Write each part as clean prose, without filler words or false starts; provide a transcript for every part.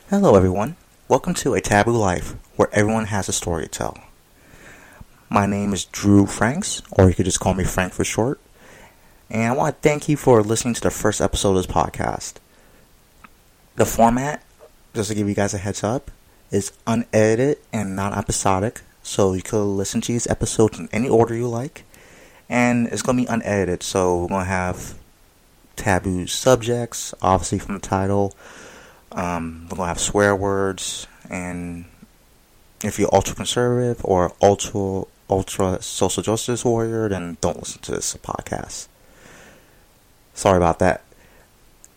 Hello everyone, welcome to A Taboo Life, where everyone has a story to tell. My name is Drew Franks, or you could just call me Frank for short, and I want to thank you for listening to the first episode of this podcast. The format, just to give you guys a heads up, is unedited and non-episodic, so you could listen to these episodes in any order you like, and it's going to be unedited, so we're going to have taboo subjects, obviously from the title. We're going to have swear words, and if you're ultra-conservative or ultra social justice warrior, then don't listen to this podcast. Sorry about that.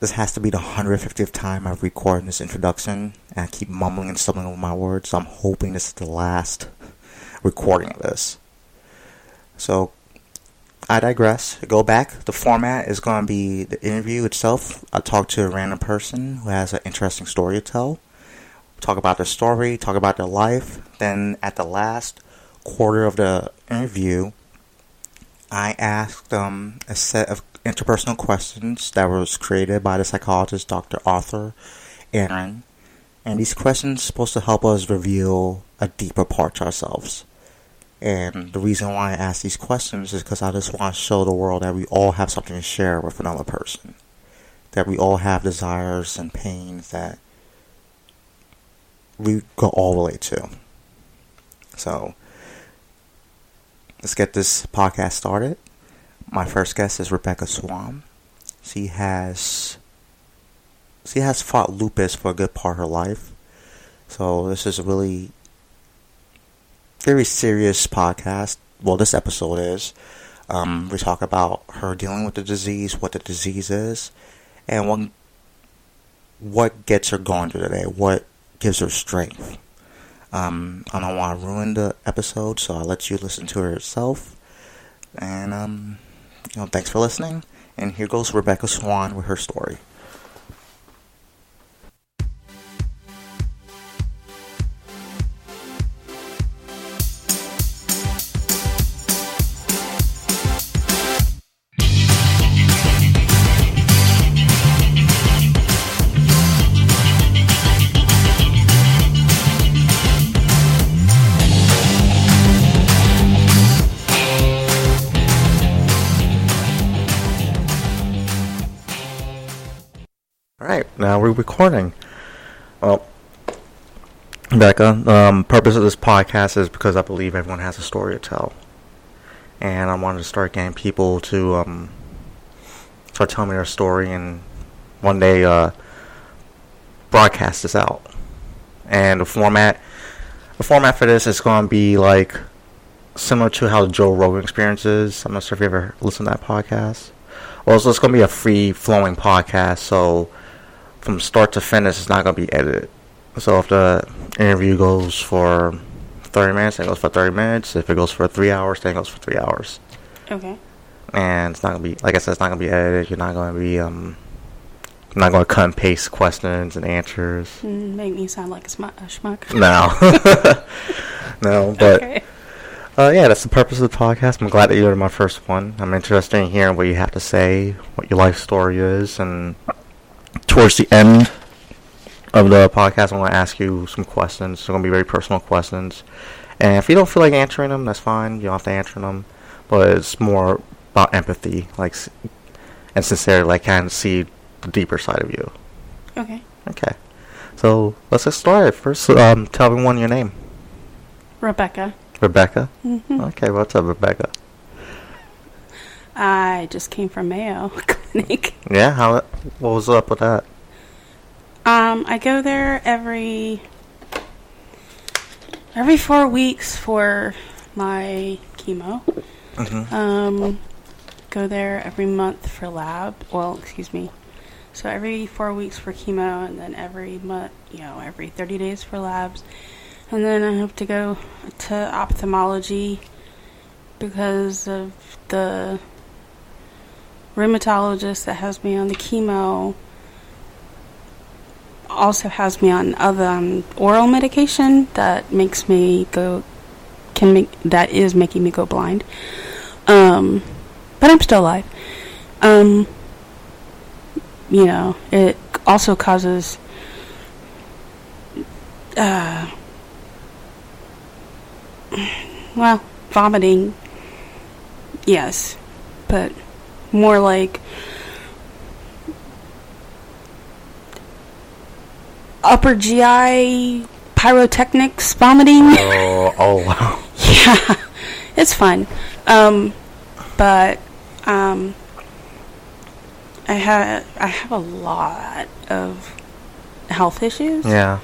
This has to be the 150th time I've recorded this introduction, and I keep mumbling and stumbling over my words, so I'm hoping this is the last recording of this. So, I digress. Go back. The format is going to be the interview itself. I talk to a random person who has an interesting story to tell. Talk about their story, talk about their life. Then at the last quarter of the interview, I asked them a set of interpersonal questions that was created by the psychologist Dr. Arthur Aaron. And these questions are supposed to help us reveal a deeper part to ourselves. And the reason why I ask these questions is because I just want to show the world that we all have something to share with another person. That we all have desires and pains that we can all relate to. So, let's get this podcast started. My first guest is Rebecca Swam. She has fought lupus for a good part of her life. So this is a really very serious podcast. Well, this episode is. We talk about her dealing with the disease, what the disease is, and what gets her going through the day, what gives her strength. I don't want to ruin the episode, so I'll let you listen to her yourself. And thanks for listening. And here goes Rebecca Swan with her story. Alright, now we're recording. Well, Rebecca, purpose of this podcast is because I believe everyone has a story to tell. And I wanted to start getting people to start telling me their story and one day broadcast this out. And the format for this is going to be like similar to how the Joe Rogan Experience is. I'm not sure if you ever listened to that podcast. Well, so it's going to be a free-flowing podcast, so from start to finish, it's not going to be edited. So if the interview goes for 30 minutes, then it goes for 30 minutes. If it goes for 3 hours, then it goes for 3 hours. Okay. And it's not going to be, like I said, it's not going to be edited. You're not going to be, not going to cut and paste questions and answers. Make me sound like a schmuck. No. No, but, okay. Yeah, that's the purpose of the podcast. I'm glad that you're my first one. I'm interested in hearing what you have to say, what your life story is, and towards the end of the podcast, I'm going to ask you some questions. They're going to be very personal questions. And if you don't feel like answering them, that's fine. You don't have to answer them. But it's more about empathy, and sincerity, kind of see the deeper side of you. Okay. Okay. So, let's get started. First, tell everyone your name. Rebecca. Rebecca? Mm-hmm. Okay, what's up, Rebecca? I just came from Mayo Clinic. Yeah, what was up with that? I go there every 4 weeks for my chemo. Mm-hmm. Go there every month for lab. Well, excuse me. So every 4 weeks for chemo, and then every month, every 30 days for labs. And then I have to go to ophthalmology because of the rheumatologist that has me on the chemo also has me on other oral medication that makes me that is making me go blind. But I'm still alive. It also causes well, vomiting, yes, but more like upper GI pyrotechnics vomiting. Oh, wow. Yeah, it's fun. But I have a lot of health issues. Yeah.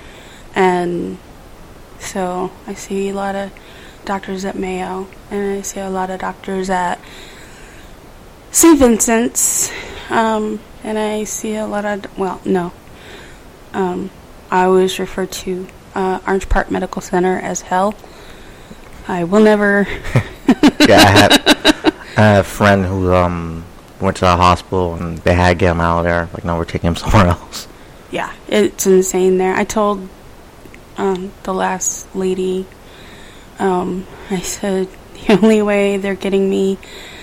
And so I see a lot of doctors at Mayo, and I see a lot of doctors at St. Vincent's, and I see a lot of, I always refer to Orange Park Medical Center as hell. I will never. Yeah, I had a friend who went to the hospital and they had to get him out of there. Like, no, we're taking him somewhere else. Yeah, it's insane there. I told the last lady, I said, the only way they're getting me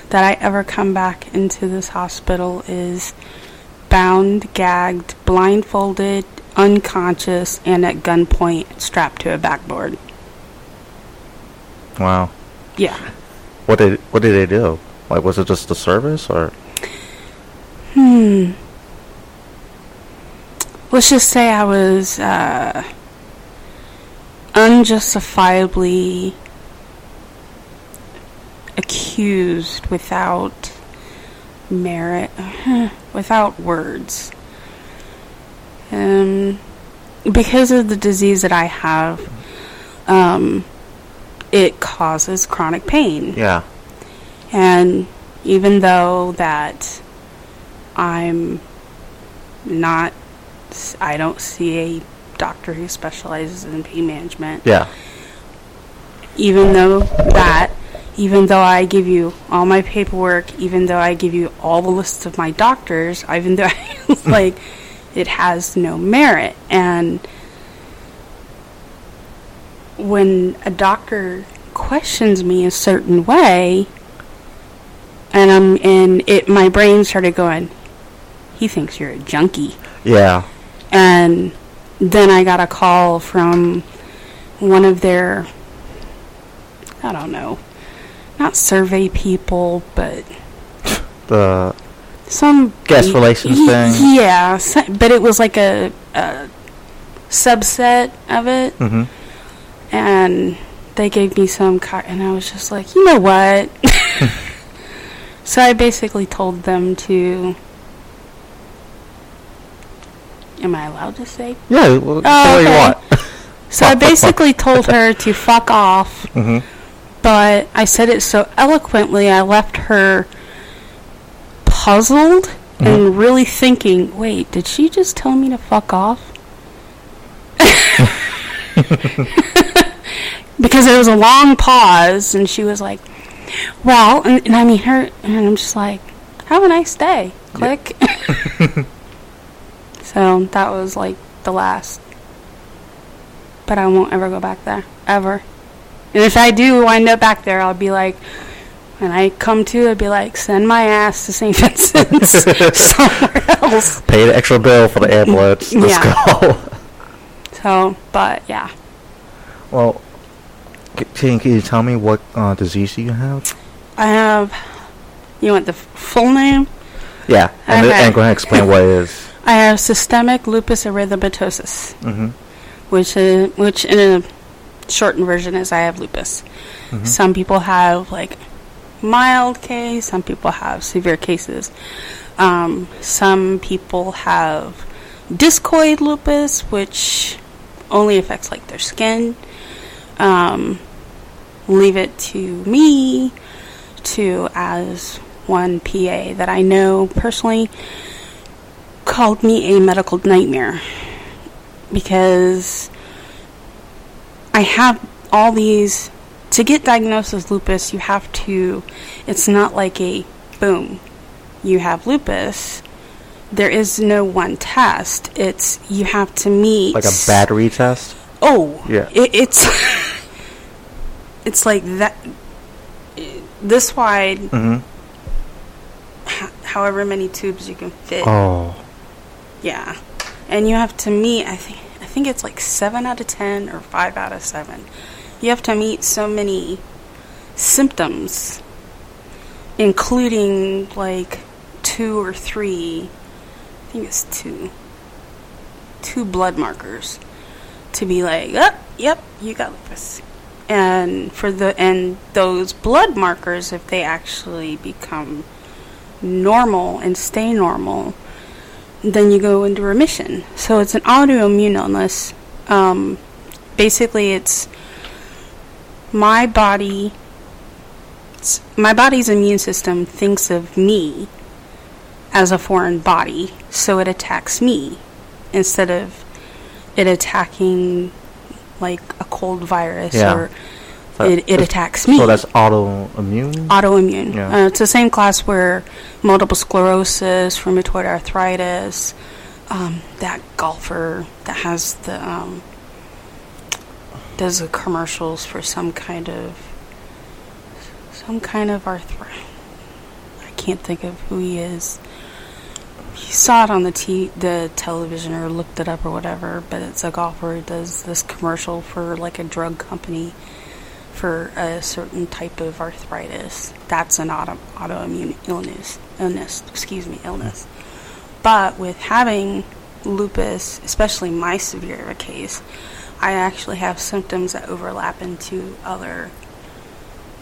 that I ever come back into this hospital is bound, gagged, blindfolded, unconscious, and at gunpoint strapped to a backboard. Wow. Yeah. What did they do? Like, was it just the service, or? Let's just say I was unjustifiably accused without merit, without words. Because of the disease that I have, it causes chronic pain. Yeah. And even though that I don't see a doctor who specializes in pain management. Yeah. Even though I give you all my paperwork, even though I give you all the lists of my doctors, even though like it has no merit. And when a doctor questions me a certain way, and my brain started going, he thinks you're a junkie. Yeah. And then I got a call from one of their, I don't know, not survey people, but some guest relations thing. Yeah, but it was like a subset of it. Mm-hmm. And they gave me some and I was just like, you know what? So I basically told them to. Am I allowed to say? Yeah, well, say what you want. So I basically told her to fuck off. Mm-hmm. But I said it so eloquently, I left her puzzled and really thinking, wait, did she just tell me to fuck off? Because there was a long pause, and she was like, well, and I mean her, and I'm just like, have a nice day. Click. Yeah. So that was like the last. But I won't ever go back there. Ever. And if I do wind up back there, I'll be like, when I come to, I'd be like, send my ass to St. Vincent's somewhere else. Pay the extra bill for the ambulance. Let's go. So, but yeah. Well, can you tell me what disease you have? I have. You want the full name? Yeah, and, okay. And go ahead and explain what it is. I have systemic lupus erythematosus, which in a shortened version is I have lupus. Mm-hmm. Some people have like mild case. Some people have severe cases. Some people have discoid lupus, which only affects like their skin. Leave it to me to, as one PA that I know personally called me a medical nightmare, because I have all these. To get diagnosed as lupus, you have to, it's not like a boom, you have lupus. There is no one test. It's, you have to meet. Like a battery test? Oh. Yeah. It's like that, this wide, however many tubes you can fit. Oh. Yeah. And you have to meet, I think think it's like 7 out of 10 or 5 out of 7. You have to meet so many symptoms, including like 2 or 3, I think it's 2 blood markers to be like, oh, yep, you got lupus. And those blood markers, if they actually become normal and stay normal, then you go into remission. So it's an autoimmune illness. Basically, it's my body's immune system thinks of me as a foreign body, so it attacks me instead of it attacking like a cold virus, or it attacks me. So that's autoimmune? Autoimmune. Yeah. It's the same class where multiple sclerosis, rheumatoid arthritis, that golfer that has does the commercials for some kind of arthritis. I can't think of who he is. He saw it on the television or looked it up or whatever, but it's a golfer who does this commercial for like a drug company for a certain type of arthritis. That's an autoimmune illness. But with having lupus, especially my severe case, I actually have symptoms that overlap into other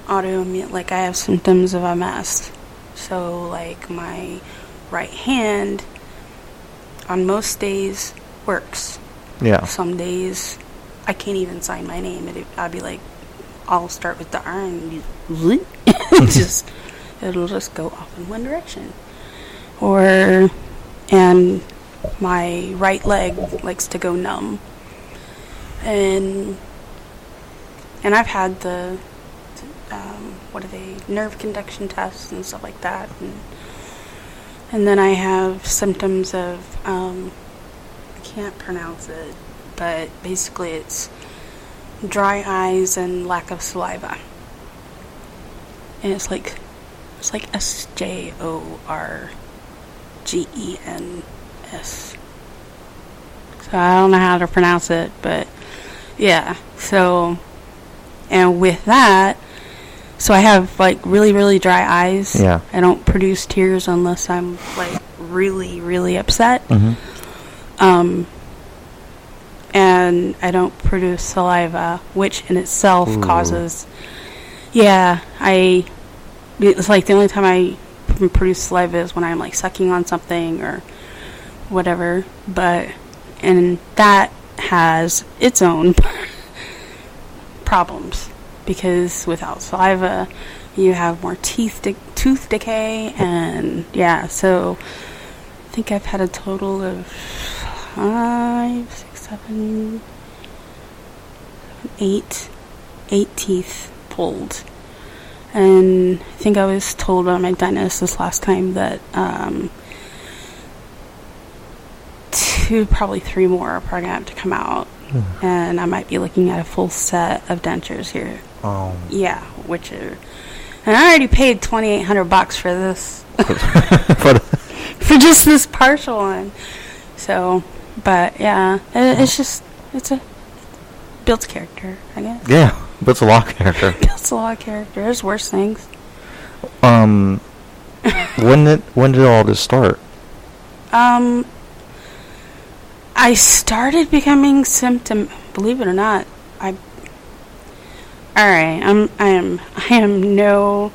autoimmune, like I have symptoms of MS. So like my right hand on most days works. Yeah. Some days I can't even sign my name. I'll be like, I'll start with the R and it'll just go off in one direction. And my right leg likes to go numb. And I've had the nerve conduction tests and stuff like that, and then I have symptoms of I can't pronounce it, but basically it's dry eyes and lack of saliva, and it's like SJORGENS. So I don't know how to pronounce it, but yeah. So, and with that, so I have like really, really dry eyes. Yeah. I don't produce tears unless I'm like really, really upset. Mm-hmm. And I don't produce saliva, which in itself causes. Yeah, it's like the only time I produce saliva is when I'm like sucking on something or whatever. And that has its own problems, because without saliva you have more tooth decay, and yeah, so I think I've had a total of 5, 6, 7, 8 teeth pulled. And I think I was told by my dentist this last time that probably 3 more are probably going to have to come out. And I might be looking at a full set of dentures here. Oh. Yeah, and I already paid $2,800 for this. For just this partial one. So, but yeah, it's a builds character, I guess. Yeah, builds a lot of character. Builds a lot of character. There's worse things. When did all this start? I started becoming believe it or not, I am no,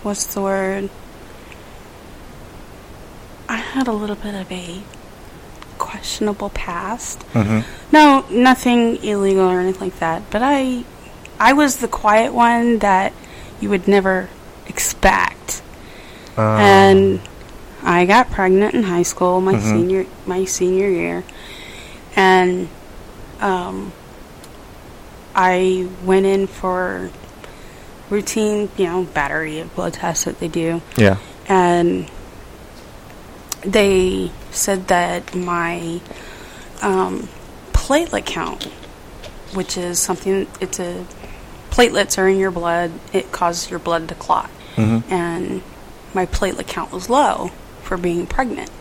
what's the word? I had a little bit of a questionable past. Mm-hmm. No, nothing illegal or anything like that, but I was the quiet one that you would never expect. And I got pregnant in high school, my senior year, and I went in for routine, battery of blood tests that they do. Yeah. And they said that my platelet count, which is something, platelets are in your blood, it causes your blood to clot. Mm-hmm. And my platelet count was low for being pregnant.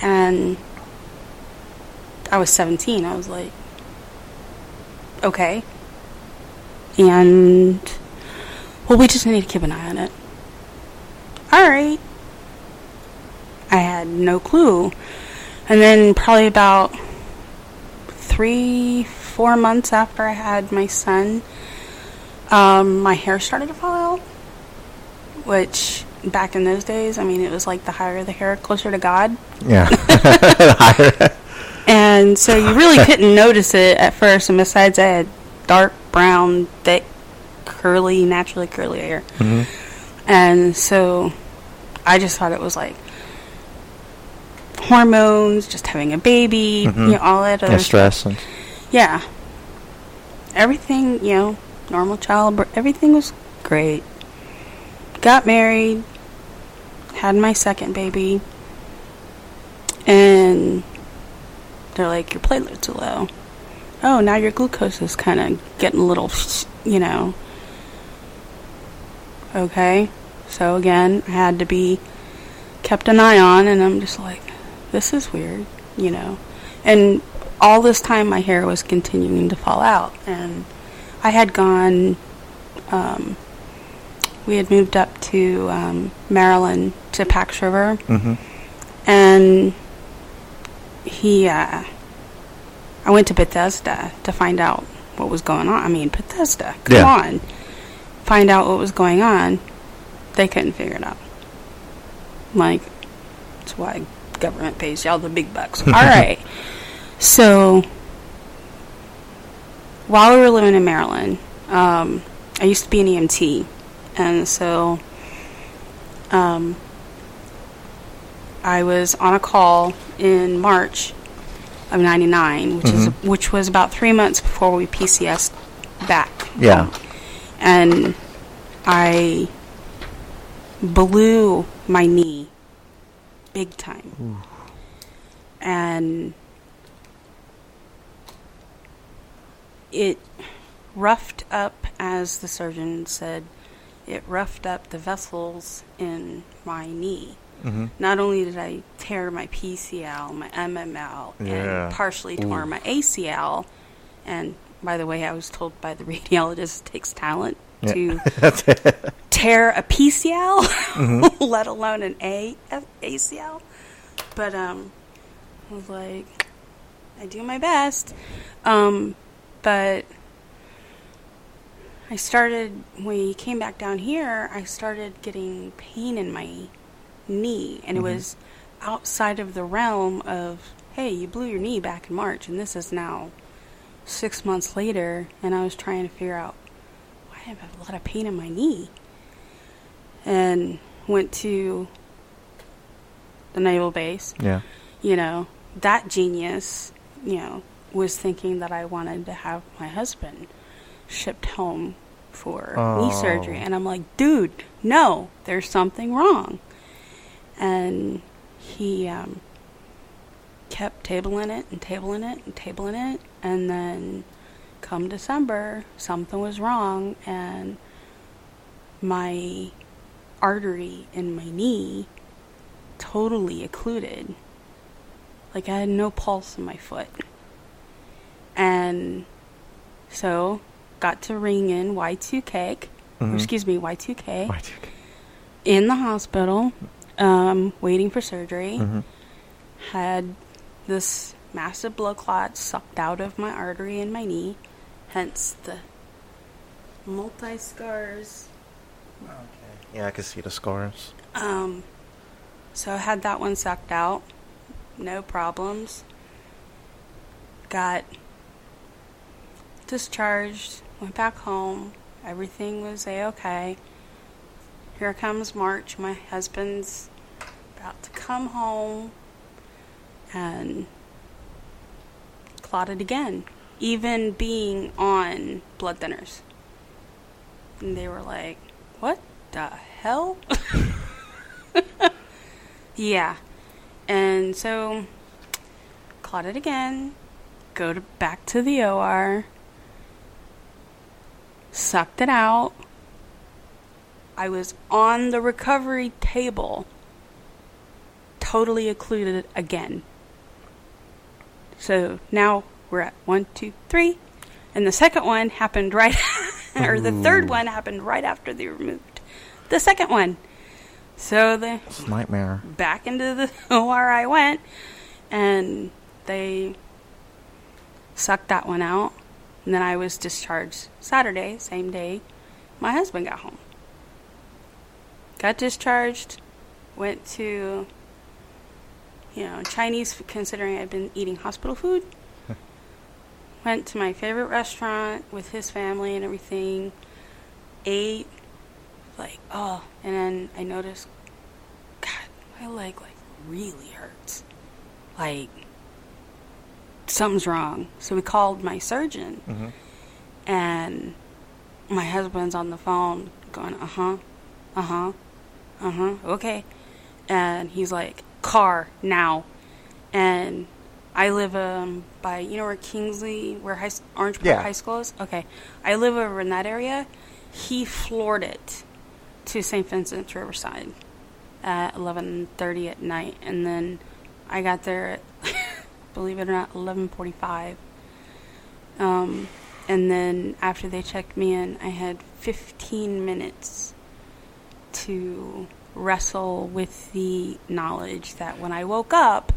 And I was 17. I was like, okay. And, well, we just need to keep an eye on it. All right. I had no clue. And then probably about 3-4 months after I had my son, my hair started to fall out. Which, back in those days, I mean, it was like the higher the hair, closer to God. Yeah. And so you really couldn't notice it at first. And besides, I had dark brown, thick, curly, naturally curly hair. Mm-hmm. And so I just thought it was like hormones, just having a baby, mm-hmm. you know, all that other stress. stuff. Yeah. Everything, you know, normal childbirth, everything was great. Got married, had my second baby, and they're like, your platelets are low. Oh, now your glucose is kind of getting a little, you know. Okay. So again, I had to be kept an eye on, and I'm just like, this is weird, you know. And all this time my hair was continuing to fall out, and I had gone, we had moved up to Maryland to Pax River, mm-hmm. and I went to Bethesda to find out what was going on. I mean, Bethesda, come on. Find out what was going on. They couldn't figure it out. Like, that's why government pays y'all the big bucks. All right. So, while we were living in Maryland, I used to be an EMT. And so, I was on a call in March of 99, which was about 3 months before we PCS'd back. Yeah. And I blew my knee big time. Ooh. And it roughed up, as the surgeon said, it roughed up the vessels in my knee. Mm-hmm. Not only did I tear my PCL, my MML, and partially tore my ACL, and by the way, I was told by the radiologist it takes talent to tear a PCL, mm-hmm. let alone an ACL. But I was like, I do my best. But I started, when we came back down here, I started getting pain in my knee, and mm-hmm. it was outside of the realm of, hey, you blew your knee back in March, and this is now 6 months later, and I was trying to figure out why I have a lot of pain in my knee. And went to the naval base. Yeah. You know, that genius, you know, was thinking that I wanted to have my husband shipped home for knee surgery. And I'm like, dude, no, there's something wrong. And he kept tabling it and tabling it and tabling it. And then come December, something was wrong, and my artery in my knee totally occluded. Like, I had no pulse in my foot. And so got to ring in Y2K, mm-hmm. or excuse me, Y2K, in the hospital, waiting for surgery. Mm-hmm. Had this massive blood clot sucked out of my artery in my knee, hence the multi-scars. Okay. Yeah, I can see the scars. So I had that one sucked out. No problems. Got discharged. Went back home. Everything was A-okay. Here comes March. My husband's about to come home. And clotted again. Even being on blood thinners. And they were like, what the hell? Yeah. And so, clotted again, back to the OR, sucked it out. I was on the recovery table, totally occluded again. So now we're at 1, 2, 3. And the second one happened right, or the third one happened right after they removed the second one. So it's a nightmare. Back into the OR I went, and they sucked that one out. And then I was discharged Saturday, same day my husband got home. Got discharged, went to, Chinese, considering I'd been eating hospital food. Went to my favorite restaurant with his family and everything. Ate. And then I noticed, God, my leg, really hurts. Something's wrong. So we called my surgeon. Mm-hmm. And my husband's on the phone going, okay. And he's like, car, now. And I live by, where Kingsley, where Orange Park High School is? Okay. I live over in that area. He floored it to St. Vincent's Riverside at 11:30 at night. And then I got there at, believe it or not, 11:45. And then after they checked me in, I had 15 minutes to wrestle with the knowledge that when I woke up,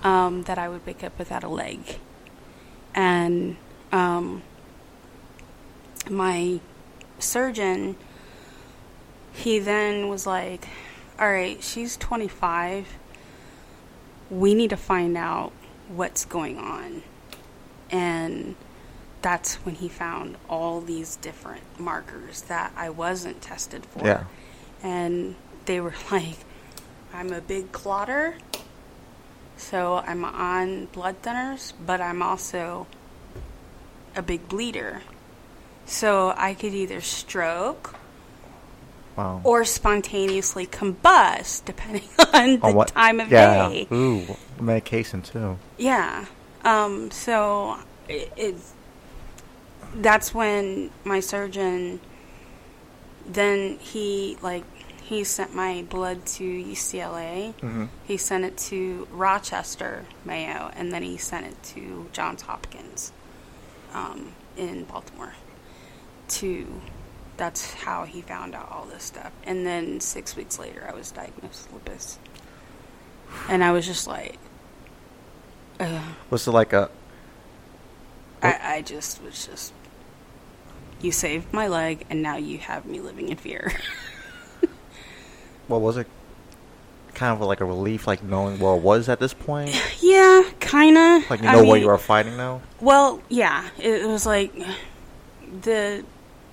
that I would wake up without a leg. And my surgeon, he then was like, all right, she's 25. We need to find out what's going on. And that's when he found all these different markers that I wasn't tested for. Yeah. And they were like, I'm a big clotter, so I'm on blood thinners, but I'm also a big bleeder. So I could either stroke or spontaneously combust, depending on the time of day. Ooh, medication too. Yeah. So that's when my surgeon, then he sent my blood to UCLA. Mm-hmm. He sent it to Rochester, Mayo, and then he sent it to Johns Hopkins in Baltimore. That's how he found out all this stuff. And then 6 weeks later, I was diagnosed with lupus. And I was just like... Was it like a... I just was just... You saved my leg, and now you have me living in fear. Well, was it kind of like a relief, knowing where it was at this point? Yeah, kind of. What you are fighting now? Well, yeah. It was like the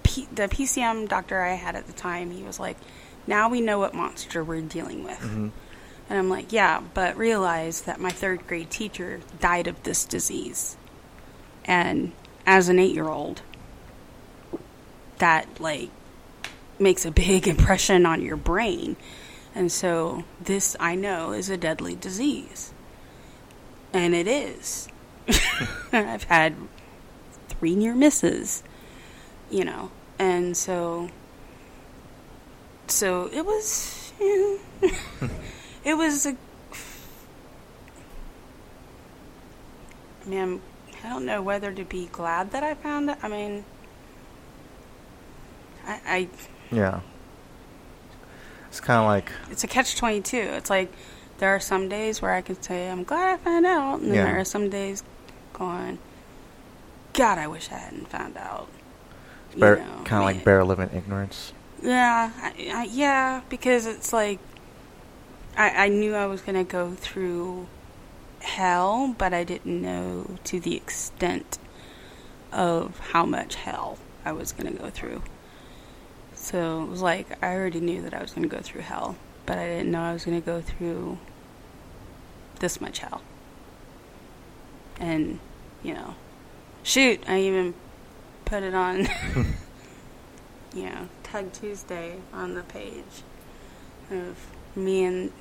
PCM doctor I had at the time, he was like, now we know what monster we're dealing with. Mm-hmm. And I'm like, yeah, but realize that my 3rd grade teacher died of this disease. And as an 8-year-old, that, makes a big impression on your brain. And so this, I know, is a deadly disease. And it is. I've had 3 near misses, and so it was, it was I don't know whether to be glad that I found it. Yeah. It's kind of like... It's a catch-22. It's like, there are some days where I can say, I'm glad I found out. And then there are some days going, God, I wish I hadn't found out. Kind of like bear living ignorance. Yeah. Yeah, because it's like, I knew I was going to go through hell, but I didn't know to the extent of how much hell I was going to go through. So it was like, I already knew that I was going to go through hell, but I didn't know I was going to go through this much hell. And, shoot, I even put it on, Tug Tuesday on the page of me in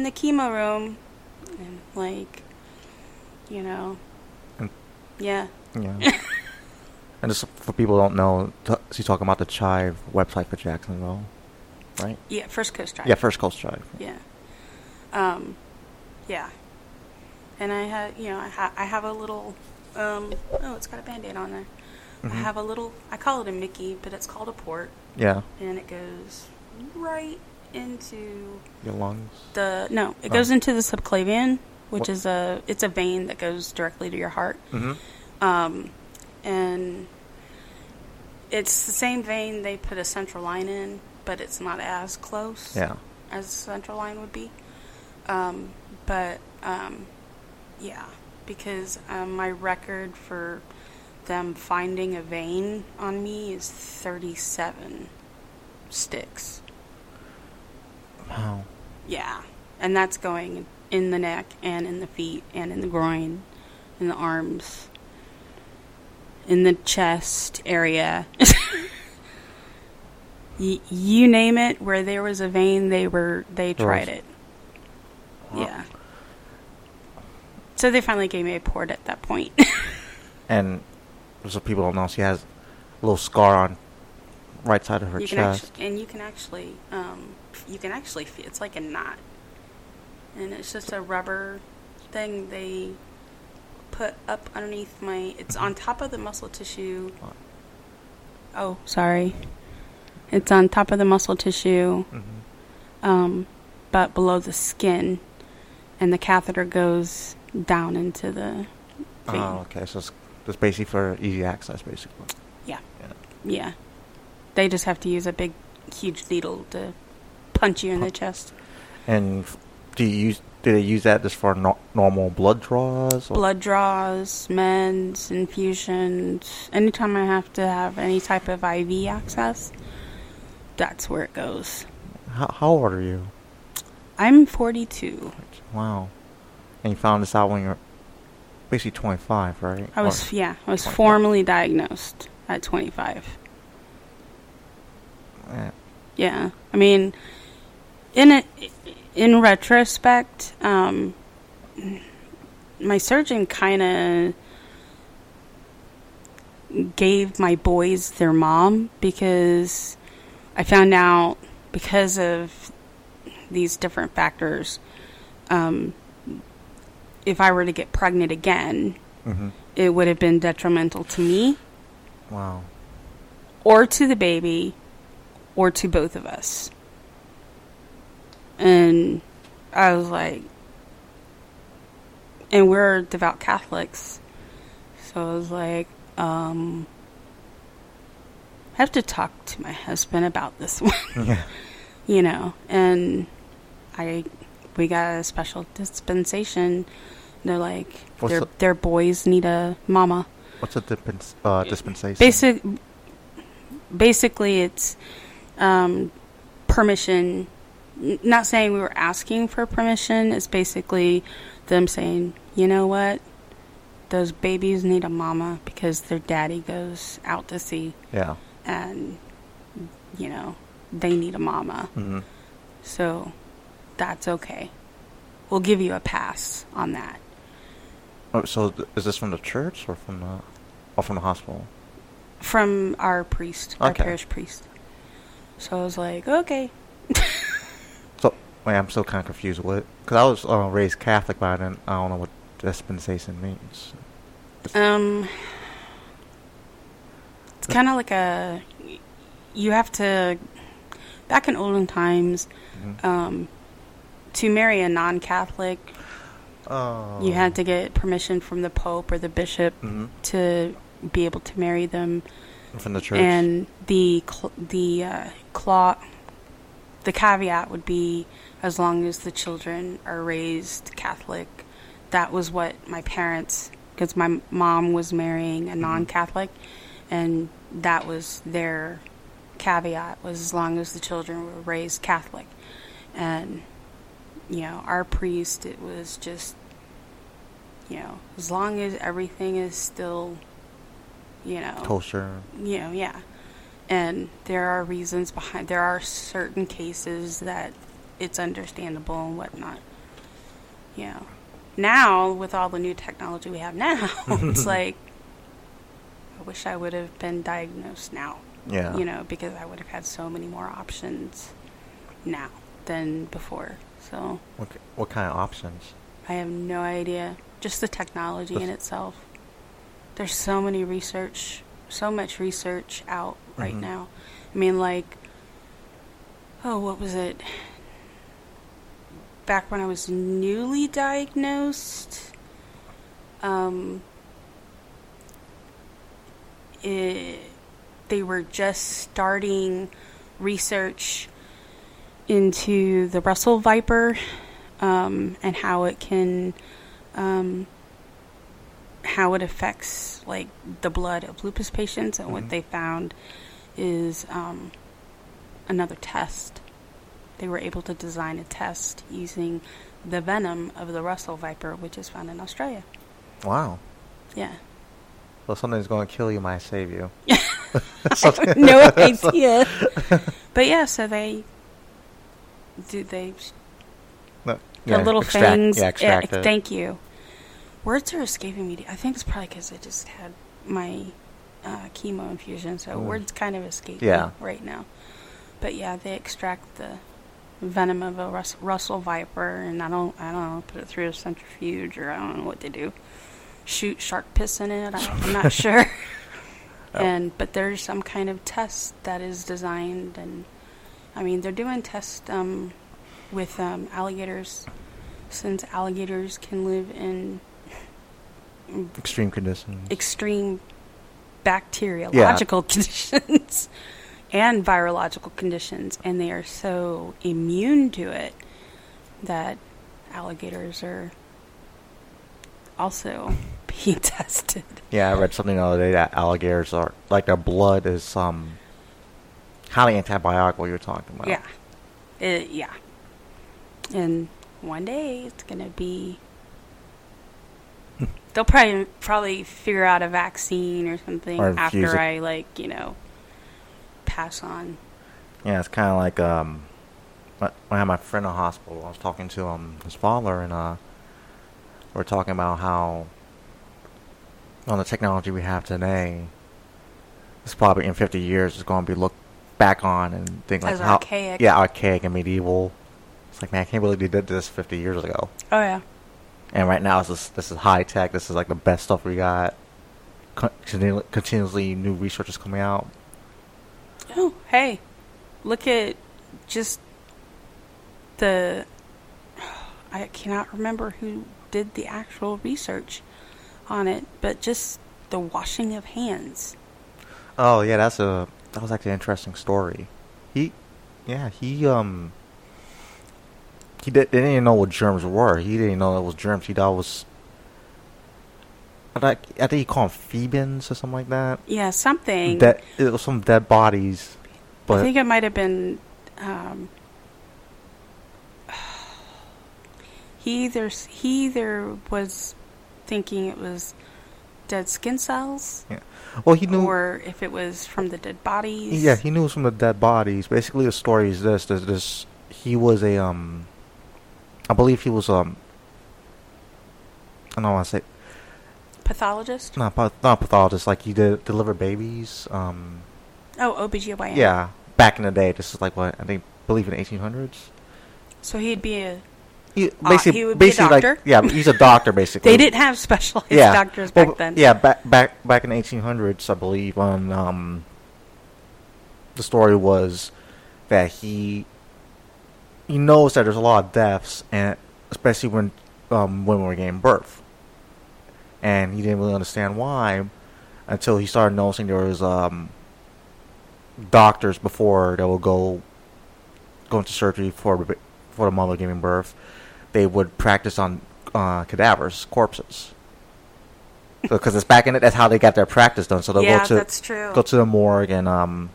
the chemo room, and yeah. Yeah. And just for people who don't know, she's talking about the Chive website for Jacksonville, right? Yeah, First Coast Chive. Yeah, First Coast Chive. Yeah. Yeah. And I had, I have a little, it's got a Band-Aid on there. Mm-hmm. I have a little, I call it a Mickey, but it's called a port. Yeah. And it goes right into your lungs. It goes into the subclavian, which is it's a vein that goes directly to your heart. Mm-hmm. And it's the same vein they put a central line in, but it's not as close as a central line would be. Because my record for them finding a vein on me is 37 sticks. Wow. Yeah. And that's going in the neck and in the feet and in the groin, in the arms, in the chest area. You name it, where there was a vein, they tried it. Wow. Yeah. So they finally gave me a port at that point. And so people don't know, she has a little scar on right side of her chest. You can actually feel, it's like a knot. And it's just a rubber thing they put up underneath it's on top of the muscle tissue. Oh, sorry. It's on top of the muscle tissue, but below the skin, and the catheter goes down into the vein. Oh, okay. So it's basically for easy access, basically. Yeah. They just have to use a big, huge needle to punch you in the chest. And do they use that just for normal blood draws? Or? Blood draws, meds, infusions. Anytime I have to have any type of IV access, that's where it goes. How old are you? I'm 42. Wow. And you found this out when you were basically 25, right? I was formally diagnosed at 25. Yeah. I mean, in retrospect, my surgeon kind of gave my boys their mom, because I found out, because of these different factors, if I were to get pregnant again, it would have been detrimental to me. Wow. Or to the baby, or to both of us. And I was like, and we're devout Catholics, so I was like, I have to talk to my husband about this one. Yeah. And we got a special dispensation. They're like, their boys need a mama. What's a dispensation? Basically, it's permission. Not saying we were asking for permission. It's basically them saying, you know what? Those babies need a mama because their daddy goes out to sea. Yeah. And, they need a mama. Mm-hmm. So that's okay. We'll give you a pass on that. Oh, so is this from the church or from the hospital? From our priest, our parish priest. So I was like, okay. So, wait, I'm still kind of confused with it. Because I was raised Catholic, but I don't know what dispensation means. It's kind of like you have to, back in olden times, to marry a non-Catholic, you had to get permission from the Pope or the Bishop to be able to marry them. From the church. And the caveat would be, as long as the children are raised Catholic. That was what my parents, because my mom was marrying a non-Catholic, and that was their caveat, was as long as the children were raised Catholic. And our priest, it was just, as long as everything is still, kosher. Yeah. And there are reasons behind, there are certain cases that it's understandable and whatnot. Now, with all the new technology we have now, it's like, I wish I would have been diagnosed now. Yeah. Because I would have had so many more options now than before. So what kind of options? I have no idea. just the technology in itself. There's so much research out right now. I mean, like, what was it? Back when I was newly diagnosed, they were just starting research into the Russell viper, and how it can, how it affects, like, the blood of lupus patients. And what they found is another test. They were able to design a test using the venom of the Russell viper, which is found in Australia. Wow. Yeah. Well, something's going to kill you might save you. I have no idea. But yeah, so they No, the little things. Extract it. Thank you. Words are escaping me. I think it's probably because I just had my chemo infusion, so words kind of escape me right now. But yeah, they extract the venom of a Russell viper, and I don't know, put it through a centrifuge, or I don't know what they do. Shoot shark piss in it. I'm not sure. But there's some kind of test that is designed, and I mean, they're doing tests with alligators, since alligators can live in extreme conditions, extreme bacteriological conditions and virological conditions, and they are so immune to it that alligators are also being tested. Yeah, I read something the other day that alligators are, like, their blood is highly antibiotic, what you were talking about. Yeah. And one day it's going to be... They'll probably figure out a vaccine or something after I, pass on. Yeah, it's kind of like, when I had my friend in the hospital, I was talking to his father, and we're talking about how on the technology we have today, it's probably in 50 years is going to be looked back on and think like how archaic. Yeah, archaic and medieval. It's like, man, I can't believe they did this 50 years ago. Oh yeah. And right now, this is high tech. This is like the best stuff we got. Continuously new research is coming out. Oh, hey, look at just I cannot remember who did the actual research on it, but just the washing of hands. Oh yeah, that was actually an interesting story. He didn't even know what germs were. He didn't know it was germs. He thought it was, I think he called them Phoebans or something like that. Yeah, something. It was some dead bodies. But I think it might have been. He either was thinking it was dead skin cells. Yeah. Well, he knew. Or if it was from the dead bodies. Yeah, he knew it was from the dead bodies. Basically, the story is this. He was a I believe he was I don't want to say pathologist. Not pathologist. Like, he did deliver babies. OBGYN. Yeah, back in the day. This is like what I believe in the 1800s. So he'd be he would be a doctor. Like, yeah, he's a doctor basically. They didn't have specialized doctors back then. Yeah, back in the 1800s, I believe. On the story was that he knows that there's a lot of deaths, and especially when women were giving birth, and he didn't really understand why until he started noticing there was doctors before they would go into surgery for the mother giving birth. They would practice on cadavers, corpses. Because it's back in it, that's how they got their practice done. So they'll that's true. Go to the morgue and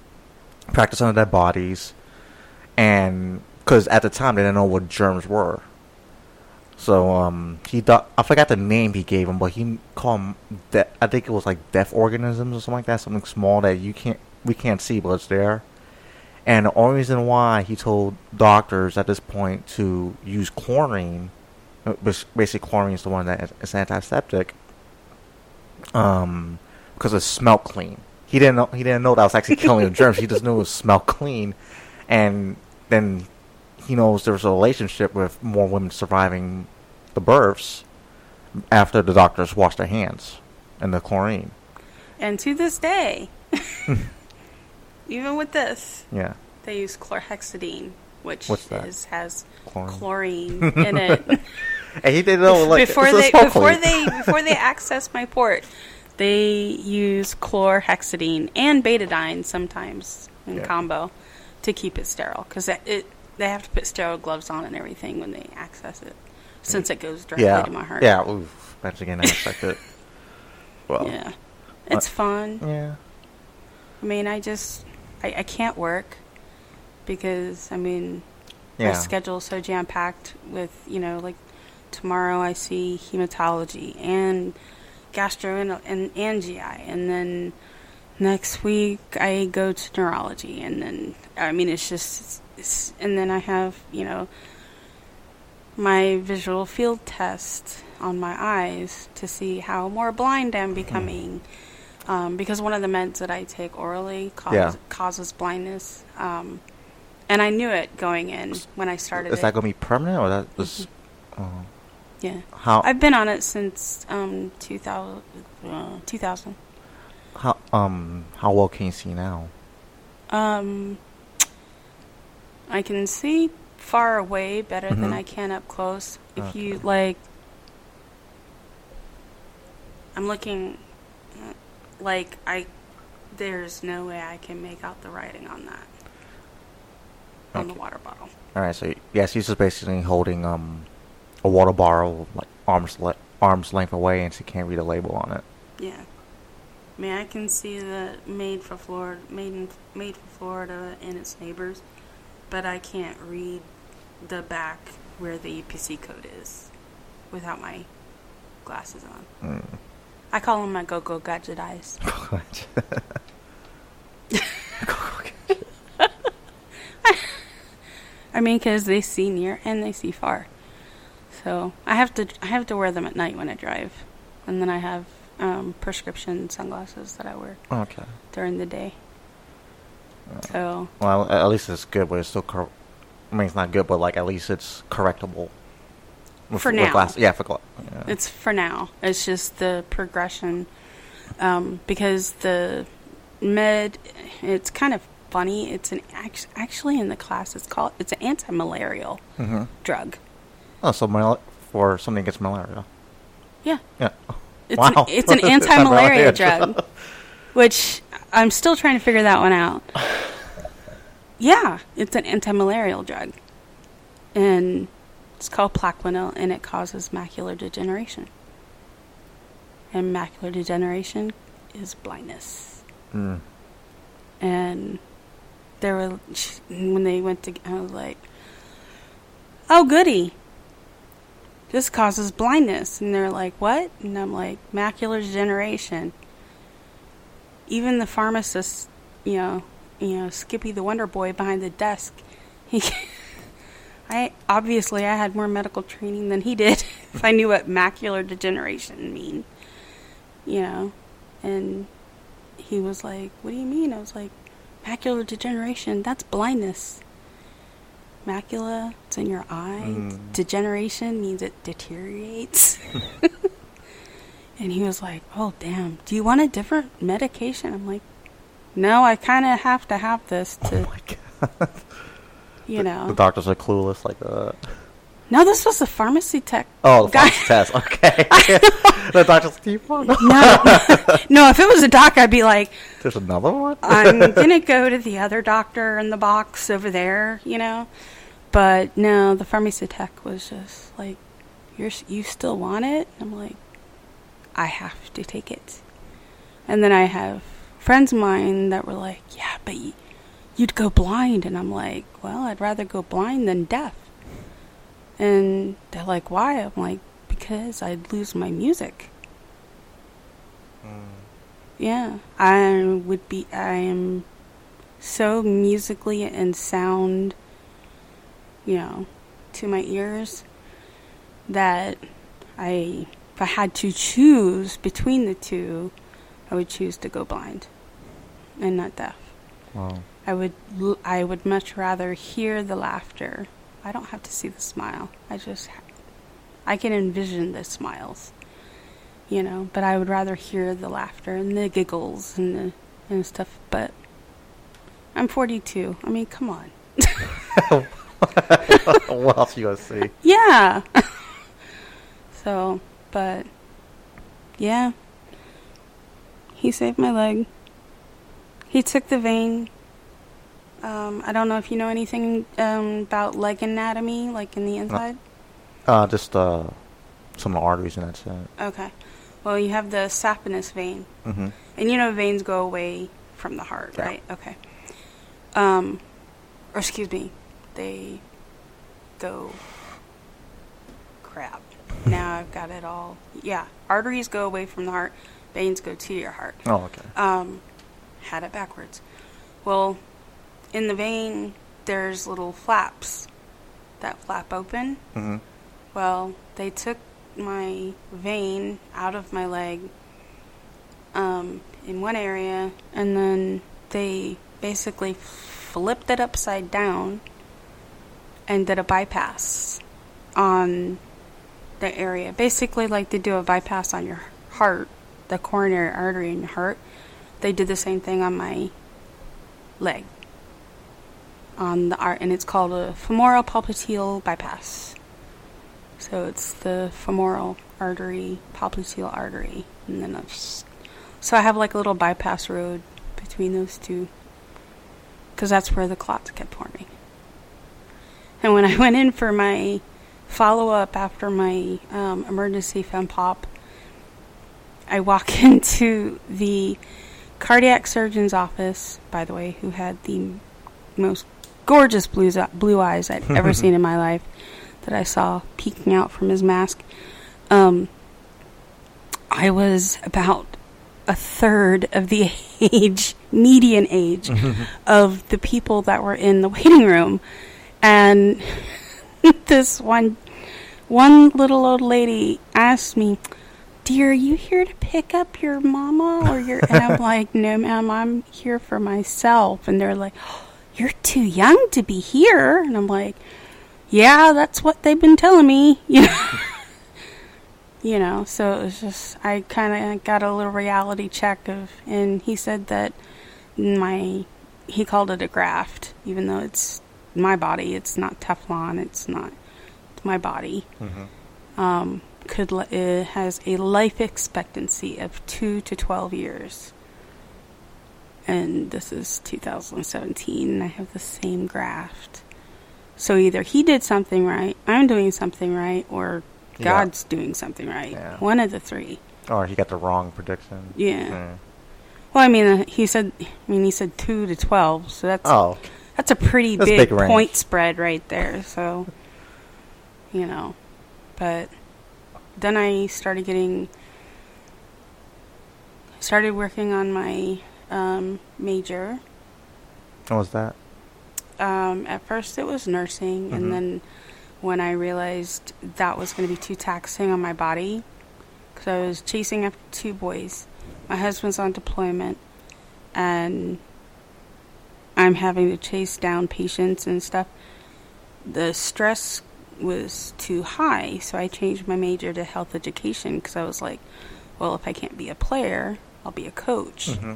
practice on dead bodies, and because at the time they didn't know what germs were. So I forgot the name he gave them, but he called them I think it was like deaf organisms or something like that, something small that we can't see, but it's there. And the only reason why he told doctors at this point to use chlorine, basically chlorine is the one that is antiseptic, because it smelled clean. He didn't know that was actually killing the germs. He just knew it smelled clean, and then he knows there was a relationship with more women surviving the births after the doctors wash their hands in the chlorine. And to this day, even with this, Yeah. they use chlorhexidine, which has chlorine in it. And he didn't know, like, before they access my port, they use chlorhexidine and betadine sometimes in combo to keep it sterile, because they have to put sterile gloves on and everything when they access it, since it goes directly to my heart. Yeah, oof, that's again unexpected. Well, yeah, it's fun. Yeah. I mean, I can't work because, I mean, my schedule's so jam-packed with, like, tomorrow I see hematology and gastro and GI, and then next week I go to neurology, and then, I mean, and then I have, my visual field test on my eyes to see how more blind I'm becoming, because one of the meds that I take orally causes blindness, and I knew it going in when I started it. Is that going to be permanent, or that was... Yeah. How I've been on it since 2000. How well can you see now? I can see far away better than I can up close. If you like, I'm looking like there's no way I can make out the writing on that on the water bottle. All right, so yes, he's just basically holding a water bottle like arm's length away, and she can't read a label on it. Yeah, I mean, I can see the made for Florida and its neighbors, but I can't read the back where the EPC code is without my glasses on. I call them my go-go gadget eyes. I mean, because they see near and they see far. So I have to wear them at night when I drive, and then I have prescription sunglasses that I wear during the day. So well, at least it's good, but it's still. I mean, it's not good, but like at least it's correctable. For now, It's for now. It's just the progression, because the med. It's kind of funny. It's actually in the class. It's an anti-malarial drug. Oh, so for something against malaria. Yeah. Yeah. It's an anti-malaria drug, which I'm still trying to figure that one out. Yeah, it's an anti-malarial drug, and it's called Plaquenil, and it causes macular degeneration. And macular degeneration is blindness. And when they went to, I was like, "Oh, goody. This causes blindness." And they're like, "What?" And I'm like, "Macular degeneration." Even the pharmacist, Skippy the Wonder Boy behind the desk, I had more medical training than he did if I knew what macular degeneration mean. And he was like, "What do you mean?" I was like, "Macular degeneration, that's blindness. Macula, it's in your eye. Degeneration means it deteriorates." And he was like, "Oh, damn. Do you want a different medication?" I'm like, "No, I kind of have to have this to..." Oh, my God. The doctors are clueless like that. No, this was a pharmacy tech. Oh, the pharmacy test. Okay. The doctor's like, No, if it was a doc, I'd be like, "There's another one?" I'm going to go to the other doctor in the box over there, But no, the pharmacy tech was just like, you still want it? I'm like, I have to take it. And then I have friends of mine that were like, "Yeah, but you'd go blind." And I'm like, "Well, I'd rather go blind than deaf." And they're like, "Why?" I'm like, "Because I'd lose my music." Yeah, I am so musically and sound, to my ears, that if I had to choose between the two, I would choose to go blind and not deaf. Wow. I would much rather hear the laughter. I don't have to see the smile. I can envision the smiles. but I would rather hear the laughter and the giggles and stuff. But I'm 42. I mean, come on. What else you gonna see? Yeah. So, but yeah, he saved my leg. He took the vein. I don't know if you know anything about leg anatomy, like in the inside. Just some arteries and that's it. Okay. Well, you have the saphenous vein, Mm-hmm. and veins go away from the heart, Yeah. right? Okay. Or excuse me, they go. Crap. Now I've got it all. Yeah, arteries go away from the heart, veins go to your heart. Oh, okay. Had it backwards. Well, in the vein, there's little flaps that flap open. Mm-hmm. Well, they took my vein out of my leg in one area, and then they basically flipped it upside down and did a bypass on the area. Basically, like they do a bypass on your heart, the coronary artery in your heart. They did the same thing on my leg. And it's called a femoral popliteal bypass. So it's the femoral artery, popliteal artery, and then so I have like a little bypass road between those two, because that's where the clots kept forming. And when I went in for my follow-up after my emergency fem pop, I walk into the cardiac surgeon's office, by the way, who had the most gorgeous blue eyes I'd ever seen in my life, that I saw peeking out from his mask. I was about a third of the median age of the people that were in the waiting room. And this one little old lady asked me, "Dear, are you here to pick up your mama or your..." And I'm like, "No, ma'am, I'm here for myself." And they're like, "Oh, you're too young to be here." And I'm like, "Yeah, that's what they've been telling me." So it was just, I kind of got a little reality check and he said that he called it a graft, even though it's my body, it's not Teflon, it's my body. Mm-hmm. It has a life expectancy of 2 to 12 years. And this is 2017, and I have the same graft. So either he did something right, I'm doing something right, or God's doing something right. Yeah. One of the three. Or he got the wrong prediction. Yeah. Well, I mean, he said 2 to 12, so that's a pretty big point spread right there. So, but then I started working on my major. What was that? At first it was nursing, Mm-hmm. and then when I realized that was going to be too taxing on my body, because I was chasing after 2 boys. My husband's on deployment, and I'm having to chase down patients and stuff. The stress was too high, so I changed my major to health education, because I was like, well, if I can't be a player, I'll be a coach. Mm-hmm.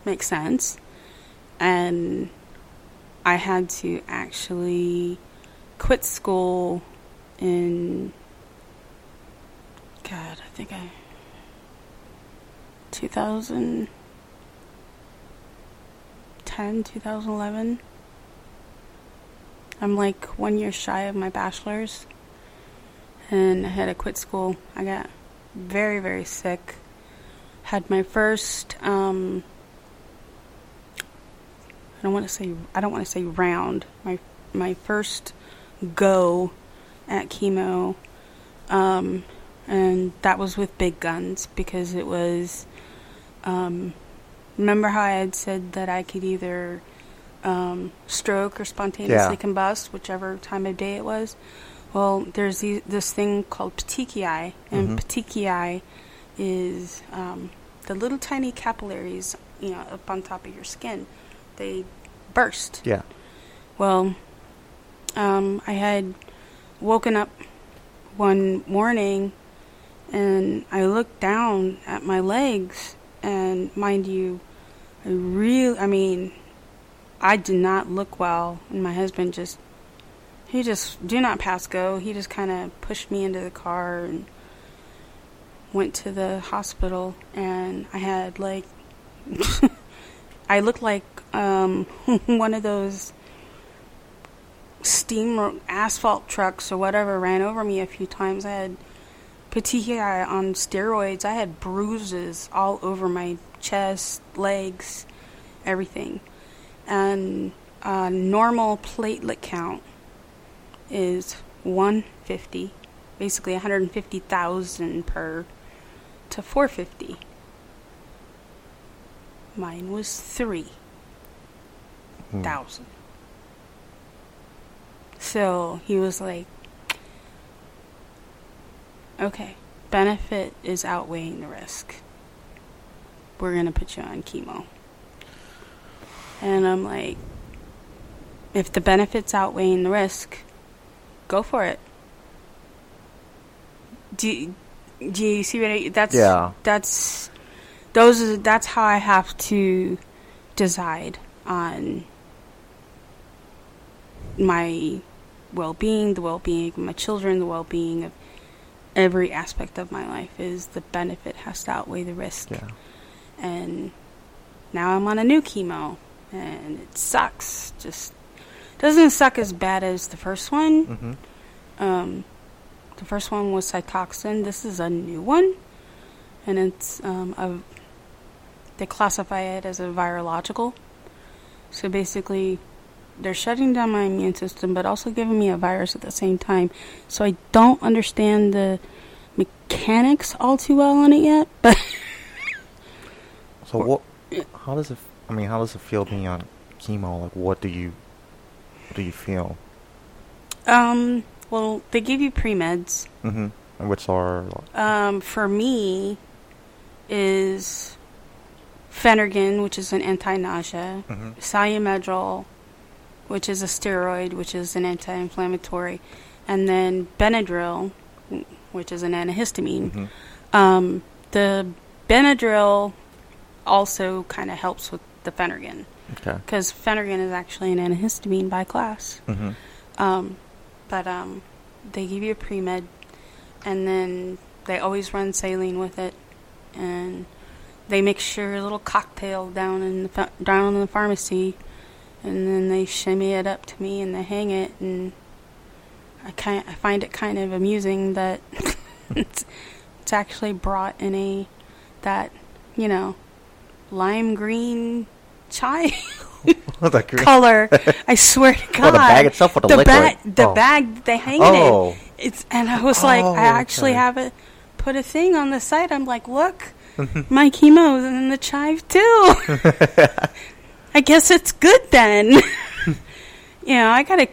Makes sense. And I had to actually quit school in 2010, 2011. I'm like 1 year shy of my bachelor's, and I had to quit school. I got very, very sick. Had my first I don't want to say round. My first go at chemo, and that was with big guns, because it was. Remember how I had said that I could either stroke or spontaneously combust, whichever time of day it was? Well, there's this thing called petechiae, and petechiae is the little tiny capillaries, up on top of your skin. They burst. Yeah. Well, I had woken up one morning And I looked down at my legs, and mind you, I did not look well. And my husband he just, do not pass go. He just kind of pushed me into the car and went to the hospital. And I had like, I looked like one of those steam or asphalt trucks or whatever ran over me a few times. I had petechiae on steroids. I had bruises all over my chest, legs, everything. And normal platelet count is 150, basically 150,000 per to 450. Mine was 3,000. So he was like, okay, benefit is outweighing the risk. We're going to put you on chemo. And I'm like, if the benefit's outweighing the risk, go for it. Do you see what that's how I have to decide on my well-being, the well-being of my children, the well-being of every aspect of my life. Is the benefit has to outweigh the risk. Yeah. And now I'm on a new chemo, and it sucks. Just doesn't suck as bad as the first one. Mm-hmm. The first one was Cytoxin. This is a new one, and it's they classify it as a virological. So basically, they're shutting down my immune system, but also giving me a virus at the same time. So I don't understand the mechanics all too well on it yet. But so how does it feel being on chemo? Like, what do you feel? Well, they give you pre-meds. Mm-hmm. Which are? For me, is Phenergan, which is an anti-nausea, mm-hmm. Salumedrol, which is a steroid, which is an anti-inflammatory, and then Benadryl, which is an antihistamine. Mm-hmm. The Benadryl also kind of helps with the Phenergan. Okay. Because Phenergan is actually an antihistamine by class. Mm-hmm. But they give you a pre-med, and then they always run saline with it, and they mix your little cocktail down in the pharmacy, and then they shimmy it up to me and they hang it, and I find it kind of amusing that it's actually brought in that lime green chai color. I swear to God. Oh, the bag itself or the liquid? The bag they hang it in. And I was like, I actually have put a thing on the side. I'm like, look, my chemo's in the chive too. I guess it's good then. I got a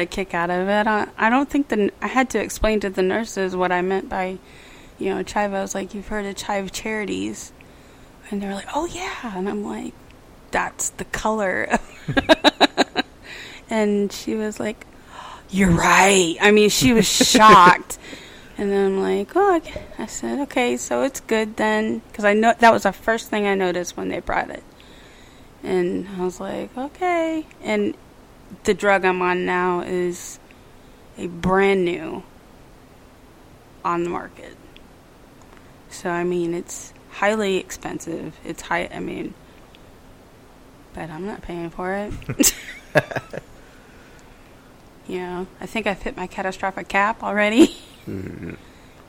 kick out of it. I don't think I had to explain to the nurses what I meant by, chive. I was like, you've heard of chive charities? And they were like, oh yeah. And I'm like, that's the color. And she was like, you're right. I mean, she was shocked. And then I'm like, I said, okay, so it's good then. Because I know that was the first thing I noticed when they brought it. And I was like, okay. And the drug I'm on now is a brand new on the market. So, I mean, it's highly expensive. It's high, but I'm not paying for it. I think I've hit my catastrophic cap already. Mm-hmm.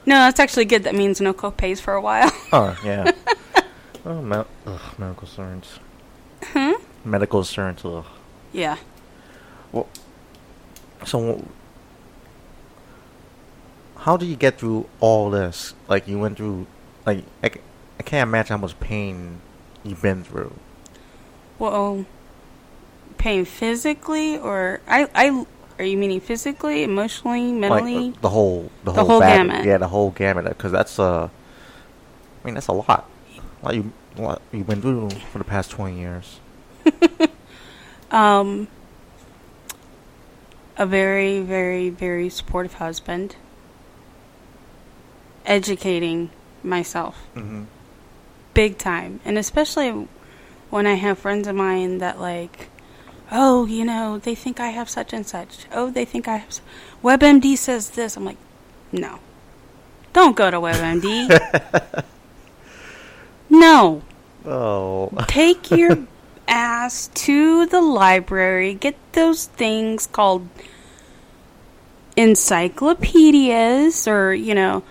No, that's actually good. That means no co-pays for a while. Oh, yeah. Medical insurance. Medical insurance. Ugh. Yeah. Well, so how do you get through all this? Like, you went through, like, I can't imagine how much pain you've been through. Well, pain physically, or are you meaning physically, emotionally, mentally? Like, the whole gamut. Yeah, the whole gamut. Because that's that's a lot. What you've been through for the past 20 years. A very, very, very supportive husband. educating myself. Big time. And especially when I have friends of mine that like, oh, you know, they think I have such and such. Oh, they think I have... WebMD says this. I'm like, no. Don't go to WebMD. No. Oh. Take your ass to the library. Get those things called encyclopedias or, you know,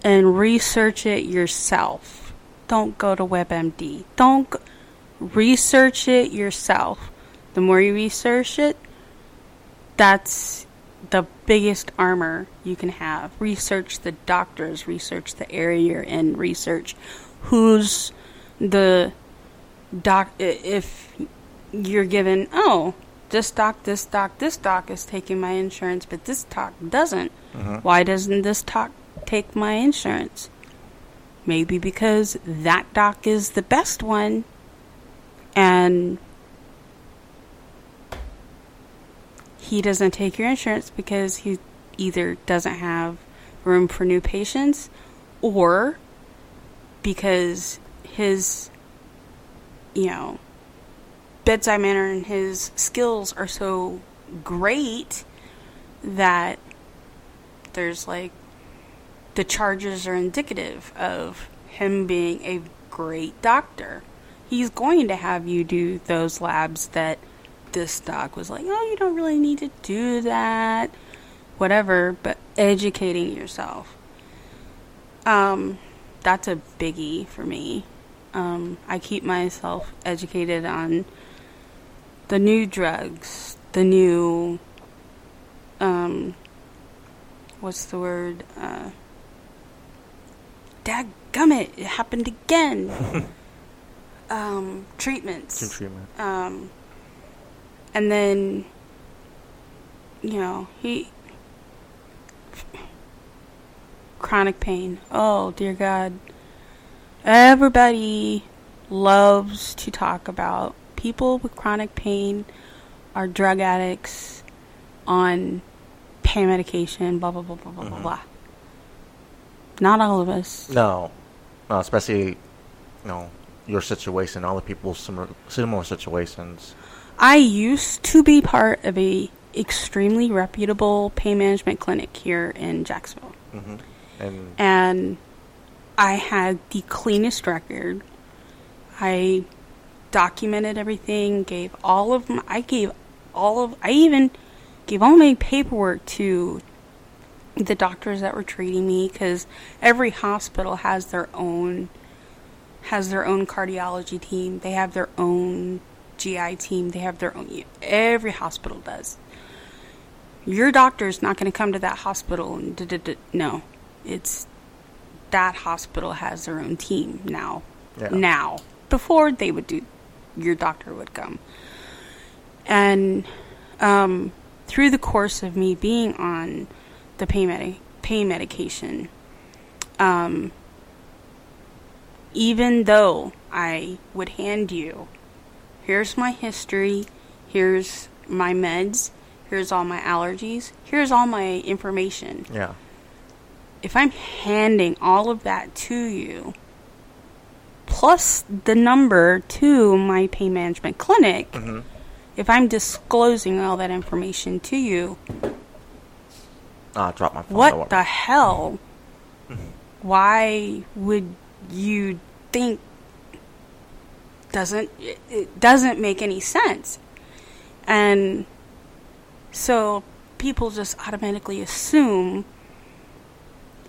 and research it yourself. Don't go to WebMD. Research it yourself. The more you research it, that's the biggest armor you can have. Research the doctors, research the area you're in, research who's the doc. If you're given, oh, this doc is taking my insurance, but this doc doesn't. Why doesn't this doc take my insurance? Maybe because that doc is the best one, and he doesn't take your insurance because he either doesn't have room for new patients or because his, you know, bedside manner and his skills are so great that there's like the charges are indicative of him being a great doctor. He's going to have you do those labs that this doc was like, oh, you don't really need to do that, whatever, but educating yourself. That's a biggie for me. I keep myself educated on the new drugs, the new, what's the word? Dadgummit, it happened again. Treatments. And then, you know, chronic pain. Oh, dear God. Everybody loves to talk about people with chronic pain are drug addicts on pain medication, blah, blah, blah, blah, blah, blah. Not all of us. No, especially, you know, your situation, all the people similar situations. I used to be part of a extremely reputable pain management clinic here in Jacksonville. And I had the cleanest record. I documented everything, I even gave all my paperwork to the doctors that were treating me, because every hospital has their own cardiology team. They have their own GI team. They have their own. Every hospital does. Your doctor's not going to come to that hospital and no. It's that hospital has their own team now. Yeah. Now, before they would do, your doctor would come. And through the course of me being on the pain medication, even though I would hand you, here's my history, here's my meds, here's all my allergies, here's all my information. Yeah. If I'm handing all of that to you, plus the number to my pain management clinic, if I'm disclosing all that information to you, drop my phone. What the hell? Why would you think it doesn't make any sense? And so people just automatically assume,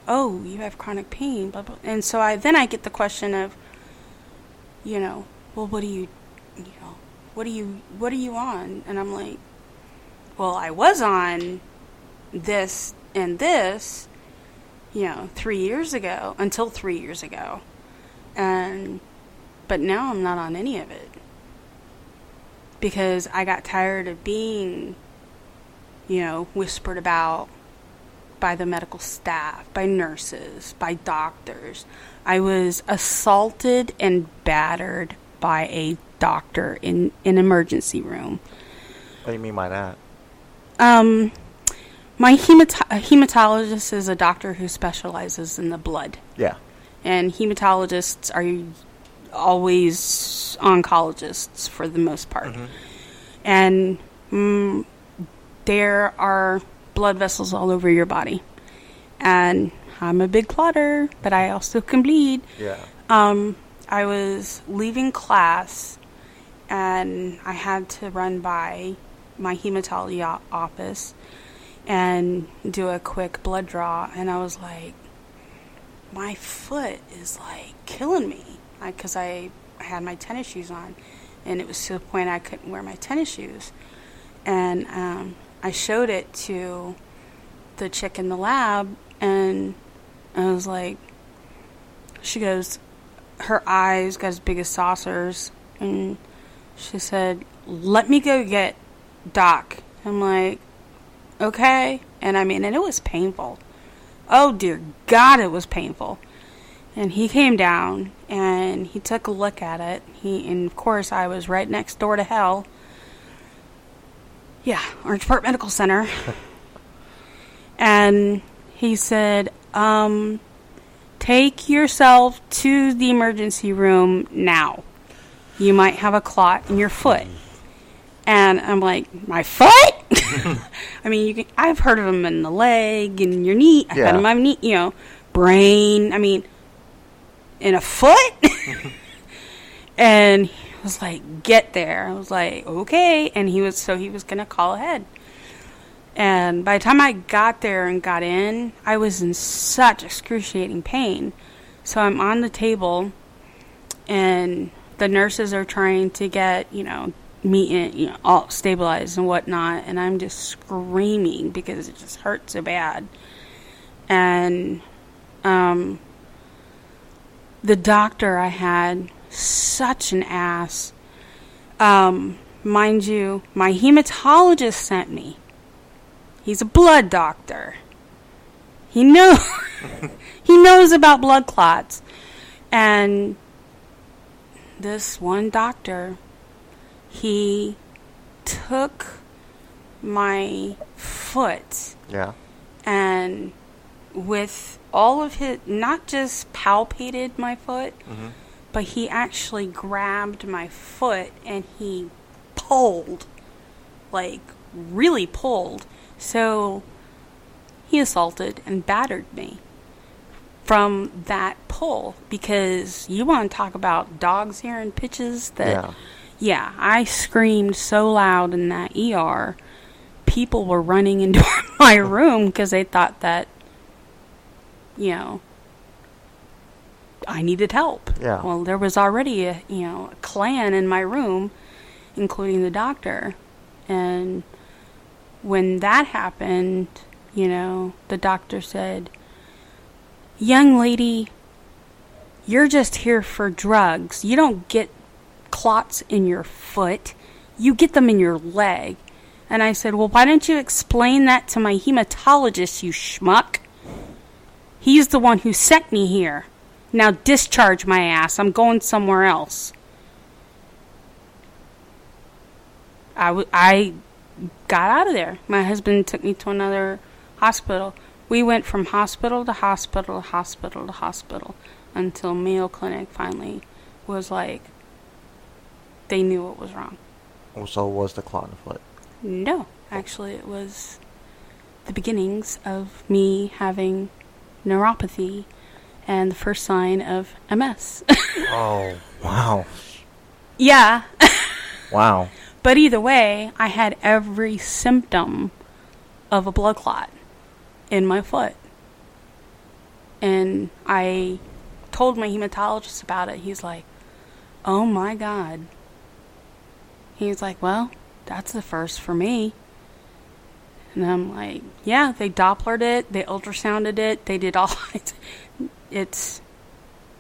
oh, you have chronic pain, blah, blah. And so I get the question of, you know, well, what are you on? And I'm like, well, I was on this and this, you know, 3 years ago, until 3 years ago. But now I'm not on any of it. Because I got tired of being, you know, whispered about by the medical staff, by nurses, by doctors. I was assaulted and battered by a doctor in an emergency room. What do you mean by that? My hematologist is a doctor who specializes in the blood. Yeah. And hematologists are always oncologists for the most part. Mm-hmm. And there are blood vessels all over your body. And I'm a big clotter, but I also can bleed. Yeah. I was leaving class, and I had to run by my hematology office and do a quick blood draw, and I was like, my foot is like killing me, because I had my tennis shoes on, and it was to the point I couldn't wear my tennis shoes. And I showed it to the chick in the lab, and I was like, she goes, her eyes got as big as saucers, and she said, let me go get Doc. I'm like, okay. And I mean, and it was painful. Oh dear God, it was painful. And he came down and he took a look at it. And of course I was right next door to hell. Yeah, Orange Park Medical Center. And he said, take yourself to the emergency room now. You might have a clot in your foot. And I'm like, my foot? I mean, I've heard of them in the leg and your knee. I've had them in my knee, brain. I mean, in a foot? And he was like, get there. I was like, okay. And he was going to call ahead. And by the time I got there and got in, I was in such excruciating pain. So I'm on the table, and the nurses are trying to get, me in, all stabilized and whatnot. And I'm just screaming because it just hurt so bad. And the doctor I had, such an ass. Mind you, my hematologist sent me. He's a blood doctor. He knows about blood clots. And this one doctor, he took my foot. Yeah. And with all of his, not just palpated my foot, mm-hmm. but he actually grabbed my foot and he pulled, like really pulled. So he assaulted and battered me from that pull, because you want to talk about dogs hearing pitches that, yeah, I screamed so loud in that ER, people were running into my room because they thought that, I needed help. Yeah. Well, there was already a clan in my room, including the doctor. And when that happened, the doctor said, young lady, you're just here for drugs. You don't get clots in your foot. You get them in your leg. And I said, well, why don't you explain that to my hematologist, you schmuck? He's the one who sent me here. Now discharge my ass. I'm going somewhere else. I got out of there. My husband took me to another hospital. We went from hospital to hospital to hospital to hospital until Mayo Clinic finally was like, they knew what was wrong. So was the clot in the foot? No. Actually, it was the beginnings of me having neuropathy and the first sign of MS. Oh, wow. Yeah. Wow. But either way, I had every symptom of a blood clot in my foot. And I told my hematologist about it. He's like, oh my God. He's like, well, that's the first for me. And I'm like, yeah, they Dopplered it, they ultrasounded it, they did all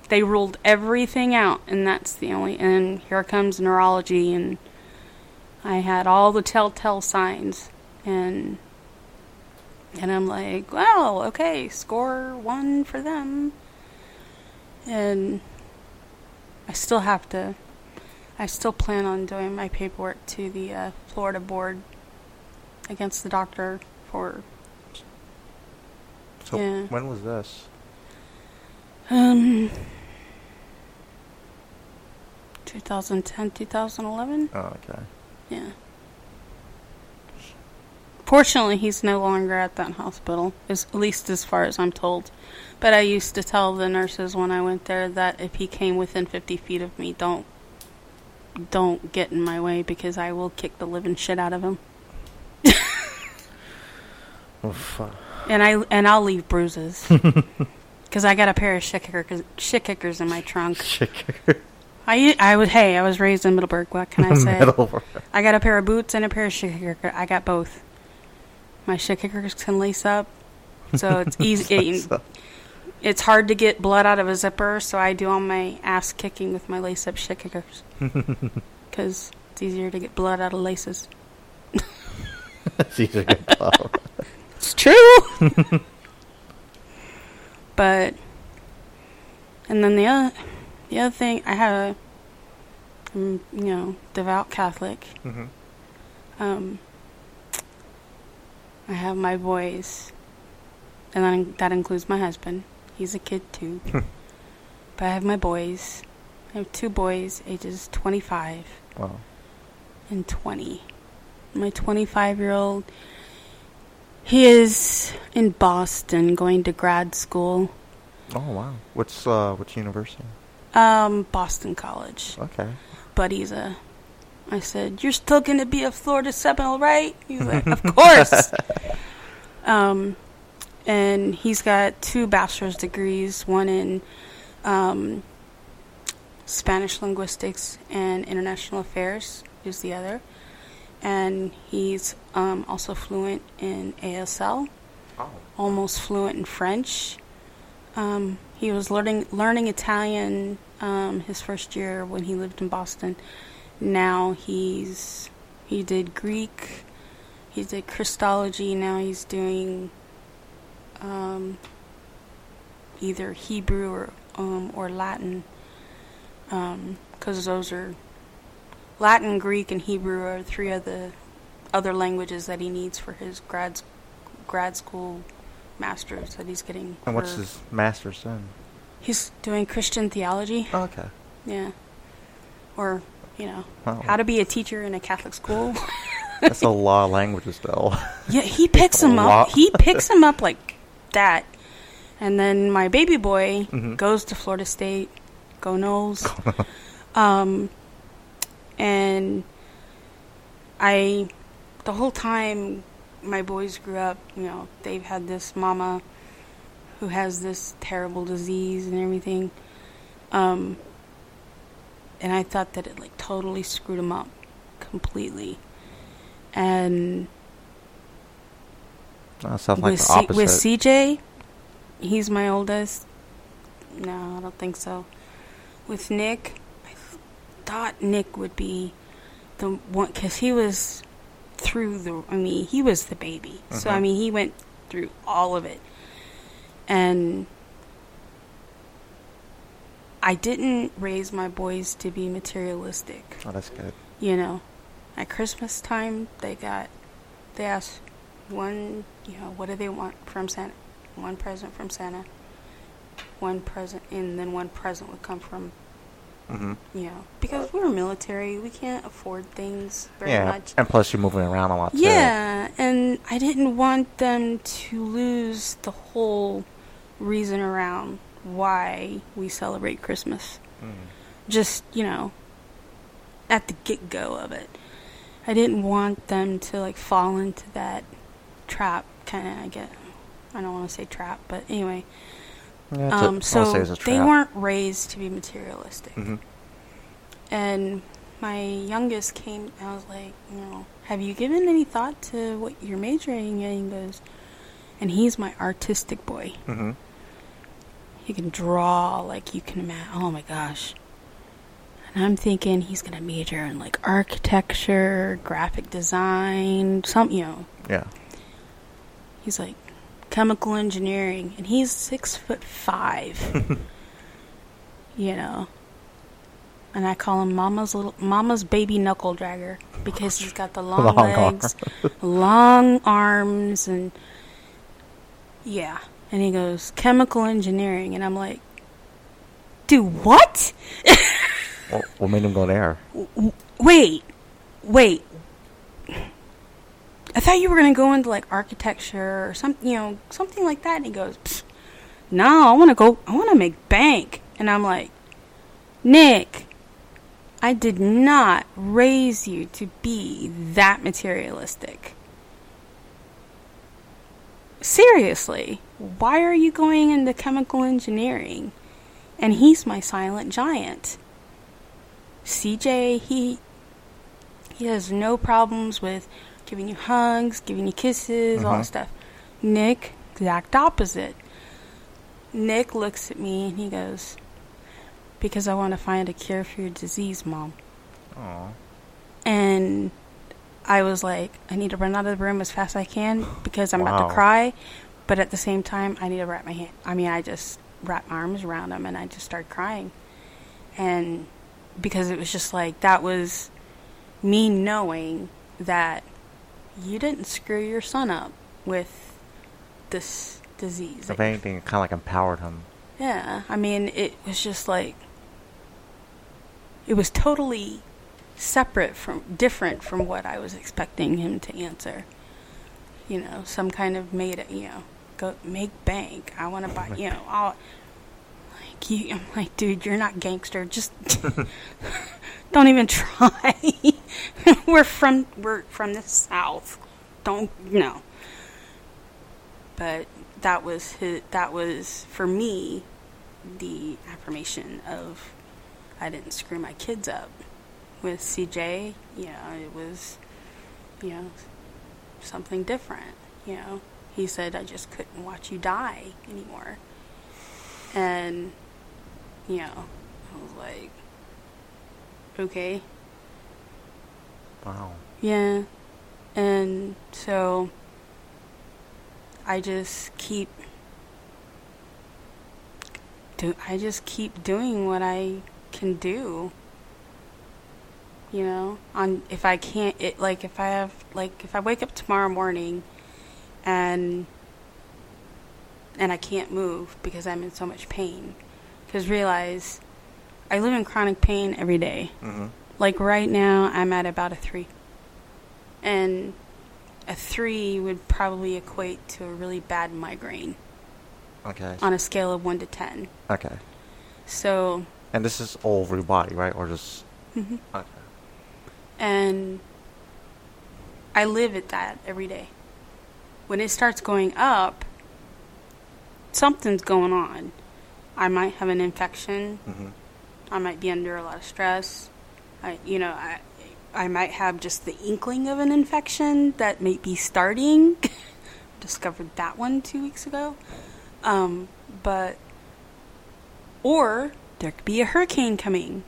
they ruled everything out, and that's the only, and here comes neurology, and I had all the telltale signs, and I'm like, well, okay, score 1 for them. And I still plan on doing my paperwork to the Florida board against the doctor for So Yeah. when was this? 2010, 2011. Oh, okay. Yeah. Fortunately, he's no longer at that hospital, at least as far as I'm told. But I used to tell the nurses when I went there that if he came within 50 feet of me, don't get in my way, because I will kick the living shit out of him. Oof. And I'll leave bruises. Because I got a pair of shit kickers in my trunk. Shit kicker. I was raised in Middleburg. What can I say? Middleburg. I got a pair of boots and a pair of shit kickers. I got both. My shit kickers can lace up, so it's easy. It's hard to get blood out of a zipper, so I do all my ass kicking with my lace up shit kickers. Because it's easier to get blood out of laces. It's easier to get blood. It's true. But, and then the other thing, I have devout Catholic. Mm-hmm. I have my boys, and then that includes my husband. He's a kid too. But I have my boys. I have 2 boys, ages 25 Wow. and 20. My 25-year-old, he is in Boston going to grad school. Oh, wow. Which university? Boston College. Okay. But I said, "You're still going to be a Florida Seminole, right?" He's like, "Of course." And he's got 2 bachelor's degrees, one in Spanish linguistics and international affairs is the other. And he's also fluent in ASL, almost fluent in French. He was learning Italian his first year when he lived in Boston. Now he did Greek, he did Christology. Now he's doing either Hebrew or Latin, because those are Latin, Greek, and Hebrew are 3 of the other languages that he needs for his grad school master's that he's getting. And what's his master's in? He's doing Christian theology. Oh, okay. Yeah. Or, how to be a teacher in a Catholic school. That's a lot of languages, though. Yeah, he picks them up. He picks them up like that. And then my baby boy goes to Florida State. Go Noles. And the whole time my boys grew up, they've had this mama who has this terrible disease and everything. And I thought that it totally screwed him up completely. And Sounds like the opposite. with CJ, he's my oldest. No, I don't think so. With Nick, I thought Nick would be the one, because he was he was the baby. So, he went through all of it. And I didn't raise my boys to be materialistic. Oh, that's good. At Christmas time, they asked one, what do they want from Santa? One present from Santa, one present, and then one present would come from, because we're military, we can't afford things very much. And plus you're moving around a lot too. Yeah, and I didn't want them to lose the whole reason around why we celebrate Christmas. Just, at the get-go of it. I didn't want them to fall into that trap, kind of, I don't want to say trap, but anyway. Yeah, so they weren't raised to be materialistic. And my youngest came, I was like, have you given any thought to what you're majoring in? He goes, and he's my artistic boy. He can draw like you can imagine. Oh my gosh. And I'm thinking he's going to major in architecture, graphic design, Yeah. He's like chemical engineering, and he's 6'5". And I call him Mama's baby knuckle dragger, because he's got the long legs, long arms, and And he goes, chemical engineering. And I'm like, do what? What made him go there? Wait. I thought you were going to go into like architecture or something, something like that. And he goes, no, I want to make bank. And I'm like, Nick, I did not raise you to be that materialistic. Seriously, why are you going into chemical engineering? And he's my silent giant. CJ, he has no problems with giving you hugs, giving you kisses, all that stuff. Nick, exact opposite. Nick looks at me and he goes, because I want to find a cure for your disease, Mom. Aww. And I was like, I need to run out of the room as fast as I can because I'm about to cry. But at the same time, I need to wrap my hand. I just wrapped my arms around him and I just started crying. And because it was just like, that was me knowing that you didn't screw your son up with this disease. If anything, it kind of like empowered him. Yeah. It was just like, it was totally different from what I was expecting him to answer. Some kind of go make bank. I want to buy, I'm like, dude, you're not gangster. Just don't even try. We're from the South. Don't. But that was for me the affirmation of I didn't screw my kids up. With CJ, it was, something different, He said, I just couldn't watch you die anymore. And, I was like, okay. Wow. Yeah. And so I just keep doing what I can do. If I can't, if I wake up tomorrow morning and I can't move because I'm in so much pain, because realize I live in chronic pain every day. Mm-hmm. Like right now, I'm at about a 3. And a 3 would probably equate to a really bad migraine. Okay. On a scale of 1 to 10. Okay. So. And this is all over your body, right? Or just. Mm-hmm. Okay. And I live at that every day. When it starts going up, something's going on. I might have an infection. Mm-hmm. I might be under a lot of stress. I might have just the inkling of an infection that may be starting. Discovered that one 2 weeks ago. Or there could be a hurricane coming.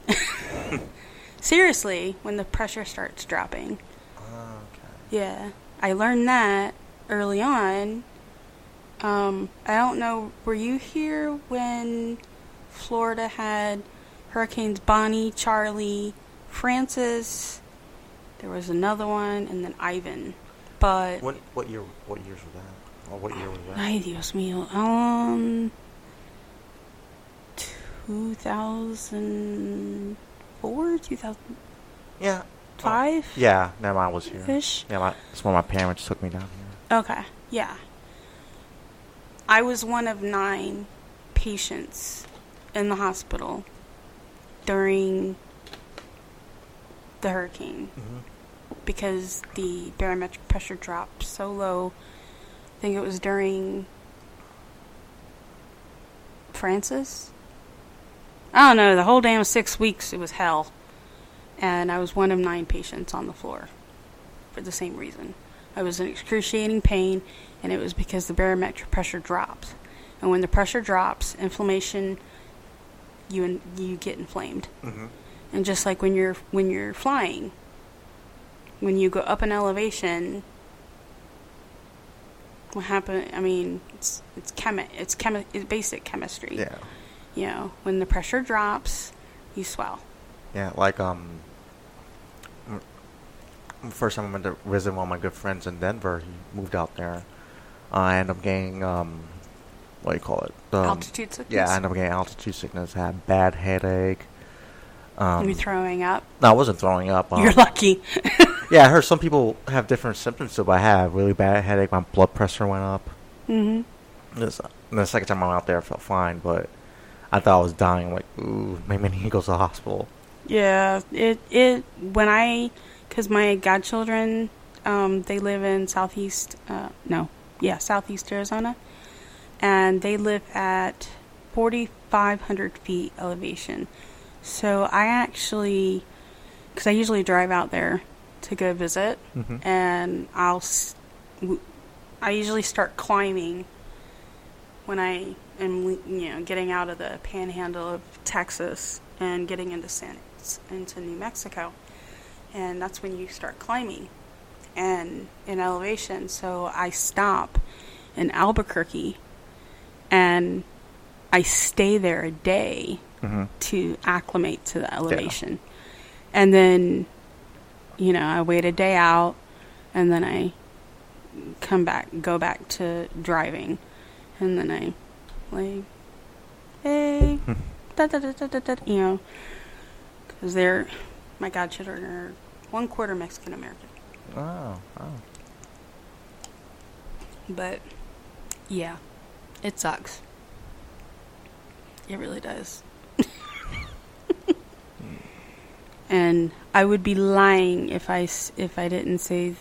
Seriously, when the pressure starts dropping. Okay. Yeah. I learned that early on. I don't know, were you here when Florida had Hurricanes Bonnie, Charlie, Francis, there was another one, and then Ivan. But what years was that? Or what year was that? Ay, Dios mío. 2004, 2005? Yeah. Yeah, no, I was here. Fish? Yeah, that's when my parents took me down here. Okay, yeah. I was one of 9 patients in the hospital during the hurricane. Mm-hmm. Because the barometric pressure dropped so low. I think it was during Francis. I don't know, the whole damn 6 weeks it was hell. And I was one of 9 patients on the floor for the same reason. I was in excruciating pain, and it was because the barometric pressure dropped. And when the pressure drops, inflammation, you get inflamed. Mm-hmm. And just like when you're flying, when you go up in elevation, what happened? I mean, it's basic chemistry. Yeah. You know, when the pressure drops, you swell. Yeah, like first time I went to visit one of my good friends in Denver. He moved out there. I ended up getting what do you call it? Altitude sickness? Yeah, I ended up getting altitude sickness. I had bad headache. You throwing up? No, I wasn't throwing up. You're lucky. Yeah, I heard some people have different symptoms, so I had really bad headache. My blood pressure went up. Mm-hmm. The second time I went out there, I felt fine, but I thought I was dying. I'm like, ooh, maybe I need to go to the hospital. Yeah, because my godchildren, they live in southeast Arizona, and they live at 4,500 feet elevation. So I actually, because I usually drive out there to go visit, and I usually start climbing when I am, getting out of the panhandle of Texas and getting into New Mexico, and that's when you start climbing and in elevation. So I stop in Albuquerque, and I stay there a day to acclimate to the elevation, and then I wait a day out, and then I go back to driving, and then I like, hey, because my godchildren are 1/4 Mexican American. Oh. But yeah, it sucks. It really does. And I would be lying if I didn't say,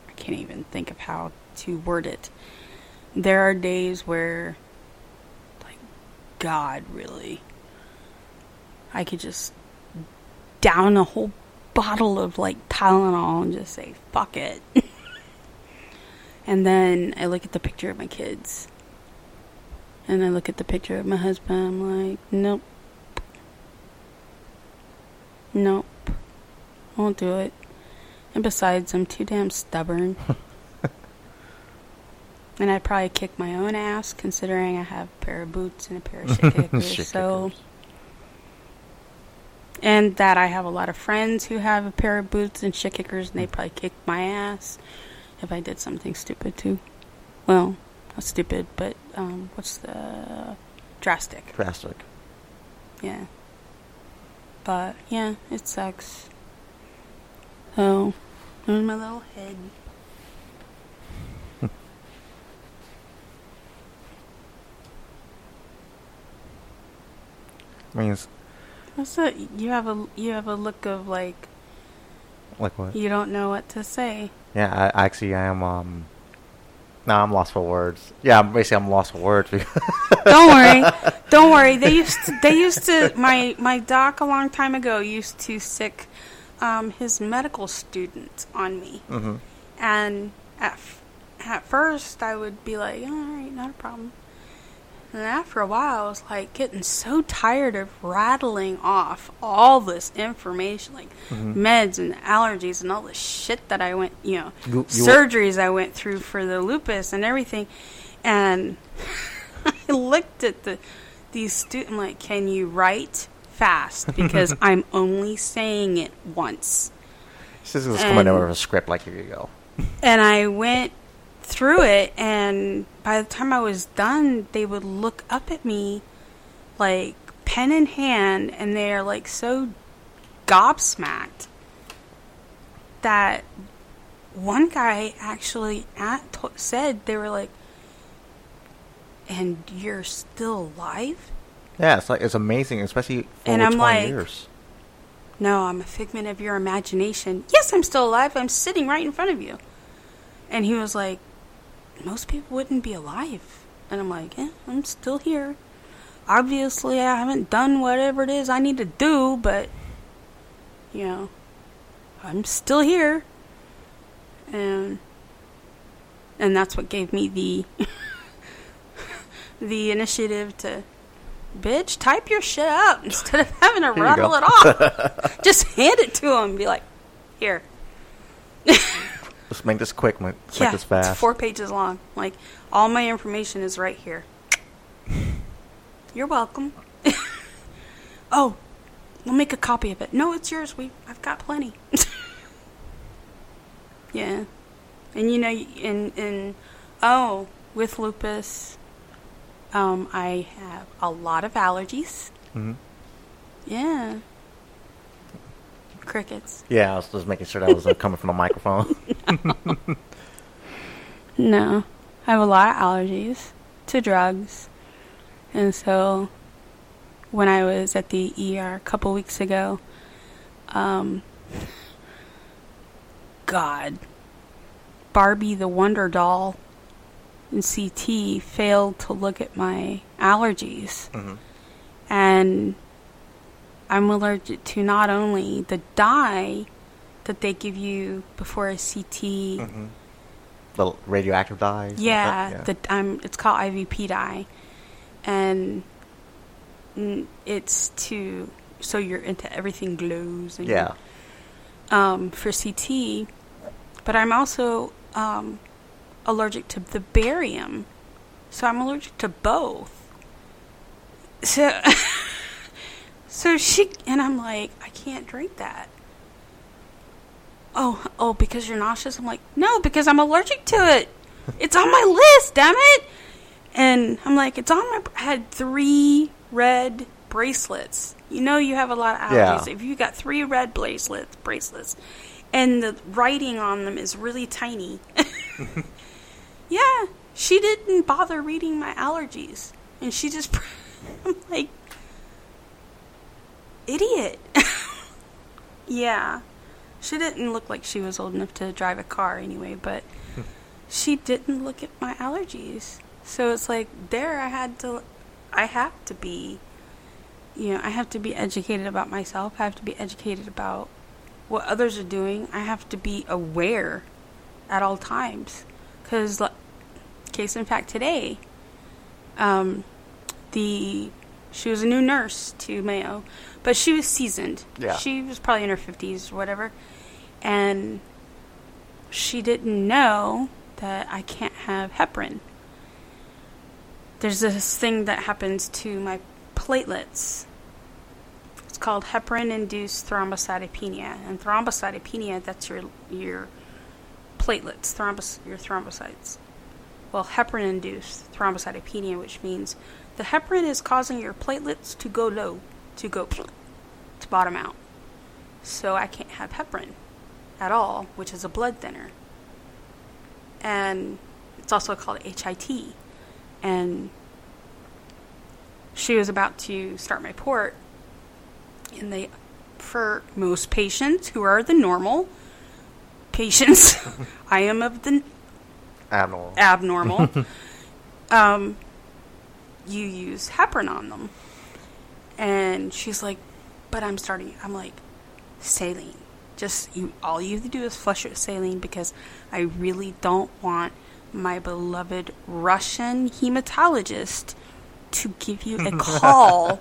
I can't even think of how to word it. There are days where, like, God, really, I could just down a whole bottle of, like, Tylenol and just say, fuck it. And then I look at the picture of my kids, and I look at the picture of my husband, I'm like, nope, won't do it. And besides, I'm too damn stubborn. And I'd probably kick my own ass, considering I have a pair of boots and a pair of shit kickers. And that I have a lot of friends who have a pair of boots and shit kickers, and they'd probably kick my ass if I did something stupid too. Well, not stupid, but what's the drastic? Drastic. Yeah. But yeah, it sucks. So, in my little head. Means. What's that? You have a look of like. Like what? You don't know what to say. Yeah, I am. No, I'm lost for words. Yeah, I'm lost for words. Don't worry. They used to. My doc a long time ago used to sick his medical student on me, and at first I would be like, all right, not a problem. And after a while, I was like getting so tired of rattling off all this information, like meds and allergies and all the shit that I went, surgeries I went through for the lupus and everything. And I looked at these students, I'm like, can you write fast? Because I'm only saying it once. This is coming over a script, like, here you go. And I went through it, and by the time I was done, they would look up at me like pen in hand, and they're like so gobsmacked that one guy actually said, they were like, and you're still alive? Yeah, it's amazing, especially for and I'm 20 like, years. No, I'm a figment of your imagination. Yes, I'm still alive. I'm sitting right in front of you. And he was like, most people wouldn't be alive. And I'm like, yeah, I'm still here. Obviously, I haven't done whatever it is I need to do, but, I'm still here. And that's what gave me the initiative to, bitch, type your shit up instead of having to rattle it off. Just hand it to him and be like, here. Let's make this quick. Make this fast. It's 4 pages long. Like, all my information is right here. You're welcome. Oh, we'll make a copy of it. No, it's yours. I've got plenty. Yeah. And with lupus, I have a lot of allergies. Mm-hmm. Yeah. Crickets. Yeah, I was just making sure that was coming from the microphone. No. I have a lot of allergies to drugs. And so when I was at the ER a couple weeks ago, God, Barbie the Wonder Doll in CT failed to look at my allergies. Mm-hmm. And I'm allergic to not only the dye that they give you before a CT. Mm-hmm. The radioactive dye? Yeah, it's called IVP dye. And it's so you're into everything glows. And yeah. For CT. But I'm also allergic to the barium. So I'm allergic to both. So and I'm like, I can't drink that. Oh, because you're nauseous? I'm like, no, because I'm allergic to it. It's on my list, damn it. And I'm like, I had 3 red bracelets. You know you have a lot of allergies. Yeah. If you got 3 red bracelets, and the writing on them is really tiny. Yeah, she didn't bother reading my allergies. And she just, I'm like, idiot. Yeah. She didn't look like she was old enough to drive a car anyway, but she didn't look at my allergies. So it's like, I have to be educated about myself. I have to be educated about what others are doing. I have to be aware at all times. Because, case in fact, today, she was a new nurse to Mayo, but she was seasoned. Yeah. She was probably in her 50s or whatever. And she didn't know that I can't have heparin. There's this thing that happens to my platelets. It's called heparin-induced thrombocytopenia. And thrombocytopenia, that's your platelets, your thrombocytes. Well, heparin-induced thrombocytopenia, which means the heparin is causing your platelets to go low, to bottom out. So I can't have heparin at all, which is a blood thinner. And it's also called HIT. And she was about to start my port, and for most patients who are the normal patients, I am of the abnormal. You use heparin on them. And she's like, but I'm like, saline. All you have to do is flush it with saline, because I really don't want my beloved Russian hematologist to give you a call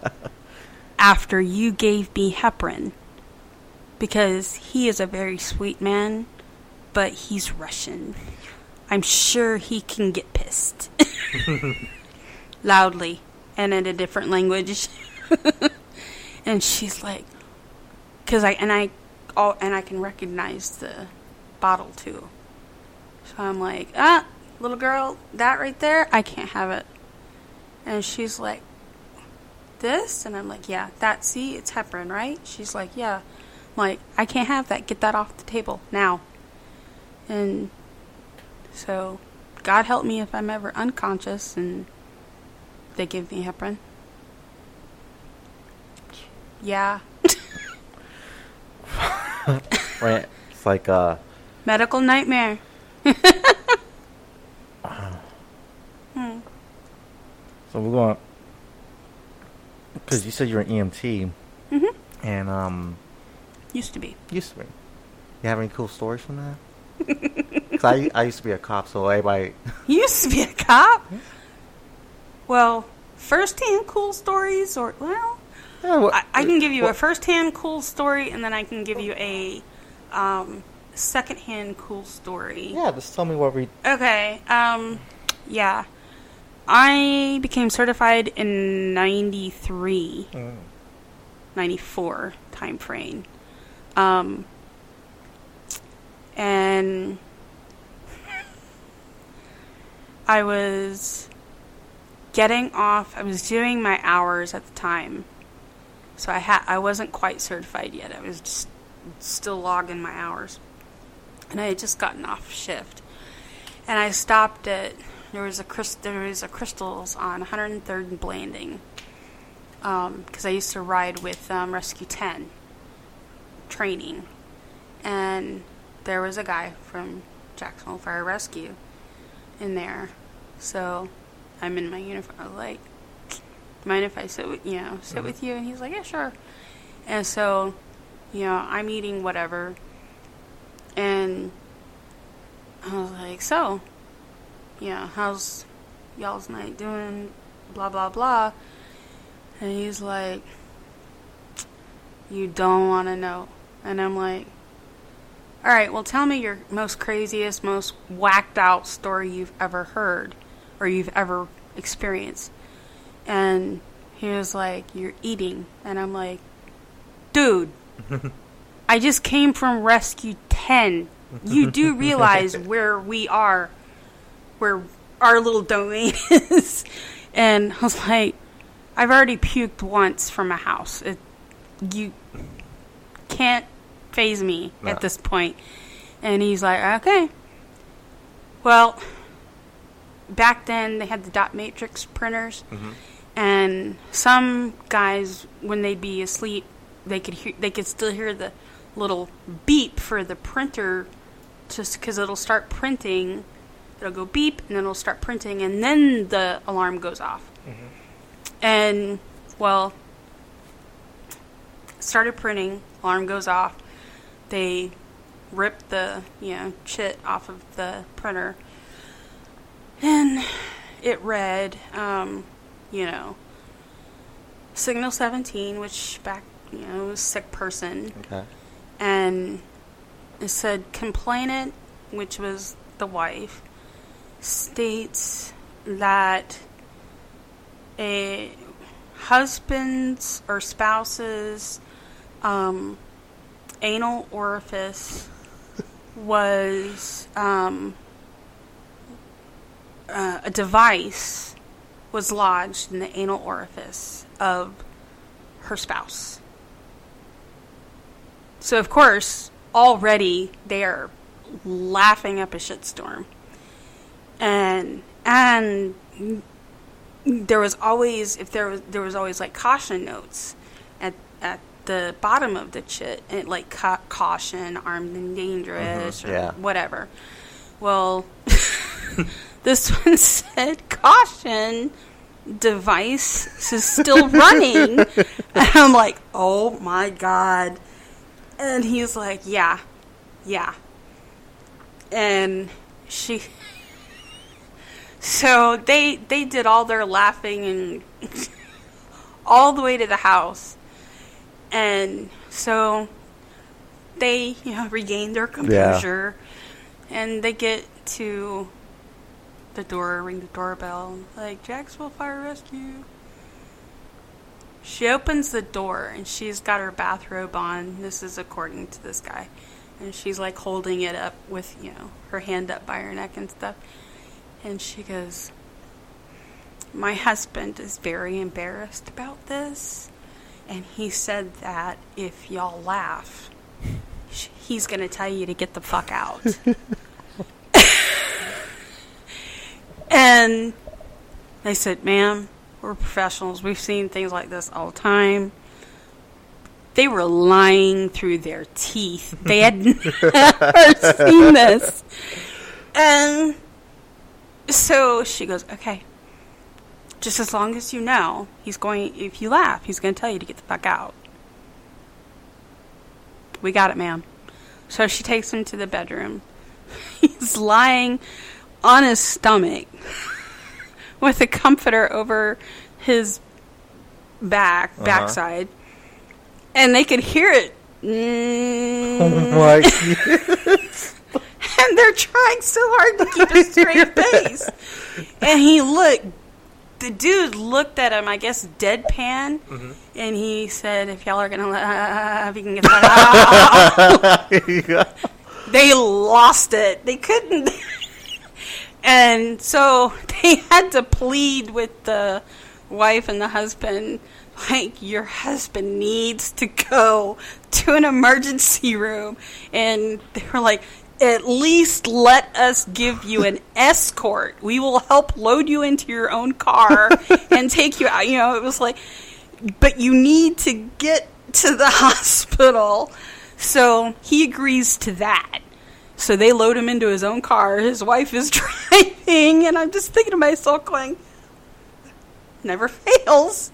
after you gave me heparin, because he is a very sweet man, but he's Russian. I'm sure he can get pissed. Loudly and in a different language. And she's like, and I can recognize the bottle too. So I'm like, little girl, that right there, I can't have it. And she's like, this? And I'm like, yeah, it's heparin, right? She's like, yeah. I'm like, I can't have that. Get that off the table now. And so, God help me if I'm ever unconscious and they give me heparin. Yeah. Right. It's like medical nightmare. So we're going, because you said you're an EMT. Mm-hmm. And used to be. You have any cool stories from that? Because I used to be a cop, so everybody. You used to be a cop? Well, first-hand cool stories, or I can give you a first-hand cool story, and then I can give you a second-hand cool story. Yeah, just tell me what we. Okay. Yeah, I became certified in 93, 94 time frame, and I was getting off. I was doing my hours at the time. So I wasn't quite certified yet. I was just still logging my hours. And I had just gotten off shift. And I stopped at, there was a Crystals on 103rd and Blanding. Because I used to ride with Rescue 10 training. And there was a guy from Jacksonville Fire Rescue in there. So I'm in my uniform. I was like, mind if I sit with you? And he's like, yeah, sure. And so, I'm eating whatever. And I was like, so, how's y'all's night doing? Blah, blah, blah. And he's like, you don't want to know. And I'm like, all right, well, tell me your most craziest, most whacked out story you've ever heard or you've ever experienced. And he was like, you're eating. And I'm like, dude, I just came from Rescue 10. You do realize where we are, where our little domain is. And I was like, I've already puked once from a house. You can't phase me at this point. And he's like, okay. Well, back then they had the dot matrix printers. Mm-hmm. And some guys, when they'd be asleep, they could still hear the little beep for the printer, just because it'll start printing. It'll go beep, and then it'll start printing, and then the alarm goes off. Mm-hmm. And, well, started printing, alarm goes off. They rip the, chit off of the printer. And it read, Signal 17, which back, was sick person. Okay. And it said complainant, which was the wife, states that a husband's or spouse's anal orifice was a device was lodged in the anal orifice of her spouse. So, of course, already they are laughing up a shitstorm. And there was always, there was always like caution notes at the bottom of the chit, and like caution, armed and dangerous, or whatever. Well, this one said caution, device is still running. And I'm like, oh my God. And he's like, yeah. And so they did all their laughing and all the way to the house. And so they, regain their composure. Yeah. And they get to the door, ring the doorbell, like, Jacksonville Fire Rescue. She opens the door, and she's got her bathrobe on. This is according to this guy. And she's, like, holding it up with, her hand up by her neck and stuff. And she goes, my husband is very embarrassed about this. And he said that if y'all laugh, he's going to tell you to get the fuck out. And they said, ma'am, we're professionals. We've seen things like this all the time. They were lying through their teeth. They had never seen this. And so she goes, okay, just as long as you know, if you laugh, he's going to tell you to get the fuck out. We got it, ma'am. So she takes him to the bedroom. He's lying on his stomach with a comforter over his backside. And they could hear it. Oh my God. And they're trying so hard to keep a straight face. And the dude looked at him, I guess, deadpan. Mm-hmm. And he said, if y'all are going to laugh, you can get that out. They lost it. They couldn't. And so they had to plead with the wife and the husband, like, your husband needs to go to an emergency room. And they were like, at least let us give you an escort. We will help load you into your own car and take you out. It was like, but you need to get to the hospital. So he agrees to that. So they load him into his own car. His wife is driving. And I'm just thinking to myself going, never fails.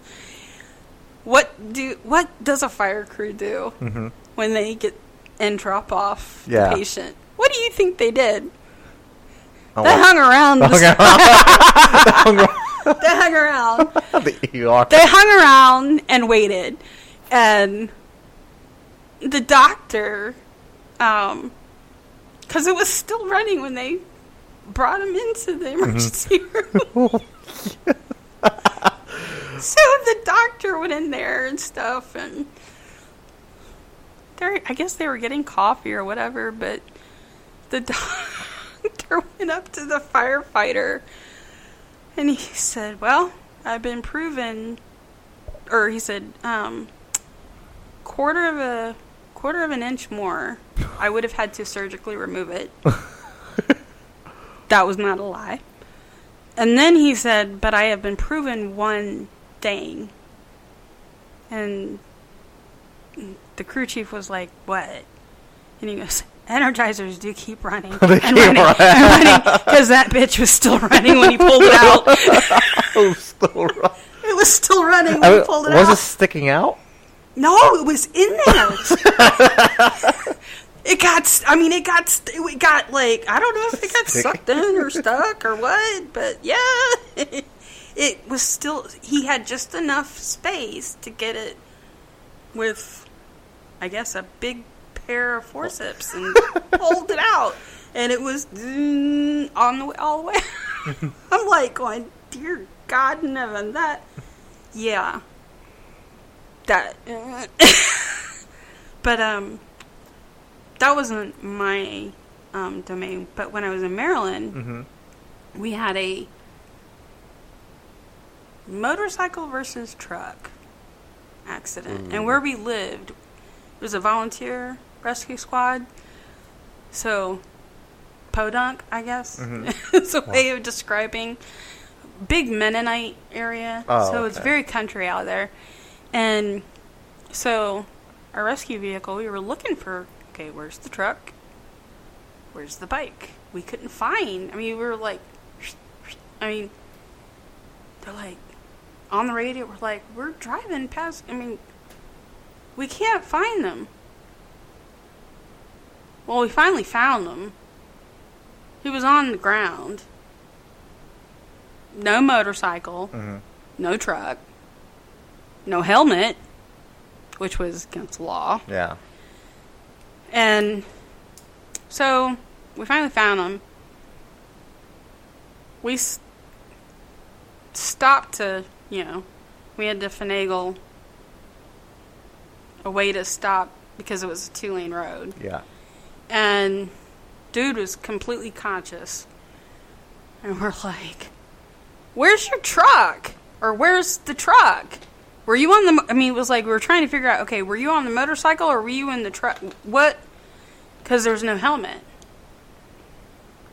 What does a fire crew do when they get and drop off the patient? What do you think they did? Oh, they hung around. They hung around. They hung around and waited. And the doctor, because it was still running when they brought him into the emergency room. So the doctor went in there and stuff, and I guess they were getting coffee or whatever, but the doctor went up to the firefighter, and he said, well, I've been proven, or he said, quarter of an inch more, I would have had to surgically remove it. That was not a lie. And then he said, but I have been proven one thing. And the crew chief was like, what? And he goes, Energizers do keep running. And running. Because that bitch was still running when he pulled it out. It was still running when he pulled it out. Was it sticking out? No, it was in there. It got like, I don't know if it got sucked in or stuck or what, but yeah, it was still, he had just enough space to get it with, I guess, a big pair of forceps and pulled it out. And it was all the way. I'm like going, dear God in heaven, that but that wasn't my domain. But when I was in Maryland, we had a motorcycle versus truck accident. And where we lived, it was a volunteer rescue squad. So, podunk, I guess. It's a way of describing. Big Mennonite area. So it's very country out there. And so our rescue vehicle, we were looking for, okay, where's the truck? Where's the bike? We couldn't find. I mean, we were like, they're like, on the radio, we're like, we're driving past, we can't find them. Well, we finally found them. He was on the ground. No motorcycle. No truck. No helmet, which was against the law. Yeah. And so we finally found him. We stopped to, we had to finagle a way to stop because it was a 2-lane road. Yeah. And dude was completely conscious. And we're like, where's your truck? Or where's the truck? Were you on the... it was like we were trying to figure out, okay, were you on the motorcycle or were you in the truck? What? Because there's no helmet.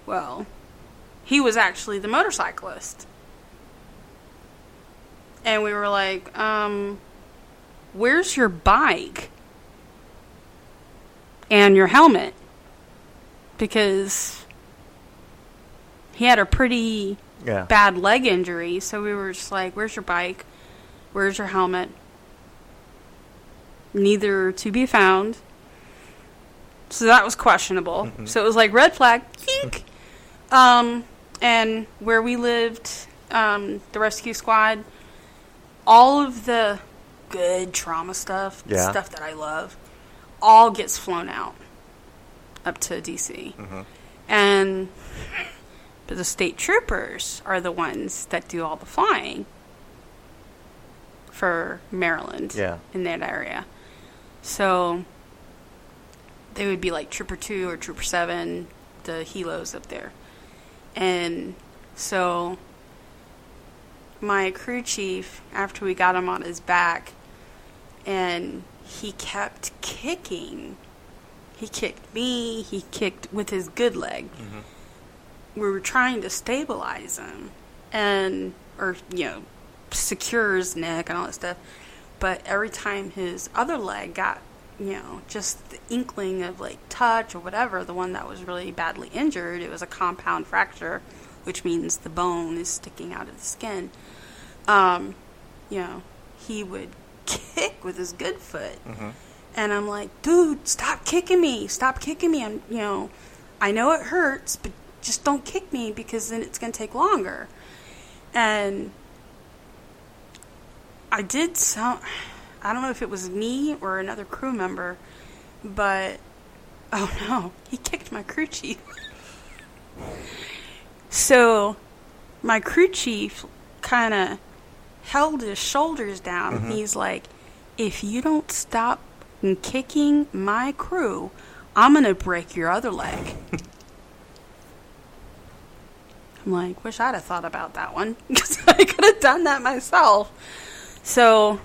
Well, he was actually the motorcyclist. And we were like, where's your bike? And your helmet? Because he had a pretty bad leg injury. So we were just like, where's your bike? Where's your helmet? Neither to be found. So that was questionable. So it was like red flag. Eek. And where we lived, the rescue squad, all of the good trauma stuff, stuff that I love, all gets flown out up to D.C. But the state troopers are the ones that do all the flying for Maryland in that area. So they would be like Trooper 2 or Trooper 7, the helos up there. And so my crew chief, after we got him on his back, and he kept kicking. He kicked me. He kicked with his good leg. We were trying to stabilize him or secure his neck and all that stuff. But every time his other leg got, just the inkling of like touch or whatever, the one that was really badly injured, it was a compound fracture, which means the bone is sticking out of the skin. He would kick with his good foot. And I'm like, dude, stop kicking me. Stop kicking me. I know it hurts, but just don't kick me because then it's going to take longer. And I don't know if it was me or another crew member, but, oh no, he kicked my crew chief. So my crew chief kind of held his shoulders down. And he's like, if you don't stop kicking my crew, I'm going to break your other leg. I'm like, wish I'd have thought about that one, because I could have done that myself. So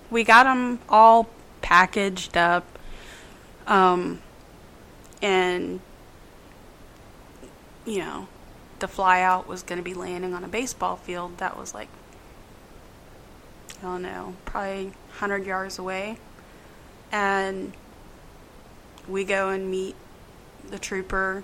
we got them all packaged up, and the fly out was going to be landing on a baseball field that was like, I don't know, probably 100 yards away. And we go and meet the trooper.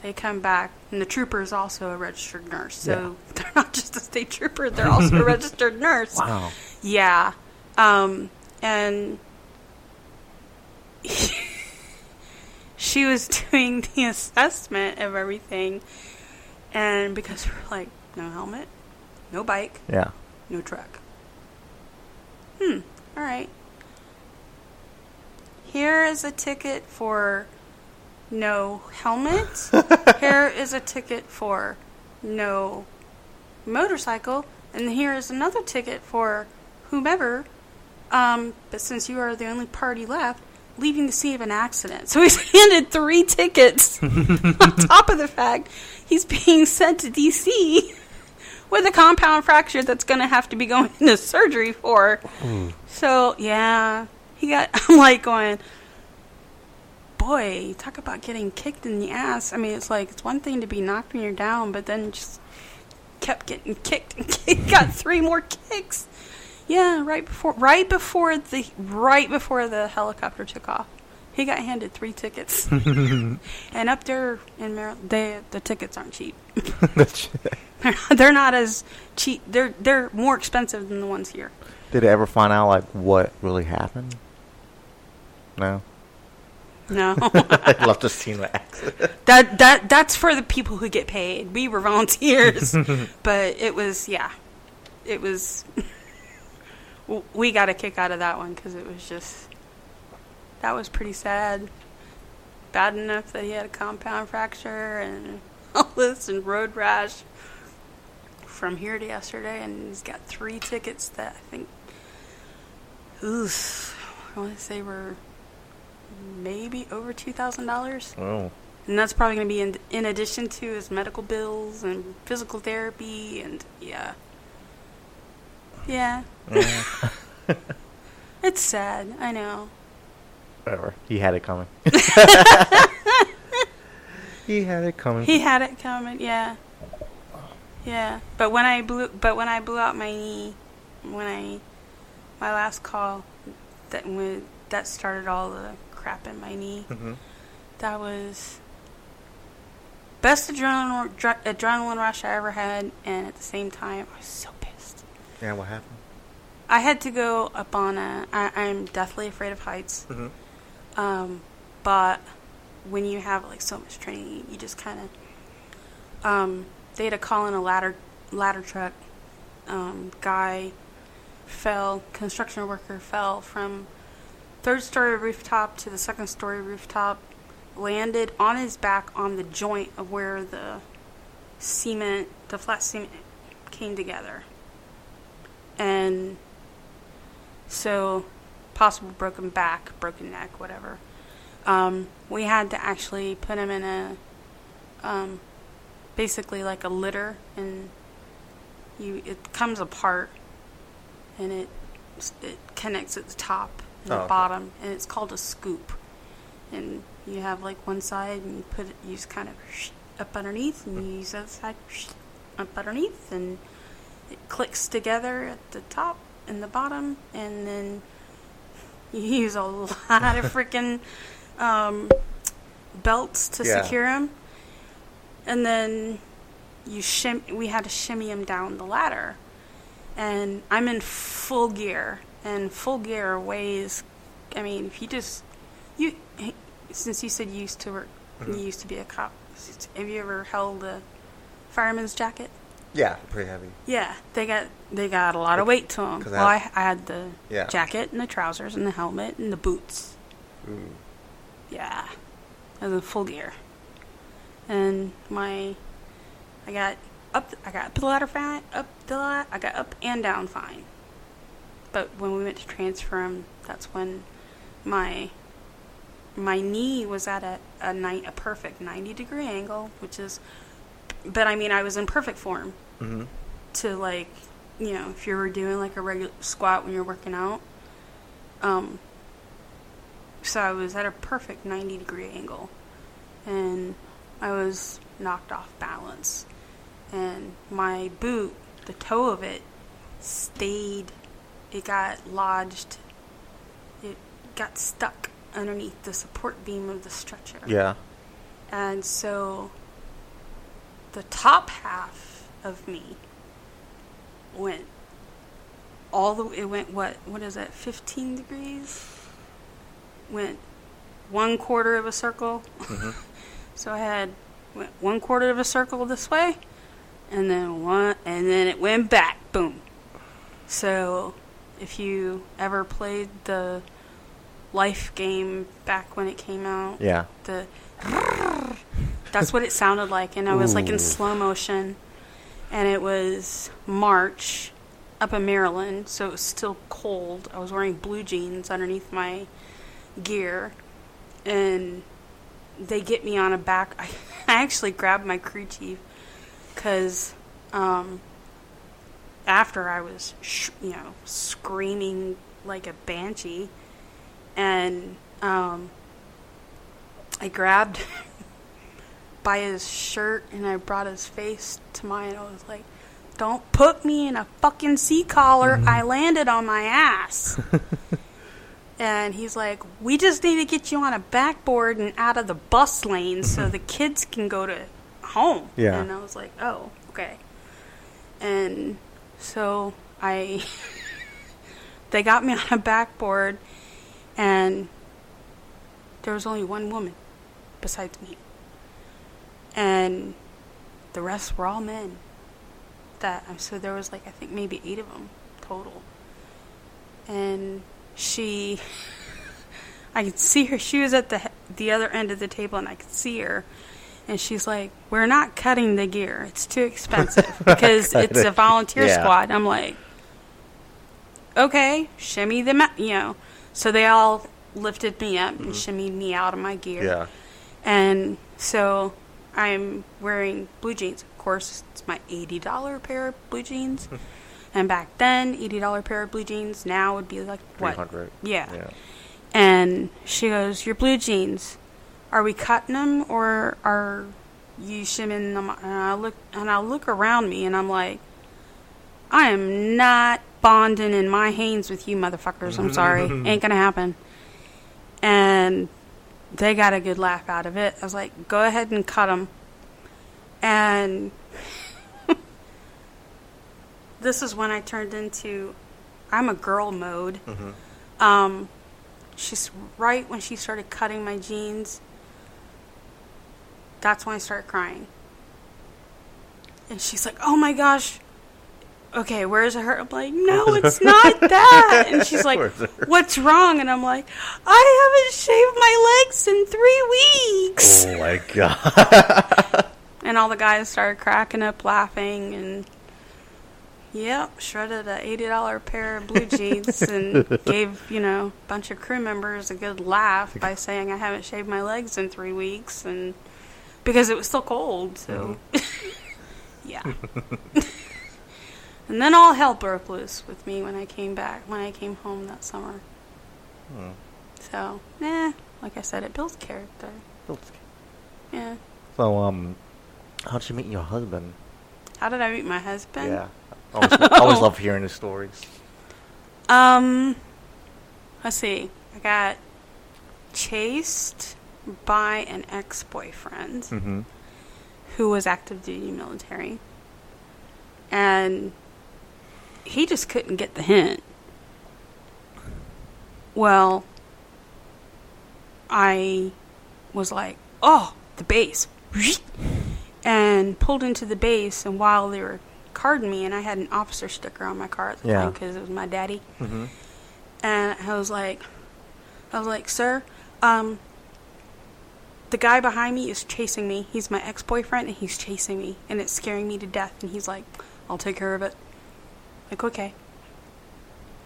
They come back, and the trooper is also a registered nurse. So they're not just a state trooper, they're also a registered nurse. Wow. Yeah. And she was doing the assessment of everything. And because we're like, no helmet, no bike, no truck. All right. Here is a ticket for no helmet. Here is a ticket for no motorcycle. And here is another ticket for whomever. But since you are the only party left, leaving the scene of an accident. So he's handed 3 tickets on top of the fact he's being sent to D.C. with a compound fracture that's going to have to be going into surgery for. So, yeah. I'm like going, boy, talk about getting kicked in the ass. I mean, it's like, it's one thing to be knocked when you're down, but then just kept getting kicked and kicked. Got 3 more kicks. Yeah, right before the helicopter took off. He got handed 3 tickets. And up there in Maryland, the tickets aren't cheap. They're not as cheap. They're more expensive than the ones here. Did they ever find out, like, what really happened? No? No. I'd love to see the accident. That's for the people who get paid. We were volunteers. But it was, we got a kick out of that one because it was just, that was pretty sad. Bad enough that he had a compound fracture and all this and road rash from here to yesterday, and he's got 3 tickets that I think, I want to say were maybe over $2,000. Oh. And that's probably going to be in addition to his medical bills and physical therapy and Yeah. It's sad, I know. Whatever. He had it coming. He had it coming, yeah. Yeah. But when I blew out my knee, my last call, that started all the crap in my knee. That was best adrenaline rush I ever had, and at the same time, I was so pissed. Yeah, what happened? I had to go up on I'm deathly afraid of heights. But when you have like so much training, you just kind of, they had to call in a ladder truck. Guy fell, construction worker fell from 3rd story rooftop to the 2nd story rooftop, landed on his back on the joint of where the flat cement came together. And so, possible broken back, broken neck, whatever. We had to actually put him in a basically like a litter, and it comes apart, and it connects at the top and the bottom, and it's called a scoop. And you have like one side, and you just kind of up underneath, and you use the other side up underneath, and it clicks together at the top and the bottom, and then you use a lot of freaking belts to secure them, and then we had to shimmy them down the ladder, and I'm in full gear, and full gear weighs, I mean, if you since you said you used to work, you used to be a cop, have you ever held a fireman's jacket? Yeah, pretty heavy. Yeah, they got a lot of weight to them. Well, I had the jacket and the trousers and the helmet and the boots. Ooh. Yeah, I was in full gear, and I got up the ladder fine. I got up and down fine. But when we went to transfer them, that's when my knee was at a perfect 90-degree angle, which is. But I mean, I was in perfect form to, like, you know, if you were doing like a regular squat when you're working out. So I was at a perfect 90-degree angle, and I was knocked off balance, and my boot, the toe of it, it got lodged, it got stuck underneath the support beam of the stretcher. Yeah. And so the top half of me went what is that, 15 degrees? Went 1/4 of a circle. So I went 1/4 of a circle this way, and then it went back. Boom. So if you ever played the Life game back when it came out, that's what it sounded like, and I was like in slow motion, and it was March up in Maryland, so it was still cold. I was wearing blue jeans underneath my gear, and they get me on a back. I actually grabbed my crew chief because after I was screaming like a banshee, and I grabbed by his shirt, and I brought his face to mine. I was like, "Don't put me in a fucking C-collar. I landed on my ass." And he's like, "We just need to get you on a backboard and out of the bus lane so the kids can go to home." Yeah. And I was like, "Oh, okay." And so they got me on a backboard, and there was only one woman besides me. And the rest were all men. So there was like, I think maybe 8 of them total. And I could see her. She was at the other end of the table, and I could see her. And she's like, "We're not cutting the gear. It's too expensive because it's a volunteer squad." I'm like, "Okay, shimmy them out, So they all lifted me up and shimmied me out of my gear. Yeah. And so I'm wearing blue jeans. Of course, it's my $80 pair of blue jeans. And back then, $80 pair of blue jeans now would be like, what? 300. Yeah. And she goes, "Your blue jeans, are we cutting them or are you shimming them?" And I look around me, and I'm like, "I am not bonding in my Hanes with you motherfuckers. I'm sorry. Ain't gonna happen." And they got a good laugh out of it. I was like, "Go ahead and cut them." And this is when I turned into, I'm a girl mode. She's right when she started cutting my jeans. That's when I started crying. And she's like, "Oh my gosh. Okay, where's it hurt?" I'm like, "No, it's not that." And she's like, "What's wrong?" And I'm like, "I haven't shaved my legs in 3 weeks." Oh my God. And all the guys started cracking up laughing, and shredded a $80 pair of blue jeans and gave, a bunch of crew members a good laugh by saying I haven't shaved my legs in 3 weeks. And because it was still cold, so yeah. And then all hell broke loose with me when I came home that summer. So, like I said, it builds character. Yeah. So, how'd you meet your husband? How did I meet my husband? Yeah. I always love hearing his stories. Let's see. I got chased by an ex-boyfriend who was active duty military. And he just couldn't get the hint. Well, I was like, oh, the base. And pulled into the base, and while they were carding me, and I had an officer sticker on my car at the time because it was my daddy. And I was like, sir, the guy behind me is chasing me. He's my ex-boyfriend, and he's chasing me, and it's scaring me to death. And he's like, I'll take care of it. Like, okay.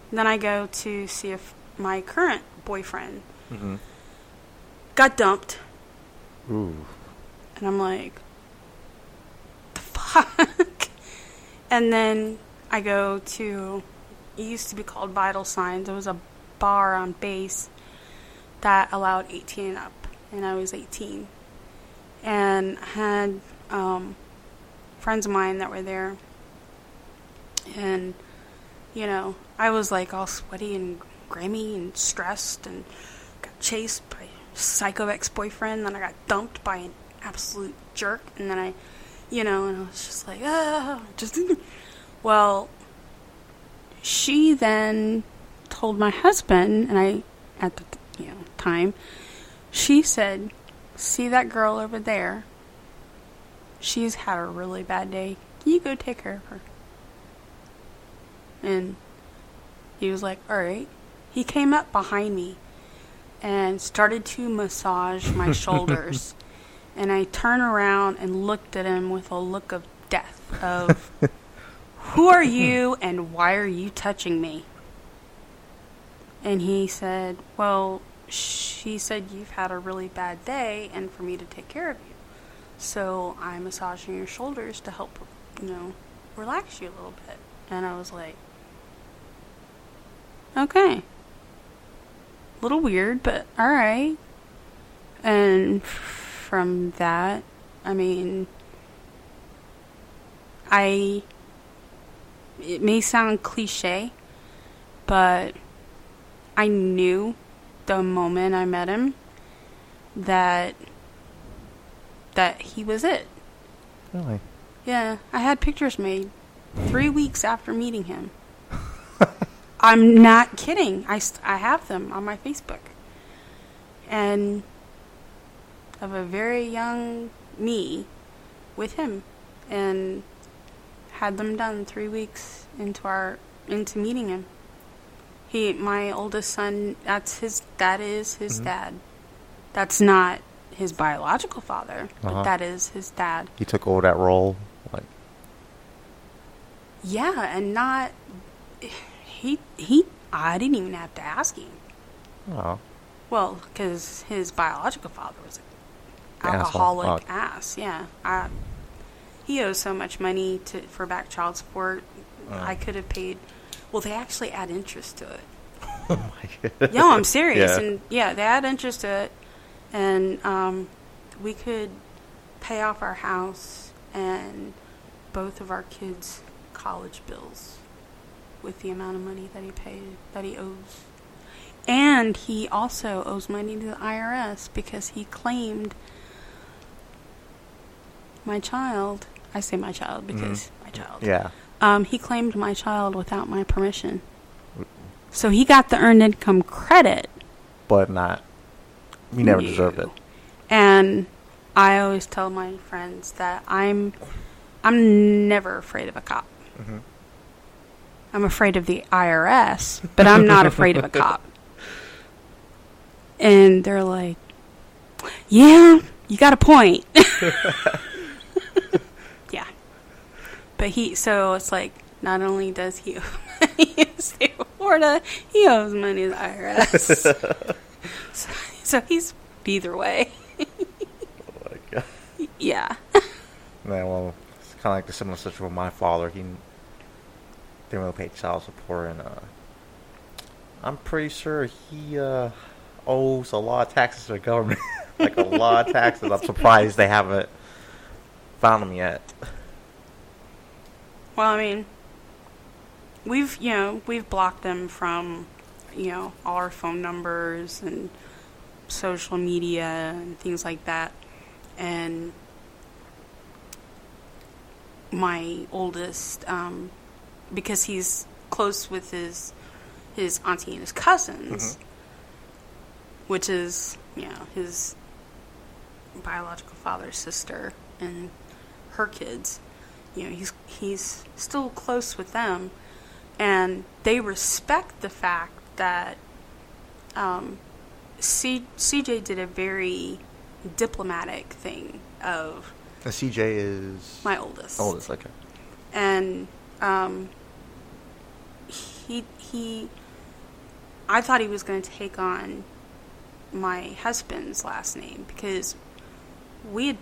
And then I go to see if my current boyfriend got dumped. Ooh. And I'm like, the fuck? And then I go to, it used to be called Vital Signs. It was a bar on base that allowed 18 and up. And I was 18. And I had friends of mine that were there. And, you know, I was like all sweaty and grimy and stressed and got chased by a psycho ex-boyfriend. Then I got dumped by an absolute jerk. And then I, you know, and I was just like, well, she then told my husband, and I, at the time, she said, see that girl over there? She's had a really bad day. Can you go take care of her? And he was like, alright. He came up behind me and started to massage my shoulders. And I turned around and looked at him with a look of death of, who are you and why are you touching me? And he said, well, she said you've had a really bad day and for me to take care of you. So I'm massaging your shoulders to help, relax you a little bit. And I was like, okay. A little weird, but alright. And from that, I mean, it may sound cliche, but I knew the moment I met him that he was it. Really? Yeah, I had pictures made 3 weeks after meeting him. I'm not kidding. I have them on my Facebook. And of a very young me with him, and had them done 3 weeks into meeting him. My oldest son, that is his dad. That's not his biological father, but that is his dad. He took over that role? Yeah, and not... I didn't even have to ask him. Oh. Well, because his biological father was an alcoholic ass. Yeah. He owes so much money for back child support. I could have paid... Well, they actually add interest to it. Oh my God. No, I'm serious. Yeah. And yeah, they add interest to it. And we could pay off our house and both of our kids' college bills with the amount of money that he owes. And he also owes money to the IRS because he claimed my child. I say my child because my child. Yeah. He claimed my child without my permission. So he got the earned income credit. But not. You never deserved it. And I always tell my friends that I'm never afraid of a cop. Mm-hmm. I'm afraid of the IRS, but I'm not afraid of a cop. And they're like, yeah, you got a point. Yeah. But so it's like, not only does he owe money in the state of Florida, he owes money to the IRS. So he's either way. Oh my God. Yeah. Yeah, well, it's kind of like the similar situation with my father. He didn't really pay child support, and I'm pretty sure he owes a lot of taxes to the government. Like a lot of taxes. I'm surprised they haven't found him yet. Well, I mean, we've blocked them from, all our phone numbers and social media and things like that. And my oldest, because he's close with his auntie and his cousins, which is, his biological father's sister and her kids. He's still close with them, and they respect the fact that CJ did a very diplomatic thing of... The CJ is... My oldest. Oldest, okay. And I thought he was going to take on my husband's last name, because he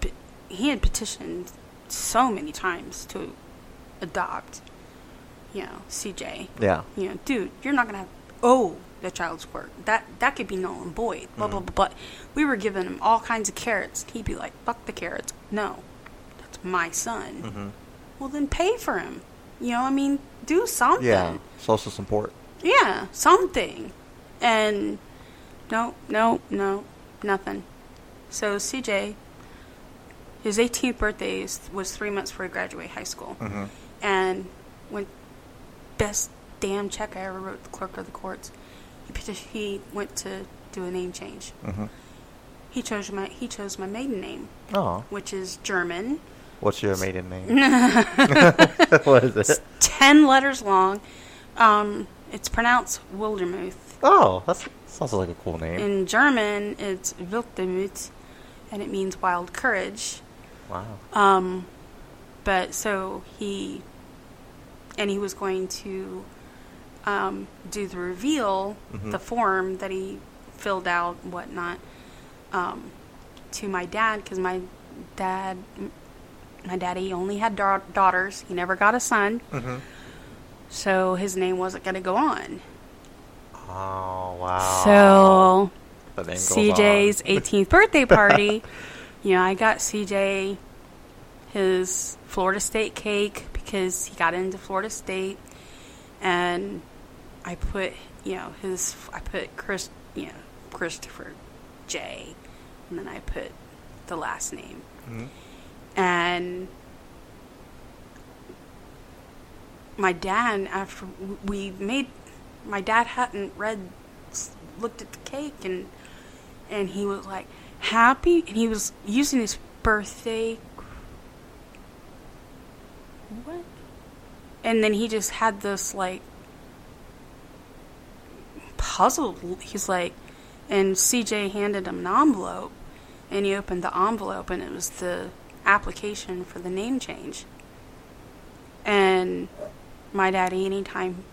had petitioned so many times to adopt, CJ. Yeah. Dude, you're not going to have, the child support. That could be null and void. Blah, blah, blah, blah. We were giving him all kinds of carrots. He'd be like, fuck the carrots. No, that's my son. Well, then pay for him. Do something. Yeah, social support. Yeah, something. And no, nothing. So CJ, his 18th birthday was 3 months before he graduated high school. And when best damn check I ever wrote the clerk of the courts, he went to do a name change. He chose my maiden name, which is German. What's your maiden name? What is it? It's 10 letters long. It's pronounced Wildermuth. Oh, that sounds like a cool name. In German, it's Wildemut, and it means wild courage. Wow. But so he was going to do the reveal, the form that he filled out, and whatnot, to my dad, because my daddy only had daughters. He never got a son. So his name wasn't going to go on. Oh, wow. So CJ's 18th birthday party, I got CJ his Florida State cake because he got into Florida State, and I put, Christopher J, and then I put the last name. And my dad, after my dad hadn't looked at the cake, and he was like, happy, and he was using his birthday. What? And then he just had this, puzzled, he's like, and CJ handed him an envelope, and he opened the envelope, and it was the application for the name change. And my daddy, anytime,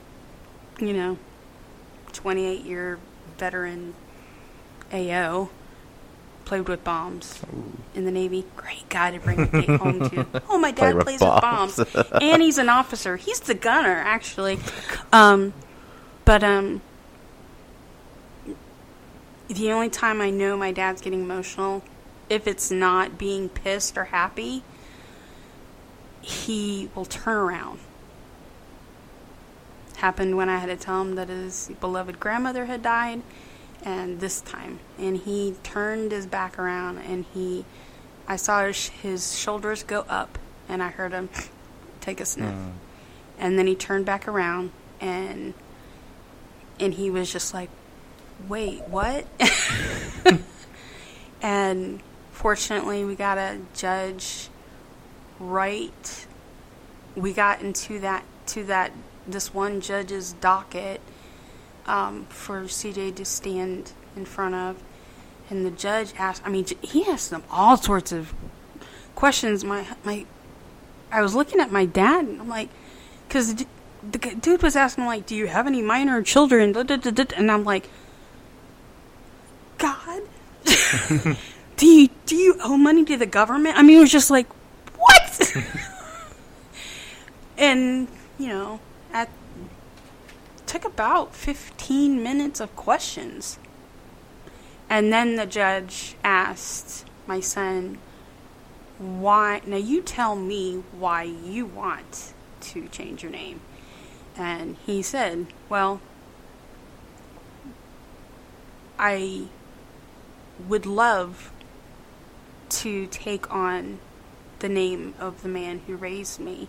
28-year veteran AO, played with bombs in the Navy. Great guy to bring the cake home to. Oh, my dad plays with bombs. And he's an officer. He's the gunner, actually. But the only time I know my dad's getting emotional, if it's not being pissed or happy, he will turn around. Happened when I had to tell him that his beloved grandmother had died, and this time. And he turned his back around, and I saw his shoulders go up, and I heard him take a sniff. And then he turned back around, and he was just like, wait, what? And fortunately, we got a judge right. We got into this one judge's docket for CJ to stand in front of, and the judge asked, he asked them all sorts of questions. I was looking at my dad, and I'm like, because the dude was asking, like, do you have any minor children? And I'm like, God, do you owe money to the government? I mean, it was just like, what? And, took about 15 minutes of questions. And then the judge asked my son, now you tell me why you want to change your name. And he said, well, I would love to take on the name of the man who raised me,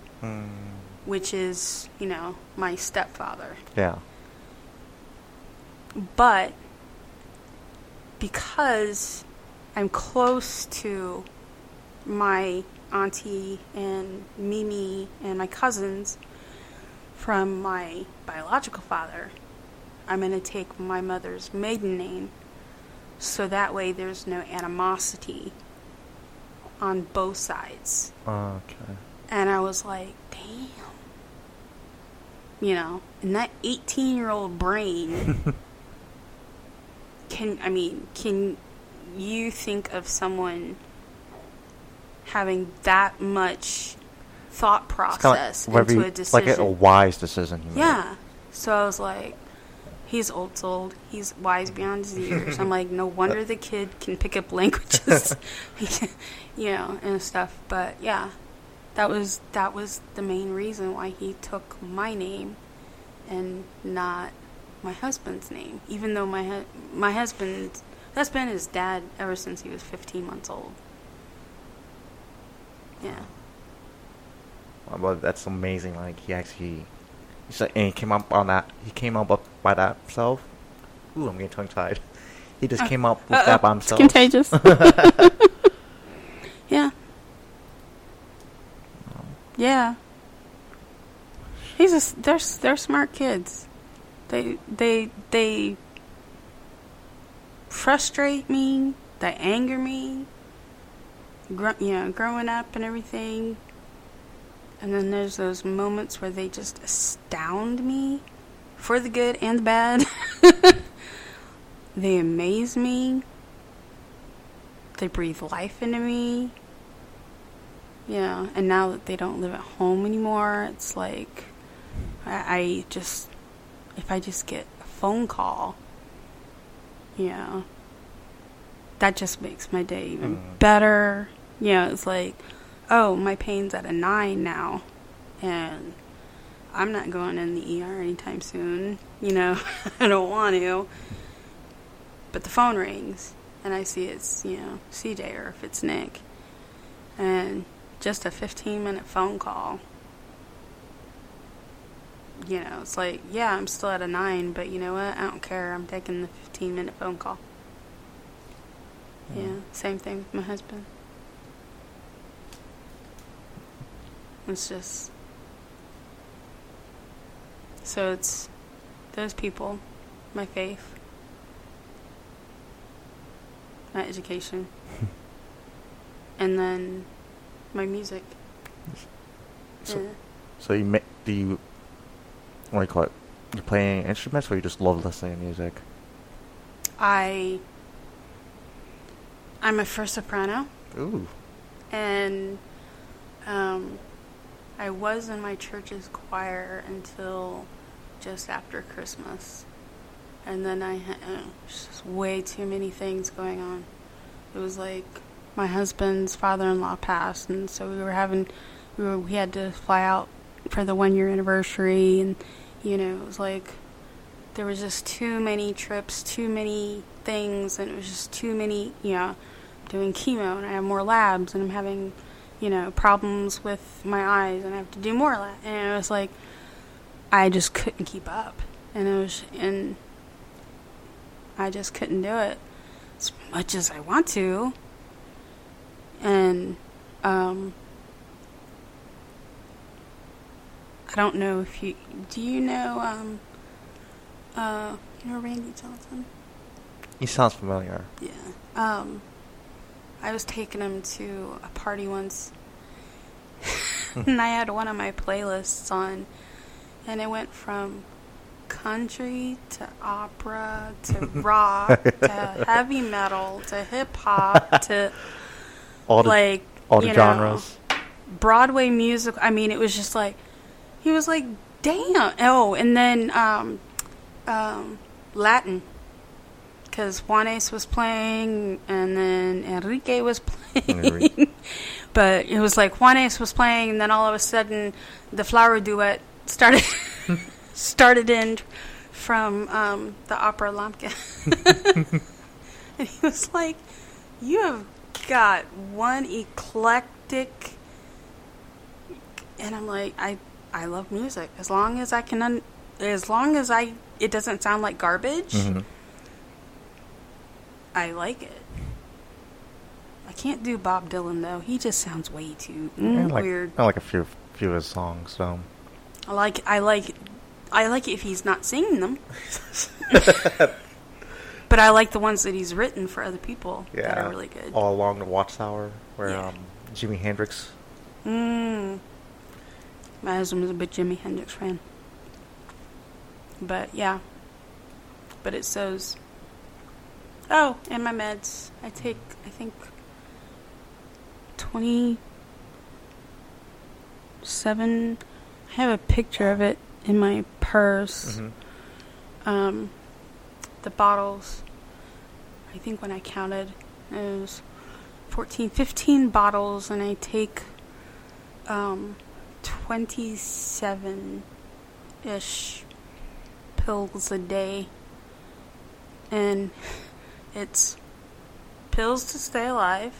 which is, my stepfather. Yeah. But because I'm close to my auntie and Mimi and my cousins from my biological father, I'm going to take my mother's maiden name, so that way there's no animosity on both sides. Okay. And I was like, damn. In that 18-year-old brain, can you think of someone having that much thought process into a decision? Like a wise decision he made. Yeah. So I was like, he's old soul. He's wise beyond his years. I'm like, no wonder the kid can pick up languages, and stuff. But yeah, that was the main reason why he took my name and not my husband's name. Even though my husband, that's been his dad ever since he was 15 months old. Yeah. Well, that's amazing. Like he came up on that. He came up by that himself. Ooh, I'm getting tongue-tied. He just came up with that by himself. It's contagious. Yeah. Yeah. They're smart kids. They frustrate me. They anger me. Growing up and everything. And then there's those moments where they just astound me, for the good and the bad. They amaze me. They breathe life into me. And now that they don't live at home anymore, it's like, if I just get a phone call, that just makes my day even better. It's like, oh, my pain's at a 9 now, and I'm not going in the ER anytime soon. I don't want to. But the phone rings, and I see it's, CJ, or if it's Nick. And just a 15-minute phone call. It's like, yeah, I'm still at a 9, but you know what? I don't care. I'm taking the 15-minute phone call. Yeah, same thing with my husband. It's just... So it's those people, my faith, my education, and then my music. So you do you, what do you call it? You play any instruments, or you just love listening to music? I'm a first soprano. Ooh. And I was in my church's choir until just after Christmas. And then I had just way too many things going on. It was like my husband's father-in-law passed, and so we had to fly out for the 1-year anniversary, and it was like there was just too many trips, too many things, and it was just too many, doing chemo, and I have more labs, and I'm having, problems with my eyes, and I have to do more labs, and it was like I just couldn't keep up, and I just couldn't do it as much as I want to. And I don't know if do you know Randy Johnson? He sounds familiar. Yeah. I was taking him to a party once, and I had one of my playlists on, and it went from country to opera to rock to heavy metal to hip hop to all the genres. Broadway music. I mean, it was just like he was like, damn. Oh, and then Latin, because Juanes was playing, and then Enrique was playing. But it was like Juanes was playing, and then all of a sudden, the flower duet started in from the opera Lamke. And he was like, "You have got one eclectic," and I'm like, I love music as long as I can, it doesn't sound like garbage. Mm-hmm. I like it. I can't do Bob Dylan though. He just sounds way too weird. I like a few of his songs. So I like it if he's not singing them. But I like the ones that he's written for other people that are really good. All Along the Watchtower, where Jimi Hendrix. My husband was a big Jimi Hendrix fan. But yeah. But it says. Oh, and my meds. I take, I think, 27. I have a picture of it in my purse. Mm-hmm. The bottles, I think when I counted, it was 15 bottles, and I take 27-ish pills a day. And it's pills to stay alive,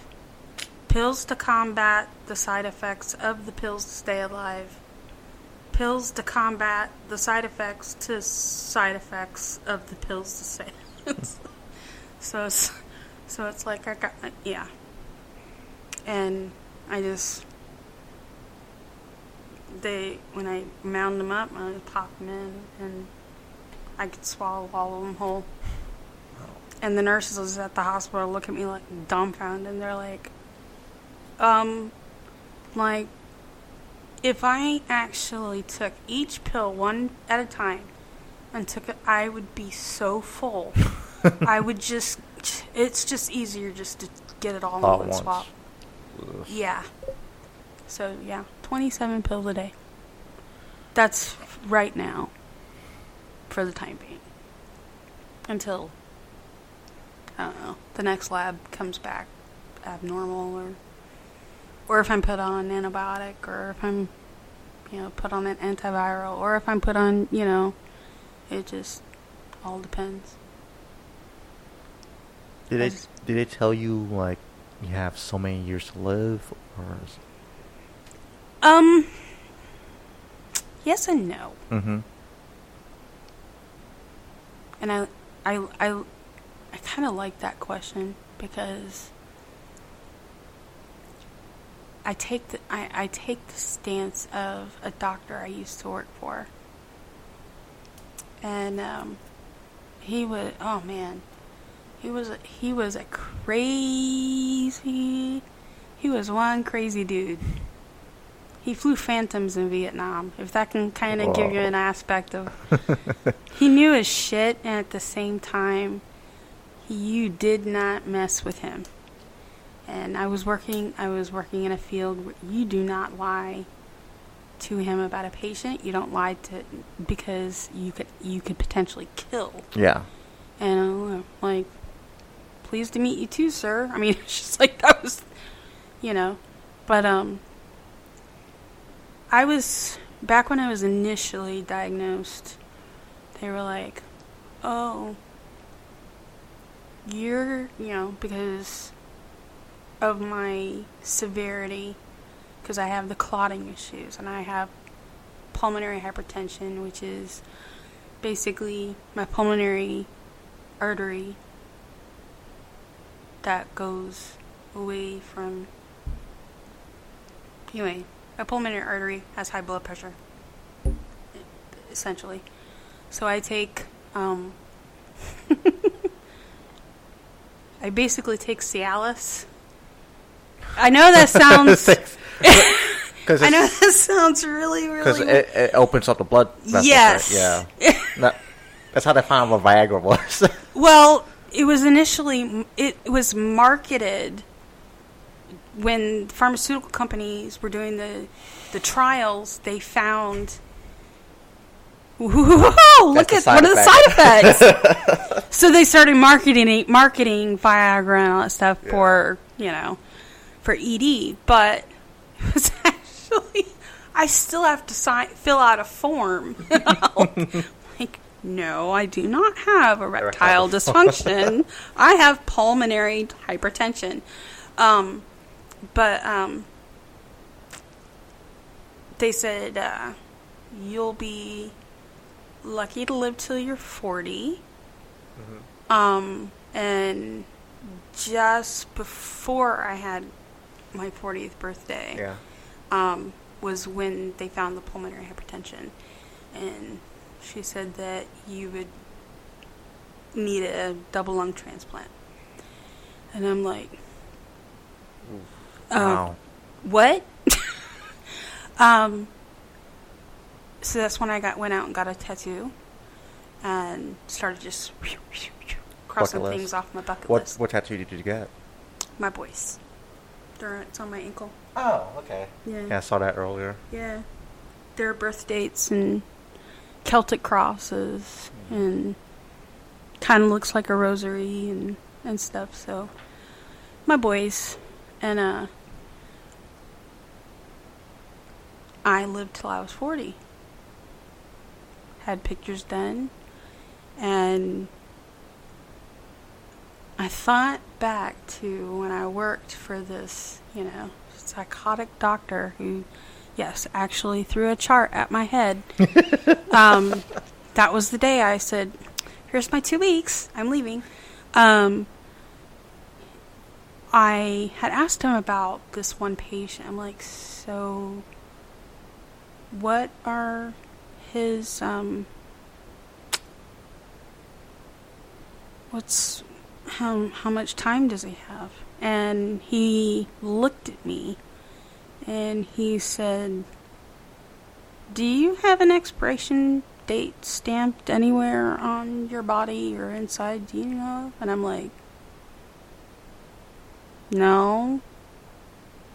pills to combat the side effects of the pills to stay alive, pills to combat the side effects of the pills to stay alive. So it's like I got, and I just, when I mound them up, I pop them in, and I could swallow all of them whole. And the nurses at the hospital look at me like dumbfounded, and they're like, if I actually took each pill one at a time and took it, I would be so full. It's just easier just to get it all in one swap. Ugh. Yeah. So, 27 pills a day. That's right now for the time being. Until, I don't know, the next lab comes back abnormal, or if I'm put on an antibiotic, or if I'm, put on an antiviral, or if I'm put on, it just all depends. Did they tell you, like, you have so many years to live, or? Yes and no. Mm-hmm. And I kind of like that question, because I take the stance of a doctor I used to work for, and he was a crazy. He was one crazy dude. He flew Phantoms in Vietnam, if that can kind of give you an aspect of. He knew his shit, and at the same time, you did not mess with him. And I was working in a field where you do not lie to him about a patient. You don't lie because you could potentially kill. Yeah. And I'm like, pleased to meet you too, sir. I mean, it's just like that was, but I was, back when I was initially diagnosed, they were like, oh, you're, because of my severity, because I have the clotting issues, and I have pulmonary hypertension, which is basically my pulmonary artery that goes away from, anyway, my pulmonary artery has high blood pressure, essentially. So I take, I basically take Cialis. I know that sounds, I know that sounds really, really, because it opens up the blood vessels. Yes. Right? Yeah. No, that's how they found what Viagra was. Well, it was initially, it was marketed when pharmaceutical companies were doing the trials. They found, whoa, look at what are the side effects. So they started marketing Viagra and all that stuff for, for ED. But it was actually, I still have to fill out a form. Like, no, I do not have erectile dysfunction. I have pulmonary hypertension. But they said you'll be lucky to live till you're 40. Mm-hmm. And just before I had my 40th birthday, was when they found the pulmonary hypertension. And she said that you would need a double lung transplant. And I'm like, wow. What? So that's when I went out and got a tattoo and started just crossing things off my bucket list. What tattoo did you get? My boys. It's on my ankle. Oh, okay. Yeah, I saw that earlier. Yeah. Their birth dates and Celtic crosses and kind of looks like a rosary and stuff. So my boys. And I lived till I was 40. Had pictures done. And I thought back to when I worked for this, psychotic doctor who, yes, actually threw a chart at my head. That was the day I said, here's my 2 weeks. I'm leaving. I had asked him about this one patient. I'm like, so what are his, how much time does he have? And he looked at me and he said, do you have an expiration date stamped anywhere on your body or inside? Do you know? And I'm like, no.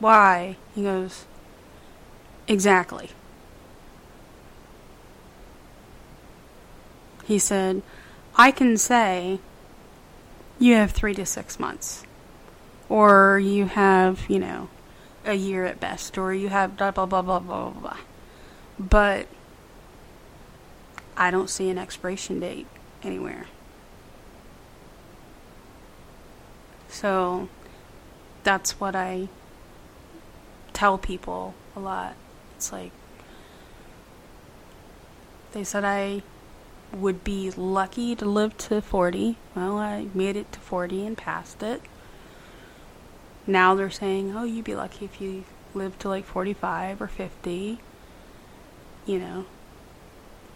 Why? He goes, exactly. He said, I can say you have 3 to 6 months. Or you have, a year at best. Or you have blah, blah, blah, blah, blah, blah. But I don't see an expiration date anywhere. So that's what I tell people a lot. It's like, they said I would be lucky to live to 40. Well, I made it to 40 and passed it. Now they're saying, oh, you'd be lucky if you lived to like 45 or 50.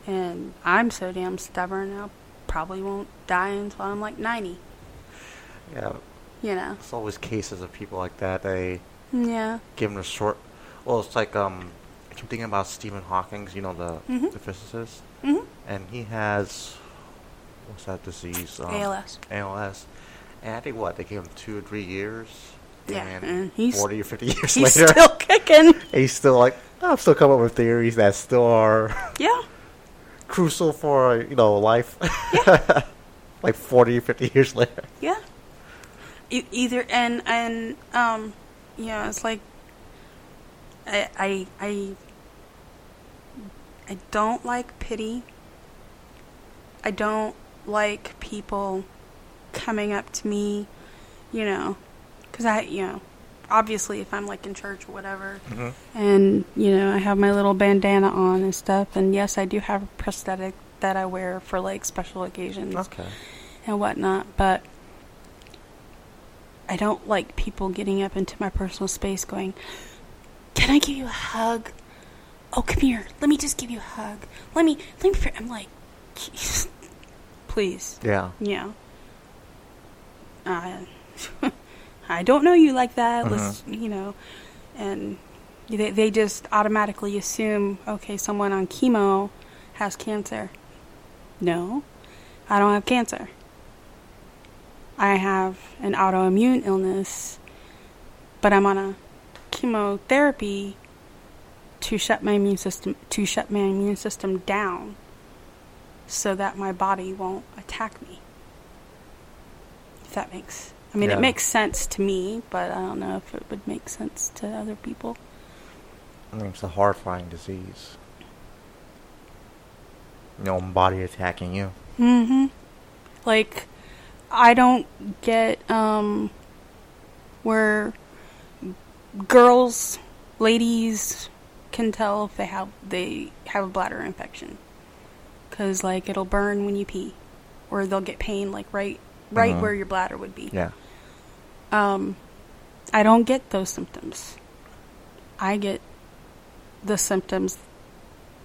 And I'm so damn stubborn, I probably won't die until I'm like 90. Yeah. There's always cases of people like that. They give them a short. Well, it's like I keep thinking about Stephen Hawking. The physicist, and he has what's that disease? ALS. ALS, and I think they gave him 2 or 3 years. Yeah, and he's 40 or 50 years he's later, still kicking. He's still like, I'm still coming up with theories that still are crucial for life. Yeah. Like 40 or 50 years later. Yeah. Either and it's like I don't like pity. I don't like people coming up to me, because obviously if I'm like in church or whatever, and I have my little bandana on and stuff, and yes, I do have a prosthetic that I wear for like special occasions and whatnot, but I don't like people getting up into my personal space going, can I give you a hug? Oh, come here. Let me just give you a hug. Let me. I'm like, please. Yeah. Yeah. I don't know you like that. Let's, and they just automatically assume, okay, someone on chemo has cancer. No, I don't have cancer. I have an autoimmune illness, but I'm on a chemotherapy to shut my immune system down so that my body won't attack me. If that makes... I mean, It makes sense to me, but I don't know if it would make sense to other people. I mean, it's a horrifying disease. No body attacking you. Mm-hmm. Like, I don't get where girls, ladies can tell if they have a bladder infection. Because, like, it'll burn when you pee. Or they'll get pain, like, right where your bladder would be. Yeah. I don't get those symptoms. I get the symptoms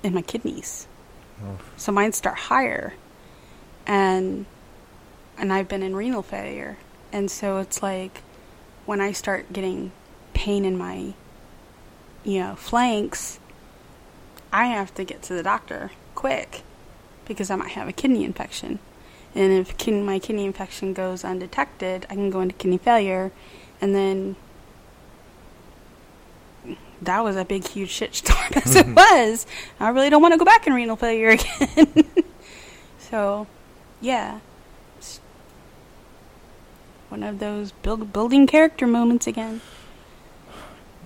in my kidneys. So mine start higher. And I've been in renal failure. And so it's like when I start getting pain in my, flanks, I have to get to the doctor quick because I might have a kidney infection. And if my kidney infection goes undetected, I can go into kidney failure. And then that was a big, huge shitstorm as it was. I really don't want to go back in renal failure again. So, yeah. It's one of those building character moments again.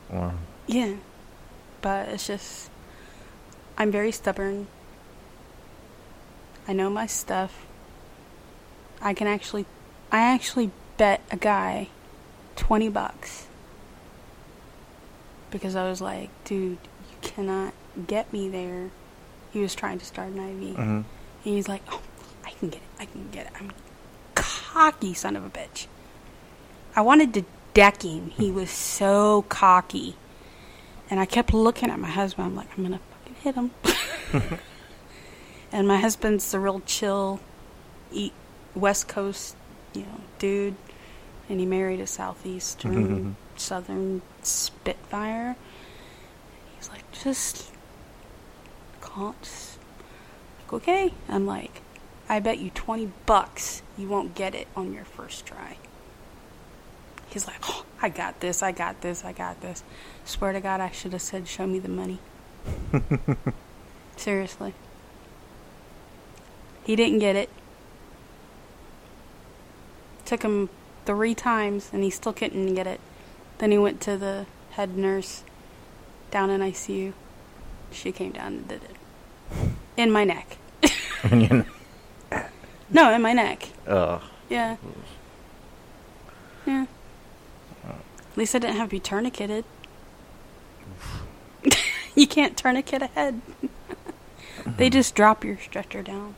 Wow. Yeah. But it's just, I'm very stubborn. I know my stuff. I actually bet a guy $20 because I was like, dude, you cannot get me there. He was trying to start an IV. Mm-hmm. And he's like, oh, I can get it. I'm a cocky son of a bitch. I wanted to deck him. He was so cocky. And I kept looking at my husband. I'm like, I'm going to fucking hit him. And my husband's a real chill, West Coast, dude. And he married a Southeastern, Southern Spitfire. He's like, just like, okay. I'm like, I bet you $20 you won't get it on your first try. He's like, oh, I got this. Swear to God, I should have said, show me the money. Seriously. He didn't get it. Took him 3 times, and he still couldn't get it. Then he went to the head nurse down in ICU. She came down and did it. In my neck. No, in my neck. Yeah. Yeah. At least I didn't have to be tourniqueted. You can't tourniquet a head. They just drop your stretcher down.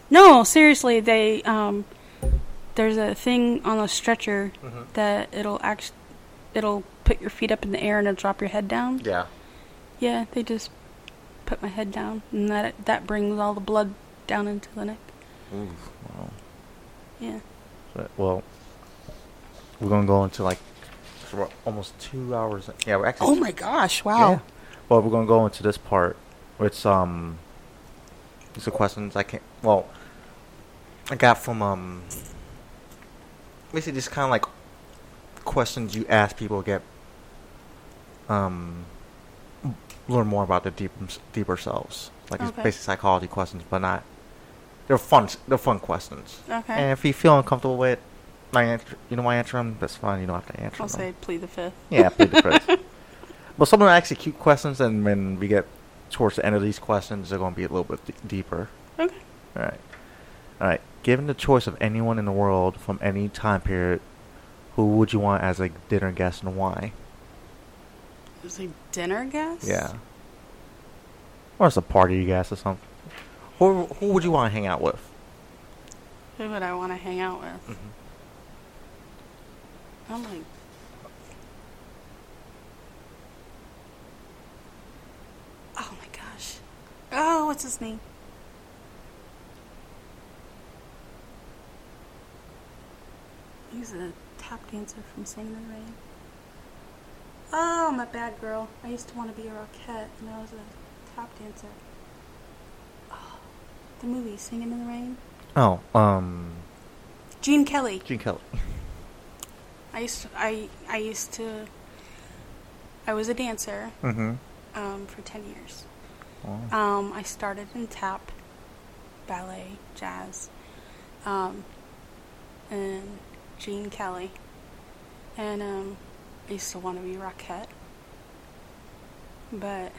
No, seriously, they there's a thing on a stretcher that it'll put your feet up in the air and it'll drop your head down. Yeah. Yeah, they just put my head down, and that brings all the blood down into the neck. Ooh, wow. Yeah. Well, we're gonna go into we're almost 2 hours. Yeah, we're actually. Oh my gosh! Wow. Yeah. Well, we're gonna go into this part. It's these are questions I got from basically just kind of like questions you ask people to get learn more about their deeper selves. Like it's basic psychology questions, but not they're fun questions. Okay. And if you feel uncomfortable with my answer them, that's fine. You don't have to answer I'll them. say plead the fifth. Yeah, plead the fifth. But some of them are actually cute questions, and when we get towards the end of these questions, they're going to be a little bit deeper. Okay. All right. Given the choice of anyone in the world from any time period, who would you want as a dinner guest and why? As a dinner guest? Yeah. Or as a party guest or something. Who would you want to hang out with? Who would I want to hang out with? Mm-hmm. I'm like... Oh my gosh. Oh, what's his name? He's a tap dancer from Singing in the Rain. Oh, I'm a bad girl. I used to want to be a Rockette, and I was a tap dancer. Oh, The movie Singing in the Rain. Oh, Gene Kelly. Gene Kelly. I was a dancer. Mm-hmm. For 10 years. Wow. I started in tap, ballet, jazz, and Gene Kelly. And I used to want to be Rockette. But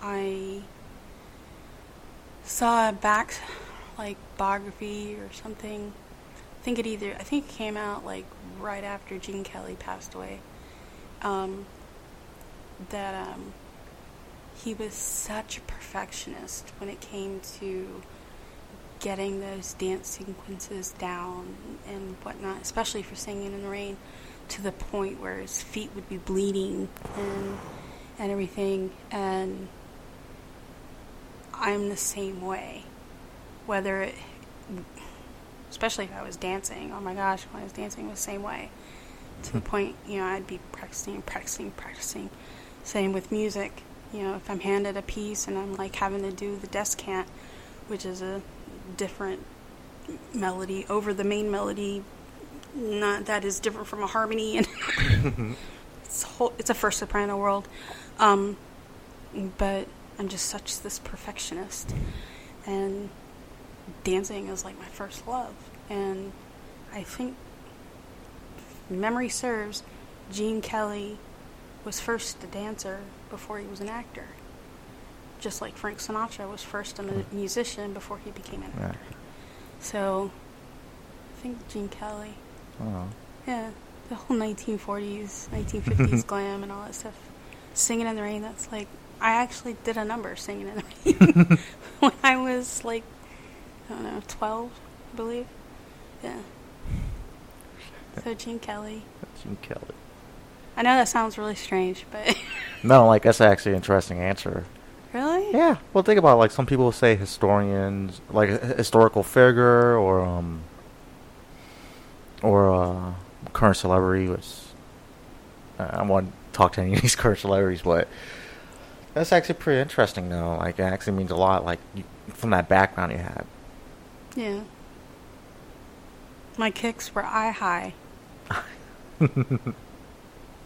I saw a biography or something. I think it came out like right after Gene Kelly passed away. That he was such a perfectionist when it came to getting those dance sequences down and whatnot, especially for Singing in the Rain, to the point where his feet would be bleeding and everything. And I'm the same way. Especially if I was dancing. Oh my gosh, when I was dancing, it was the same way. To the point, I'd be practicing. Same with music. If I'm handed a piece and I'm like having to do the descant, which is a different melody over the main melody, that is different from a harmony, and it's a first soprano world. But I'm just such this perfectionist, and dancing is like my first love. And I think, if memory serves, Gene Kelly was first a dancer before he was an actor. Just like Frank Sinatra was first a musician before he became an actor. So, I think Gene Kelly. Oh. Yeah, the whole 1940s, 1950s glam and all that stuff. Singing in the Rain, that's like, I actually did a number Singing in the Rain when I was like, 12, I believe. Yeah. So Gene Kelly. Gene Kelly. I know that sounds really strange, but... No, that's actually an interesting answer. Really? Yeah. Well, think about it. Some people say historians, like a historical figure or current celebrity, which I don't want to talk to any of these current celebrities, but that's actually pretty interesting, though. It actually means a lot, from that background you had. Yeah. My kicks were eye high.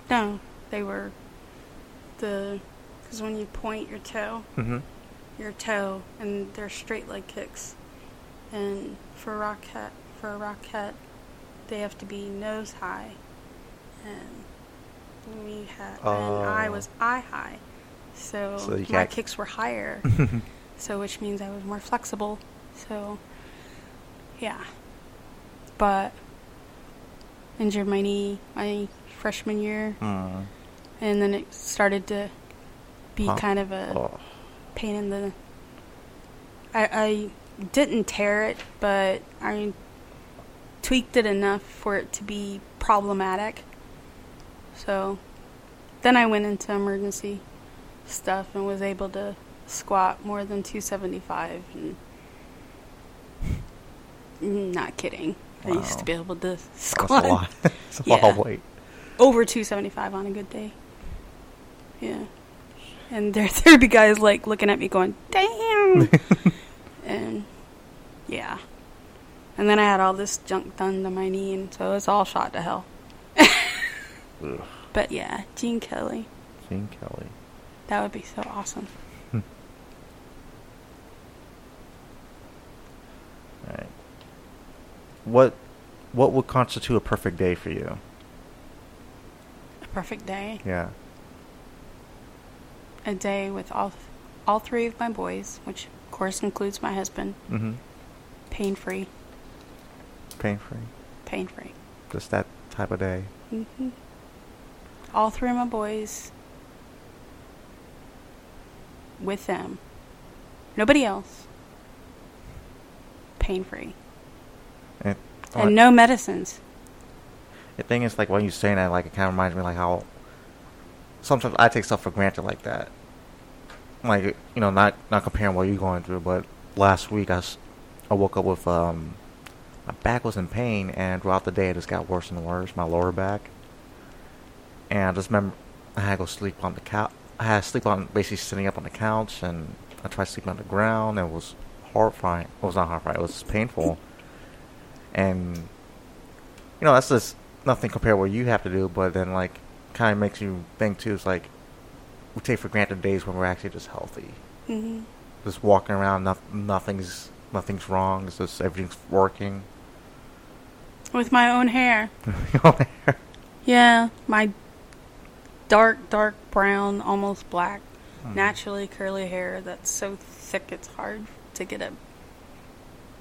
No, they were because when you point your toe, and they're straight leg kicks, and for a rockette, they have to be nose high, and I was eye high, so my kicks were higher, so which means I was more flexible, so yeah, but injured my knee my freshman year, and then it started to be kind of a pain in the... I didn't tear it, but I tweaked it enough for it to be problematic. So then I went into emergency stuff and was able to squat more than 275. And not kidding. Wow. I used to be able to squat. That's a lot. That's a lot of weight. Over 275 on a good day. Yeah. And there'd be guys looking at me going, damn! And yeah. And then I had all this junk done to my knee, and so it's all shot to hell. But yeah, Gene Kelly. Gene Kelly. That would be so awesome. Alright. What would constitute a perfect day for you? A perfect day? Yeah. A day with all three of my boys, which of course includes my husband. Mm-hmm. Pain-free. Pain-free? Pain-free. Just that type of day? Mm-hmm. All three of my boys with them. Nobody else. Pain-free. And no medicines. The thing is, when you're saying that, it kind of reminds me, how sometimes I take stuff for granted like that. Not comparing what you're going through, but last week I woke up with, my back was in pain, and throughout the day it just got worse and worse, my lower back. And I just remember I had to go sleep on the couch. I had to sleep on, basically sitting up on the couch, and I tried sleeping on the ground, and it was horrifying. It was not horrifying. It was painful. And, you know, that's just nothing compared to what you have to do. But then, like, kind of makes you think, too. It's like, we take for granted days when we're actually just healthy. Mm-hmm. Just walking around, nothing's wrong. It's just everything's working. With my own hair. Yeah, my dark brown, almost black, naturally curly hair that's so thick it's hard to get a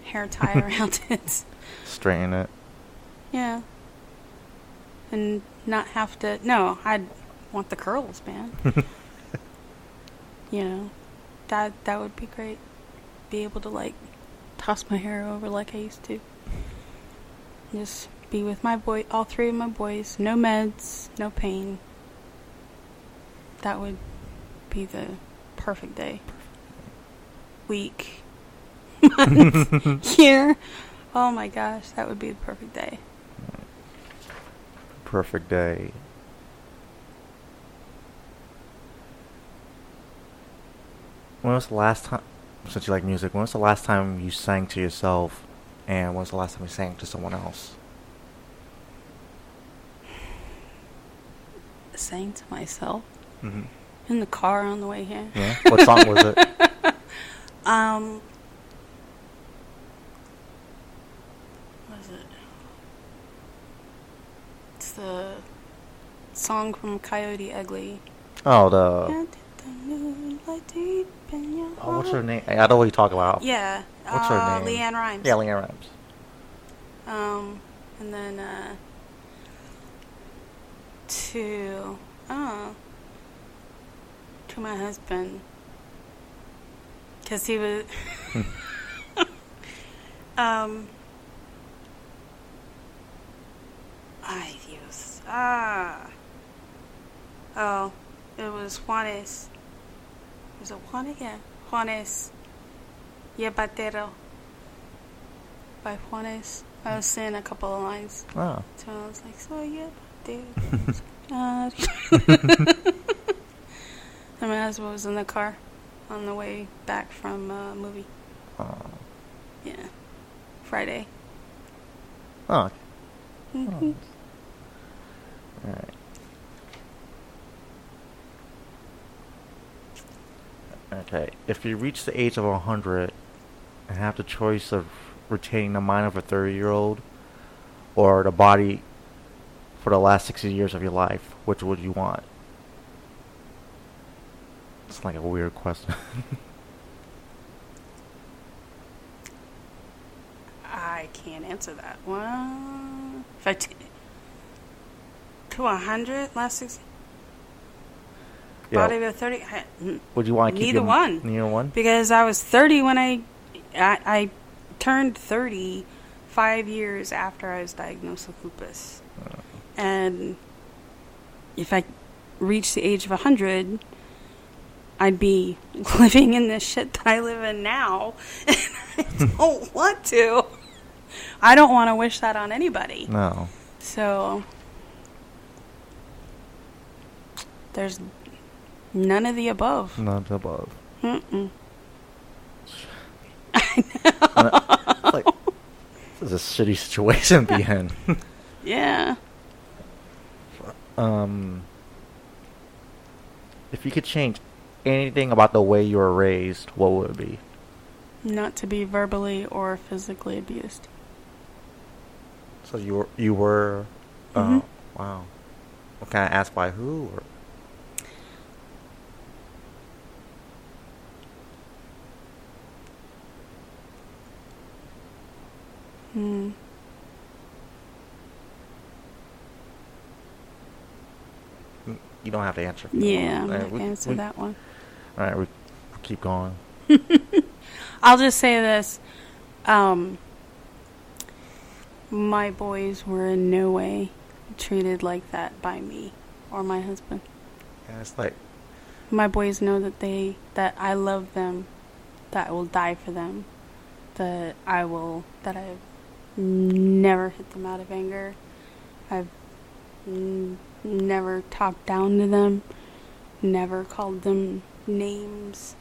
hair tie around it. Straighten it. Yeah. And not have to... No, I'd want the curls, man. You know, that would be great. Be able to, like, toss my hair over like I used to. Just be with my boy, all three of my boys. No meds, no pain. That would be the perfect day. Week. Month. Year. Oh my gosh, that would be the perfect day. Perfect day. When was the last time, since you like music, when was the last time you sang to yourself, and when was the last time you sang to someone else? Sang to myself? Mm-hmm. In the car on the way here. Yeah? What song was it? What is it? It's the song from Coyote Ugly. Oh, what's her name? I know what you talk about. Yeah. What's her name? Leanne Rimes. Yeah, Leanne Rimes. And then, to my husband. Because he was... Ay, Dios. Oh, it was Juanes. Was it Juanes? Yeah. Juanes. Yebatero. By Juanes. I was saying a couple of lines. Oh. So I was like, so yebatero. And my husband was in the car on the way back from a movie. Oh. Yeah. Friday. Oh. Mm-hmm. Oh. Alright. Okay. If you reach the age of 100 and have the choice of retaining the mind of a 30-year-old or the body for the last 60 years of your life, which would you want? It's like a weird question. I can't answer that. Well, if I to 100 last 60, body of a 30. Would you want to keep neither one? Neither one. Because I was 30 when I turned 30 5 years after I was diagnosed with lupus, and if I reached the age of 100. I'd be living in this shit that I live in now, and I don't want to. I don't want to wish that on anybody. No. So, there's none of the above. None of the above. Mm-mm. I know. Like, this is a shitty situation to be in. Yeah. If you could change anything about the way you were raised, what would it be? Not to be verbally or physically abused. So you were Mm-hmm. Wow. What kind of asked by who? Or? You don't have to answer. Yeah, I'm not going to answer that one. All right, we keep going. I'll just say this. My boys were in no way treated like that by me or my husband. Yeah, it's like... My boys know that I love them, that I will die for them, that I've never hit them out of anger. I've never talked down to them, never called them names,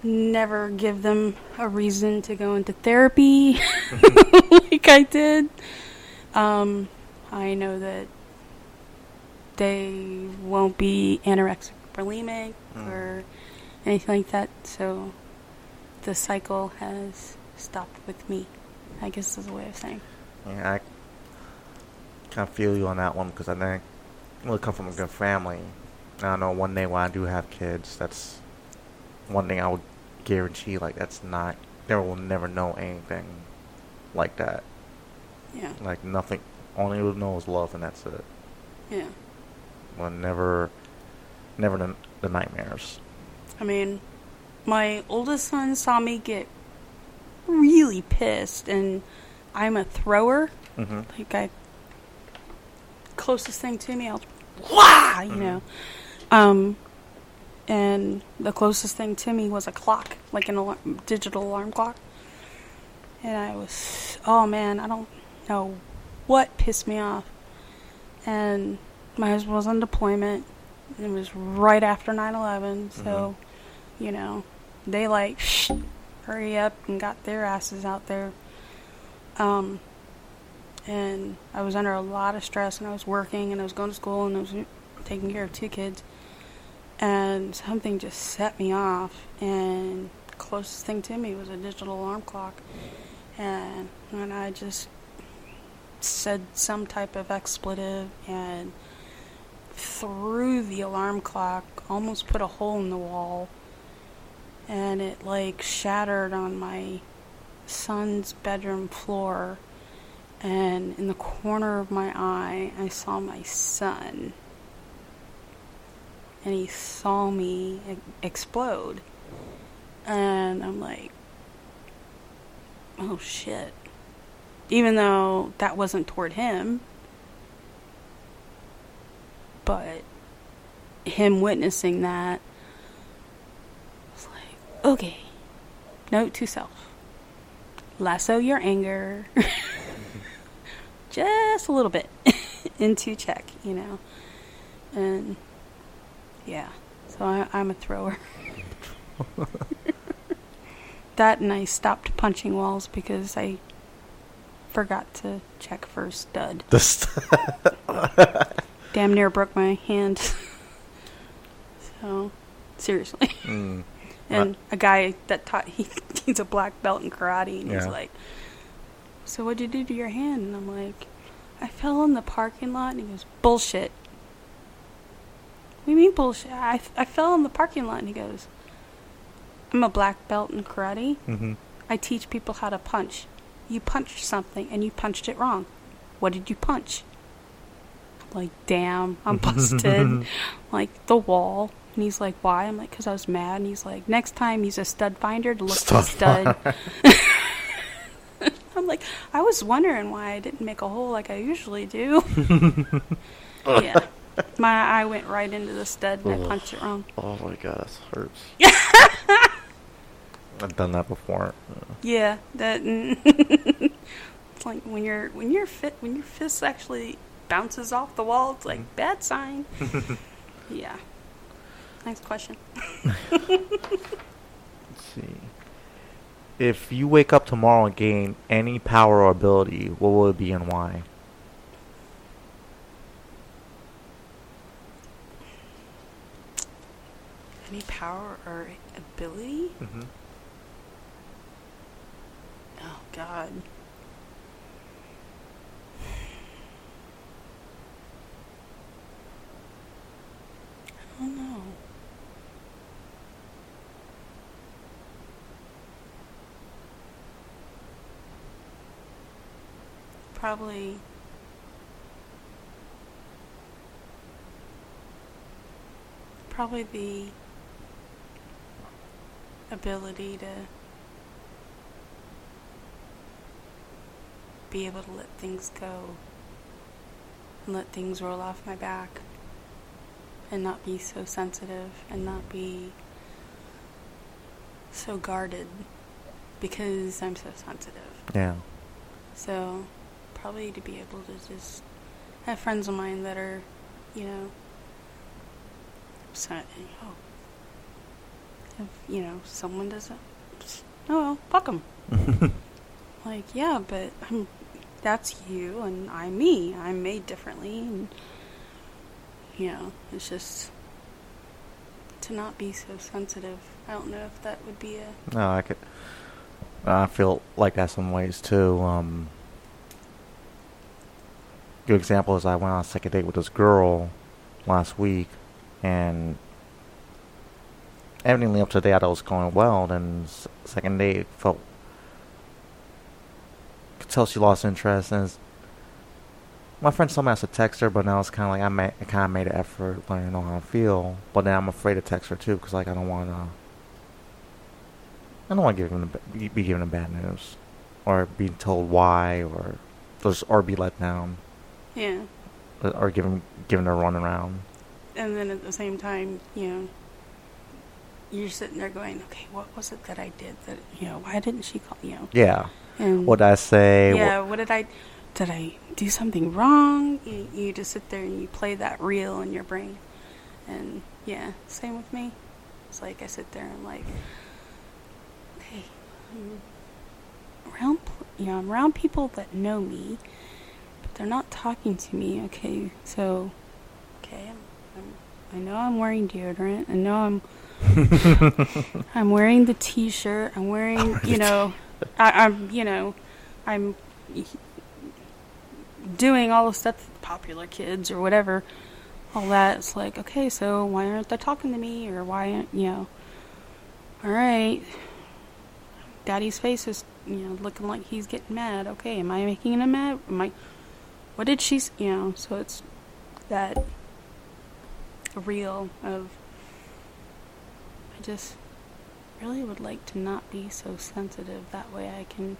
never give them a reason to go into therapy like I did. I know that they won't be anorexic, bulimic, or anything like that. So the cycle has stopped with me, I guess is a way of saying. Yeah, I kind of feel you on that one because I think we come from a good family. I know one day when I do have kids, that's one thing I would guarantee. Like, that's not, they will never know anything like that. Yeah. Like, nothing, only will know is love, and that's it. Yeah. Well, never the nightmares. I mean, my oldest son saw me get really pissed, and I'm a thrower. Like, closest thing to me, I'll, wah, you know. And the closest thing to me was a clock, like an digital alarm clock. And I was, oh man, I don't know what pissed me off. And my husband was on deployment. It was right after 9/11, so, you know, they like, hurry up and got their asses out there. And I was under a lot of stress, and I was working, and I was going to school, and I was taking care of 2 kids. And something just set me off, and the closest thing to me was a digital alarm clock. And when I just said some type of expletive and threw the alarm clock, almost put a hole in the wall, and it like shattered on my son's bedroom floor. And in the corner of my eye, I saw my son. And he saw me explode. And I'm like, oh shit. Even though that wasn't toward him. But him witnessing that was like, okay. Note to self. Lasso your anger. Just a little bit. Into check, you know. And yeah, so I'm a thrower. That, and I stopped punching walls because I forgot to check for stud. The stud. Damn near broke my hand. So, seriously. And a guy that taught, he's a black belt in karate, and he's like, so what'd you do to your hand? And I'm like, I fell in the parking lot. And he goes, bullshit. What do you mean bullshit? I fell in the parking lot. And he goes, I'm a black belt in karate. I teach people how to punch. You punched something, and you punched it wrong. What did you punch? I'm like, damn, I'm busted. Like, the wall. And he's like, why? I'm like, because I was mad. And he's like, next time use a stud finder to look for the stud. I'm like, I was wondering why I didn't make a hole like I usually do. Yeah. My eye went right into the stud, and I punched it wrong. Oh my god, that hurts. I've done that before. Yeah, that. It's like when your fist actually bounces off the wall. It's like bad sign. Yeah. Next question. Let's see. If you wake up tomorrow and gain any power or ability, what will it be and why? Any power or ability? Oh, God. I don't know. Probably the ability to be able to let things go and let things roll off my back and not be so sensitive and not be so guarded because I'm so sensitive. Yeah. So probably to be able to just have friends of mine that are, you know, if, someone doesn't, oh, well, fuck them. Like, yeah, but that's you and I'm me. I'm made differently. And, it's just to not be so sensitive. I don't know if that would be a... No, I feel like that some ways too. Good example is I went on a second date with this girl last week, and everything up to the day I thought was going well. Then second date could tell she lost interest, and my friend told me I should text her, but now it's kind of like I kind of made an effort letting her know how I feel, but then I'm afraid to text her too because like I don't want to be given the bad news, or be told why, or be let down. Yeah. Or given a run around. And then at the same time, you're sitting there going, okay, what was it that I did that, why didn't she call, Yeah. And what did I say? Yeah, did I do something wrong? You just sit there and you play that reel in your brain. And yeah, same with me. It's like I sit there and I'm like, okay, I'm around people that know me, but they're not talking to me. Okay, so, I know I'm wearing deodorant. I know I'm wearing the T-shirt. I'm wearing, I'm doing all the stuff that popular kids or whatever. All that. It's like, okay, so why aren't they talking to me? Or why aren't, all right. Daddy's face is, looking like he's getting mad. Okay, am I making him mad? What did she, so it's that reel of, I just really would like to not be so sensitive. That way I can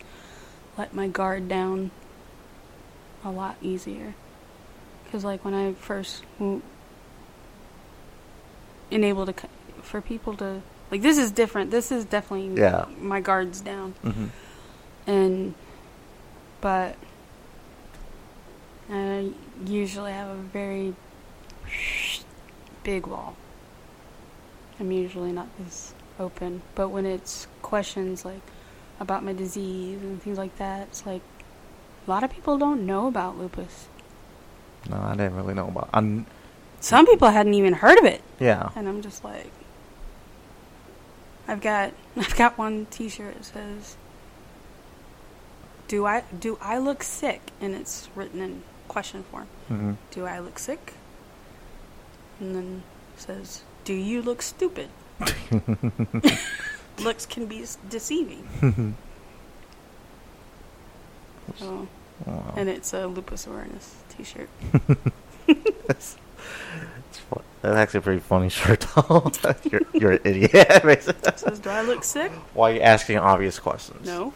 let my guard down a lot easier. Because like when I first enabled to, for people to, like, this is different. This is definitely my guard's down. Mm-hmm. But I usually have a very big wall. I'm usually not this open. But when it's questions like about my disease and things like that, it's like a lot of people don't know about lupus. No, I didn't really know about. Some people hadn't even heard of it. Yeah. And I'm just like, I've got one T-shirt that says, "Do I look sick?" And it's written in question form. Mm-hmm. Do I look sick? And then it says, "Do you look stupid?" Looks can be deceiving. So, wow. And it's a lupus awareness T-shirt. That's actually a pretty funny shirt, though. You're an idiot. Basically. It says, "Do I look sick?" Why are you asking obvious questions? No.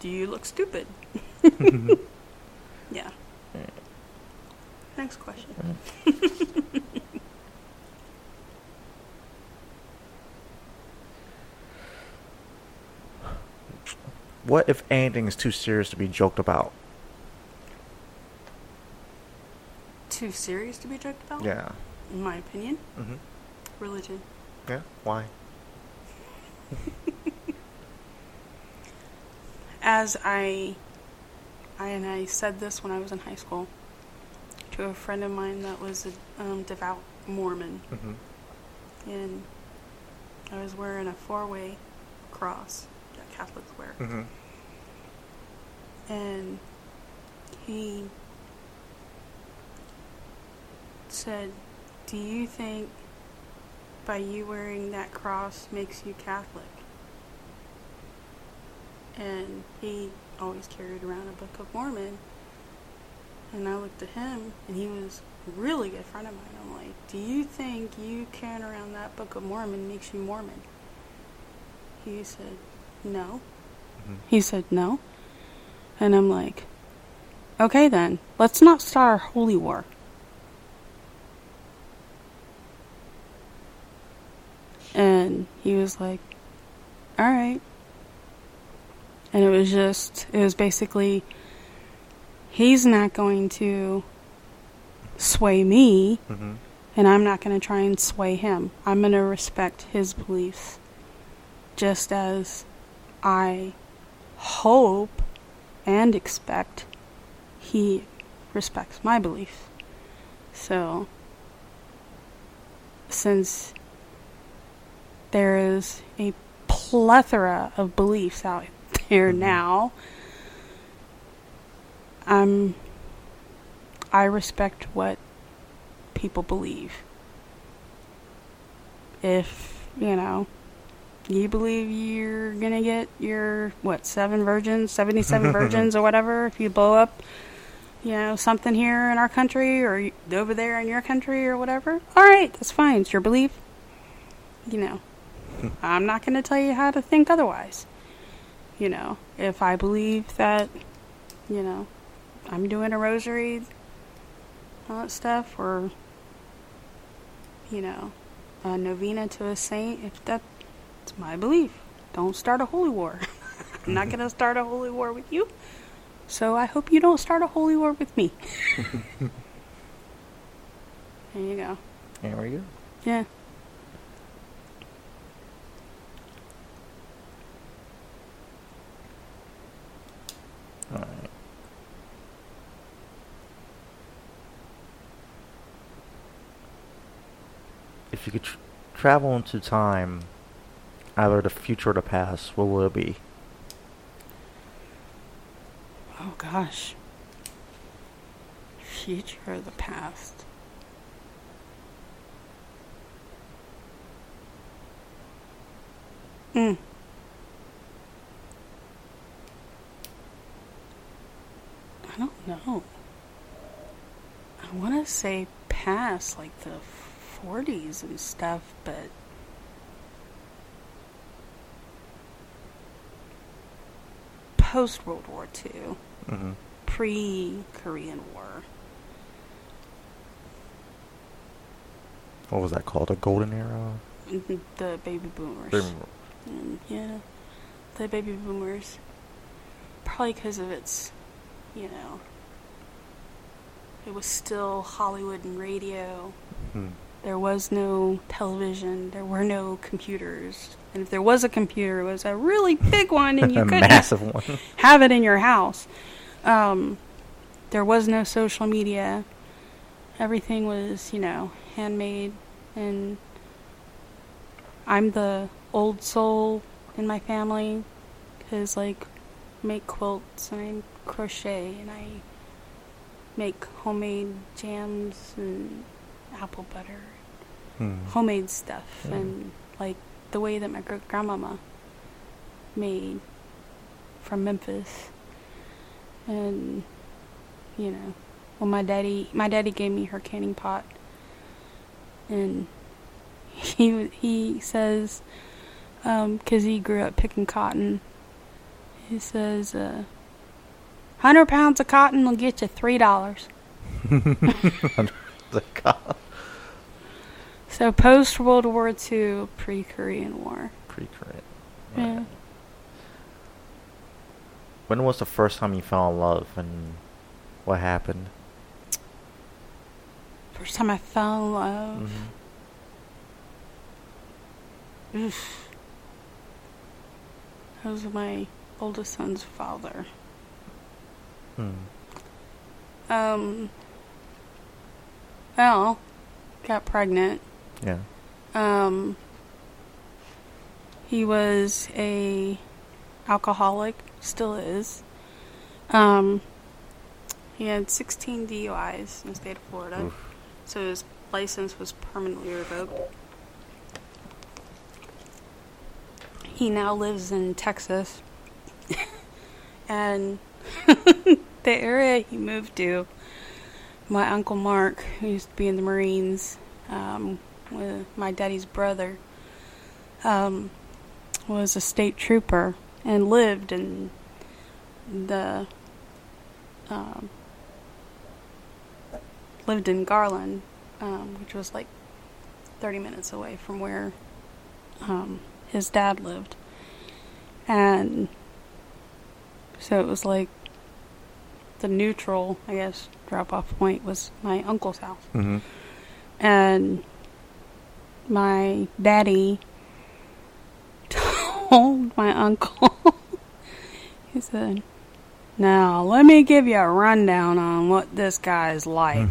Do you look stupid? Yeah. Next question. What, if anything, is too serious to be joked about? Too serious to be joked about? Yeah. In my opinion? Mm-hmm. Religion. Yeah? Why? As I said this when I was in high school to a friend of mine that was a devout Mormon. Mm-hmm. And I was wearing a 4-way cross that Catholics wear. Mm-hmm. And he said, "Do you think by you wearing that cross makes you Catholic?" And he always carried around a Book of Mormon. And I looked at him, and he was a really good friend of mine. I'm like, "Do you think you carrying around that Book of Mormon makes you Mormon?" He said, "No." Mm-hmm. He said, "No." And I'm like, "Okay then, let's not start a holy war." And he was like, "All right." And it was basically, he's not going to sway me, mm-hmm. and I'm not going to try and sway him. I'm going to respect his beliefs. just as I hope and expect he respects my beliefs. So, since there is a plethora of beliefs out there now, I respect what people believe. If, you believe you're gonna get your, 77 virgins or whatever, if you blow up, something here in our country or over there in your country or whatever, alright, that's fine, it's your belief. I'm not gonna tell you how to think otherwise. If I believe that, I'm doing a rosary, all that stuff, or, a novena to a saint, if that's my belief. Don't start a holy war. I'm not going to start a holy war with you, so I hope you don't start a holy war with me. There you go. There we go. Yeah. Alright. If you could travel into time, either the future or the past, what would it be? Oh gosh. Future or the past? I don't know. I want to say past, like the 40s and stuff, but post World War II, pre-Korean War. What was that called? A golden era? The baby boomers. Yeah, the baby boomers. Probably because of its, it was still Hollywood and radio. There was no television. There were no computers. And if there was a computer, it was a really big one, and you couldn't massive one. Have it in your house. There was no social media. Everything was, handmade. And I'm the old soul in my family because, I make quilts and I crochet and I make homemade jams and apple butter. Homemade stuff, and the way that my grandmama made from Memphis. And my daddy gave me her canning pot, and he says, because he grew up picking cotton, he says 100 pounds of cotton will get you $3. 100 So post World War II, pre-Korean War. Pre-Korean. Yeah. When was the first time you fell in love, and what happened? First time I fell in love. Oof. That was my oldest son's father. Well, got pregnant. Yeah. He was a alcoholic, still is. He had 16 DUIs in the state of Florida. Oof. So his license was permanently revoked. He now lives in Texas. And the area he moved to, my Uncle Mark, who used to be in the Marines, with my daddy's brother, was a state trooper and lived in Garland, which was 30 minutes away from where his dad lived. And so it was the neutral, I guess, drop-off point was my uncle's house. And my daddy told my uncle, he said, "Now, let me give you a rundown on what this guy is like."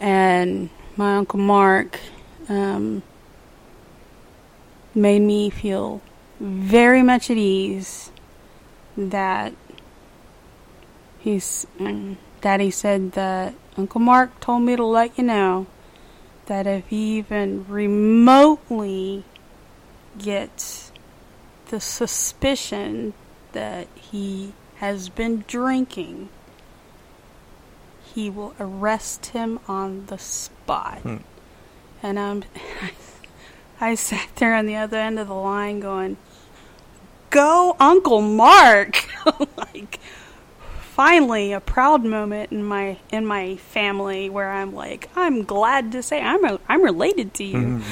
And my Uncle Mark made me feel very much at ease that Daddy said that Uncle Mark told me to let you know that if he even remotely gets the suspicion that he has been drinking, he will arrest him on the spot. And I sat there on the other end of the line going, "Go, Uncle Mark!" Like, finally, a proud moment in my family where I'm like, I'm glad to say I'm related to you.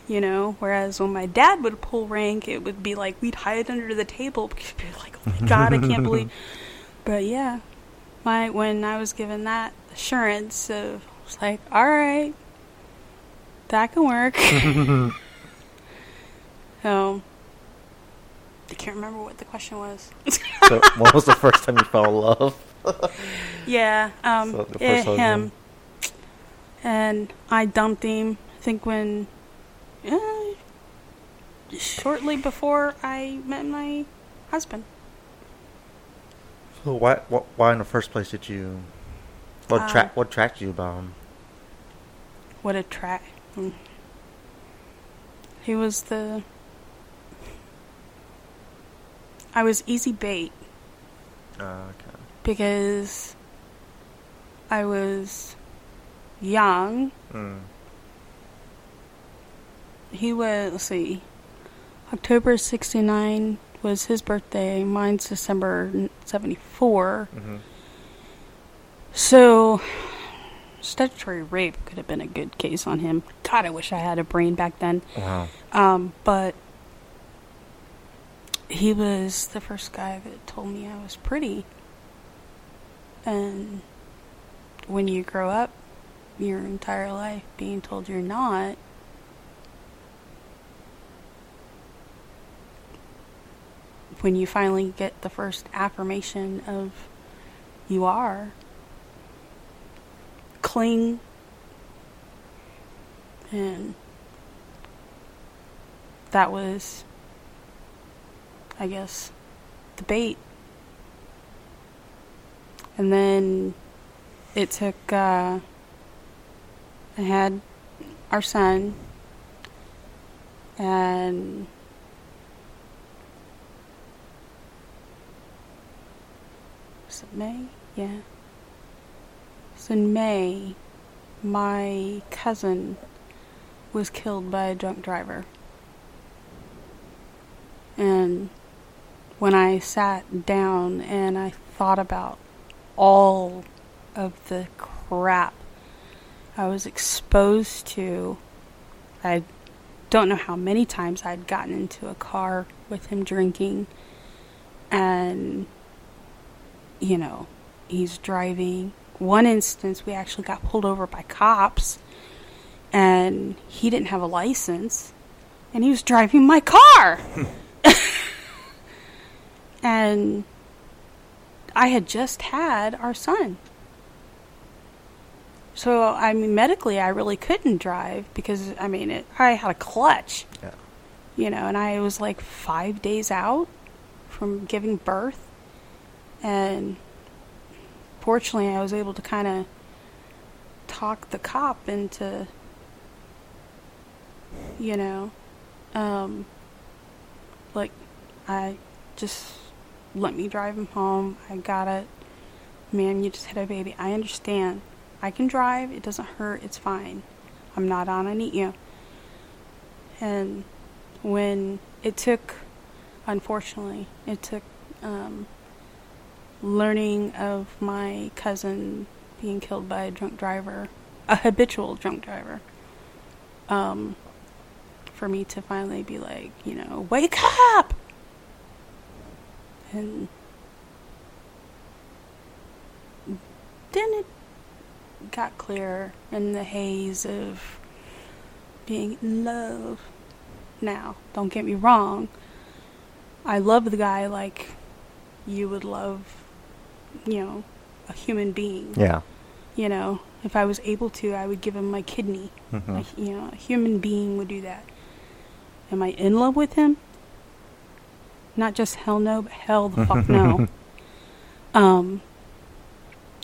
You know, whereas when my dad would pull rank, it would be like we'd hide under the table because we'd be like, "Oh my God, I can't believe." But yeah, when I was given that assurance of, I was like, all right, that can work. So, I can't remember what the question was. So, when was the first time you fell in love? Yeah, So the first him. And I dumped him, I think when, shortly before I met my husband. So why in the first place did you, what attracted you about him? What attract? He was I was easy bait. Okay. Because I was young. He was, let's see, October 69 was his birthday. Mine's December 74. So, statutory rape could have been a good case on him. God, I wish I had a brain back then. Wow. But he was the first guy that told me I was pretty. And when you grow up your entire life being told you're not, when you finally get the first affirmation of you are, cling. And that was, I guess, the bait. And then it took, I had our son, and was it May? Yeah. So in May, my cousin was killed by a drunk driver. And when I sat down and I thought about all of the crap I was exposed to, I don't know how many times I'd gotten into a car with him drinking, and, you know, he's driving. One instance, we actually got pulled over by cops, and he didn't have a license, and he was driving my car. And I had just had our son. So, I mean, medically, I really couldn't drive because, I mean, I had a clutch. Yeah. You know, and I was like 5 days out from giving birth. And fortunately, I was able to kind of talk the cop into, you know, like, I just let me drive him home. I got it. Ma'am, you just had a baby. I understand. I can drive. It doesn't hurt. It's fine. I'm not on any, you know. And when it took, unfortunately, it took learning of my cousin being killed by a drunk driver, a habitual drunk driver, for me to finally be like, you know, wake up! And then it got clearer in the haze of being in love. Now, don't get me wrong, I love the guy like you would love, a human being. Yeah. If I was able to, I would give him my kidney. Mm-hmm. A human being would do that. Am I in love with him? Not just hell no, but hell the fuck no.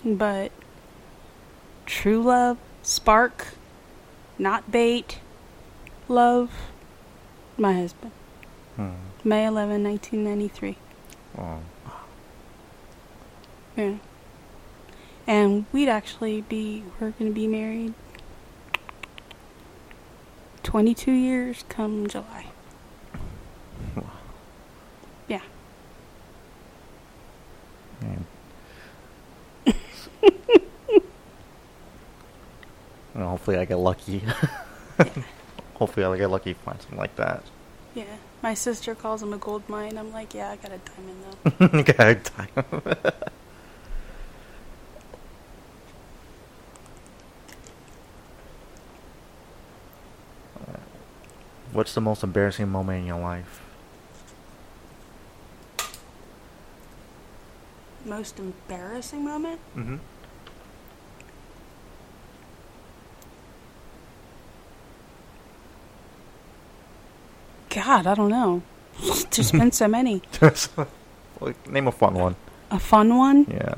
But true love, spark, not bait, love, my husband. May 11, 1993. Oh. Yeah. And we're going to be married 22 years come July. Wow. Yeah. Man. Well, hopefully I get lucky. Yeah. Hopefully I'll get lucky to find something like that. Yeah. My sister calls him a gold mine. I'm like, yeah, I got a diamond though. You got a diamond. What's the most embarrassing moment in your life? Most embarrassing moment? Mm-hmm. God, I don't know. There's been so many. Name a fun one. A fun one? Yeah.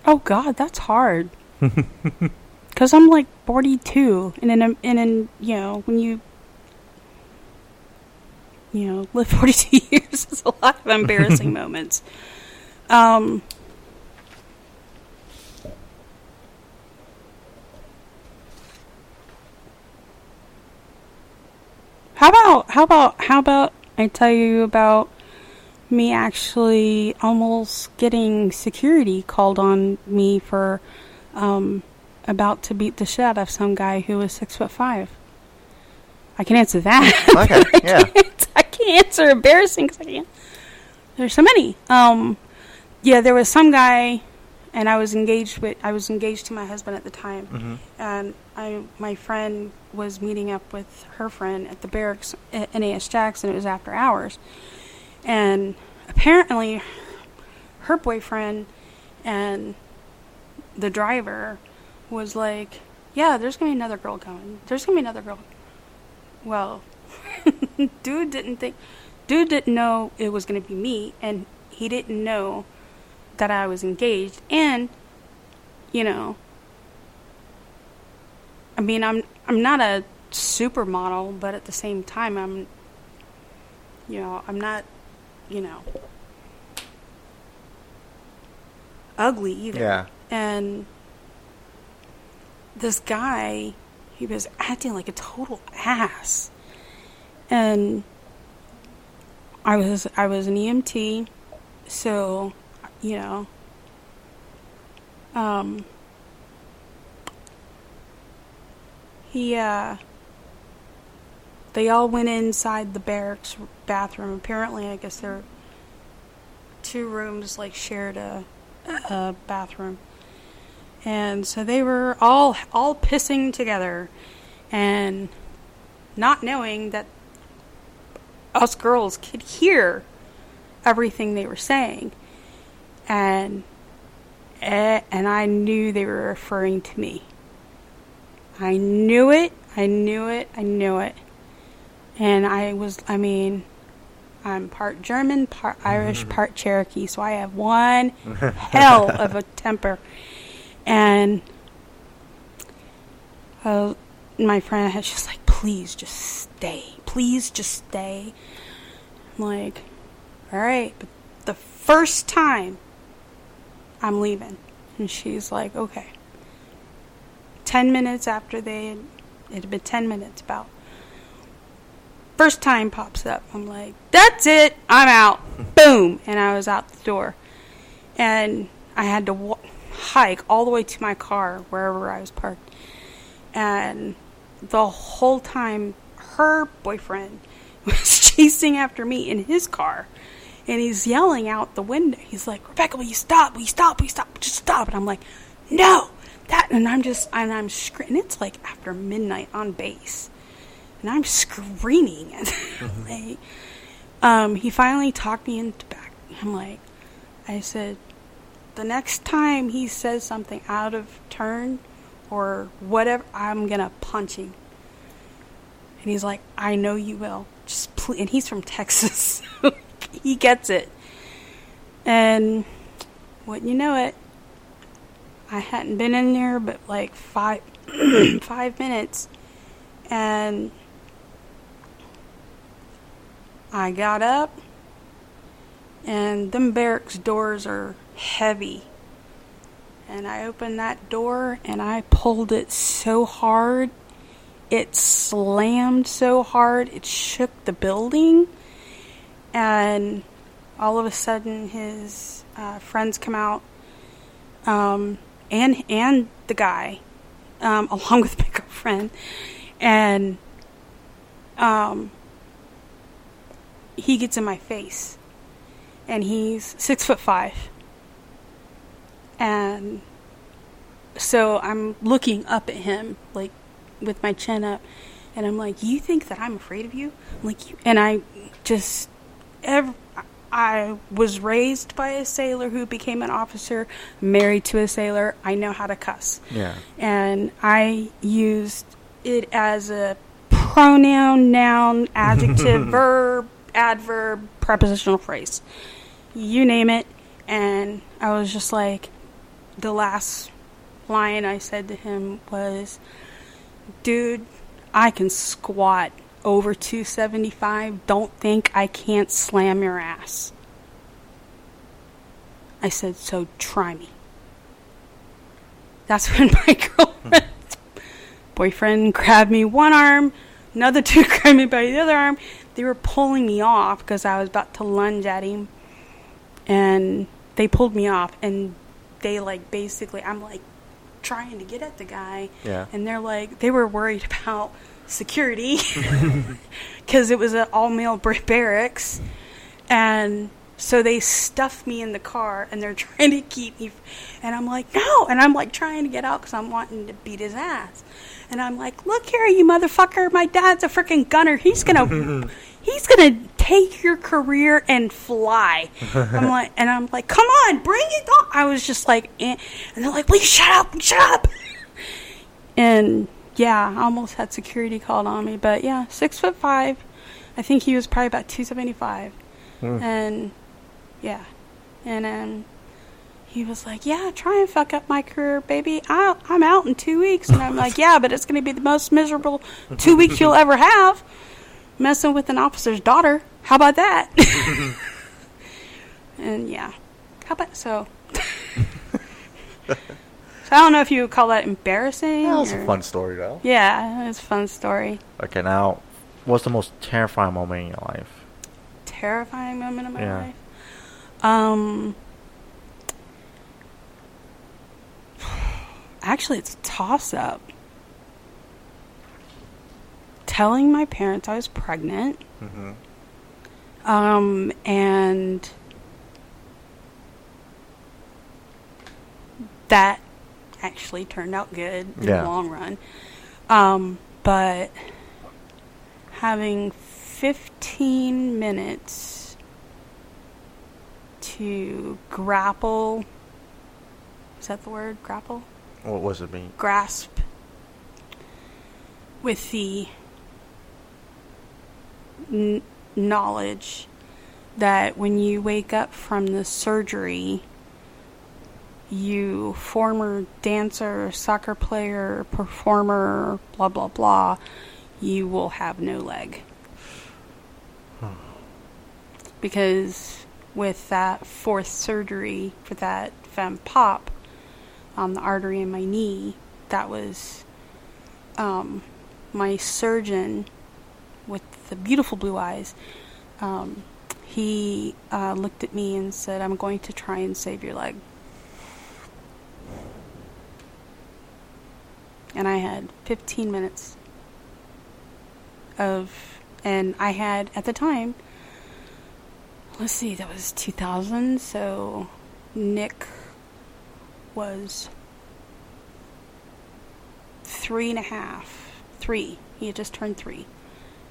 Oh God, that's hard. Because I'm like 42, and when you live 42 years, it's a lot of embarrassing moments. How about I tell you about me actually almost getting security called on me for about to beat the shit out of some guy who was 6'5". I can answer that. Okay, yeah. I can't answer embarrassing because I can't. There's so many. Yeah, there was some guy, and I was engaged to my husband at the time, Mm-hmm. and my friend was meeting up with her friend at the barracks at NAS Jackson. It was after hours, and apparently, her boyfriend and the driver was like, "Yeah, there's gonna be another girl coming. There's gonna be another girl." Well, dude didn't know it was gonna be me, and he didn't know that I was engaged. And I mean, I'm not a supermodel, but at the same time, I'm not, ugly either. Yeah. And this guy, he was acting like a total ass. And I was an EMT, so, they all went inside the barracks bathroom. Apparently, I guess there were 2 rooms, like, shared a bathroom. And so they were all pissing together and not knowing that us girls could hear everything they were saying. And I knew they were referring to me. I knew it. And I'm part German, part Irish, part Cherokee, so I have one hell of a temper. And my friend was just like, please just stay. Please just stay. I'm like, all right, but the first time I'm leaving. And she's like, okay. 10 minutes after it had been 10 minutes about. First time pops up. I'm like, that's it. I'm out. Boom. And I was out the door. And I had to hike all the way to my car, wherever I was parked. And the whole time, her boyfriend was chasing after me in his car. And he's yelling out the window. He's like, Rebecca, will you stop? Will you stop? Will you stop? Just stop. And I'm like, no. And I'm screaming. It's like after midnight on base. And I'm screaming. He finally talked me into back. I said, the next time he says something out of turn or whatever, I'm going to punch him. And he's like, I know you will. Just please. And he's from Texas. He gets it. And wouldn't you know it, I hadn't been in there but like 5 minutes. And I got up, and them barracks doors are heavy. And I opened that door, and I pulled it so hard. It slammed so hard, it shook the building. And all of a sudden, his friends come out, and the guy, along with my girlfriend. And he gets in my face, and he's 6'5". And so I'm looking up at him, like, with my chin up, and I'm like, you think that I'm afraid of you? I'm like, and I was raised by a sailor who became an officer, married to a sailor. I know how to cuss. Yeah. And I used it as a pronoun, noun, adjective, verb, adverb, prepositional phrase. You name it. And I was just like, the last line I said to him was, dude, I can squat over 275. Don't think I can't slam your ass. I said, so try me. That's when my girlfriend's boyfriend grabbed me one arm, another two grabbed me by the other arm. They were pulling me off because I was about to lunge at him. And they pulled me off, and they basically, I'm trying to get at the guy. Yeah. And they were worried about security because it was an all-male barracks. And so they stuffed me in the car, and they're trying to keep me. And I'm like, no. And I'm trying to get out because I'm wanting to beat his ass. And I'm like, look here, you motherfucker. My dad's a freaking gunner. He's gonna take your career and fly. I'm like, come on, bring it on. I was just like, and they're like, will you shut up. And yeah, I almost had security called on me. But yeah, 6'5". I think he was probably about 275. And yeah. And then he was like, yeah, try and fuck up my career, baby. I'm out in 2 weeks. And I'm like, yeah, but it's going to be the most miserable 2 weeks you'll ever have. Messing with an officer's daughter. How about that? And yeah. How about so? So I don't know if you would call that embarrassing. That was a fun story, though. Yeah, it's a fun story. Okay, now, what's the most terrifying moment in your life? Terrifying moment of my life? Actually, it's a toss-up. Telling my parents I was pregnant. Mm-hmm. And that actually turned out good in the long run. But having 15 minutes to grapple, is that the word? Grapple? What was it mean? Grasp with the knowledge that when you wake up from the surgery, you former dancer, soccer player, performer, blah, blah, blah, you will have no leg. Because with that fourth surgery for that fem pop on the artery in my knee, that was my surgeon with the beautiful blue eyes. He looked at me and said, I'm going to try and save your leg. And I had 15 minutes of And I had, at the time, let's see, that was 2000, so Nick was 3.5. 3. He had just turned 3.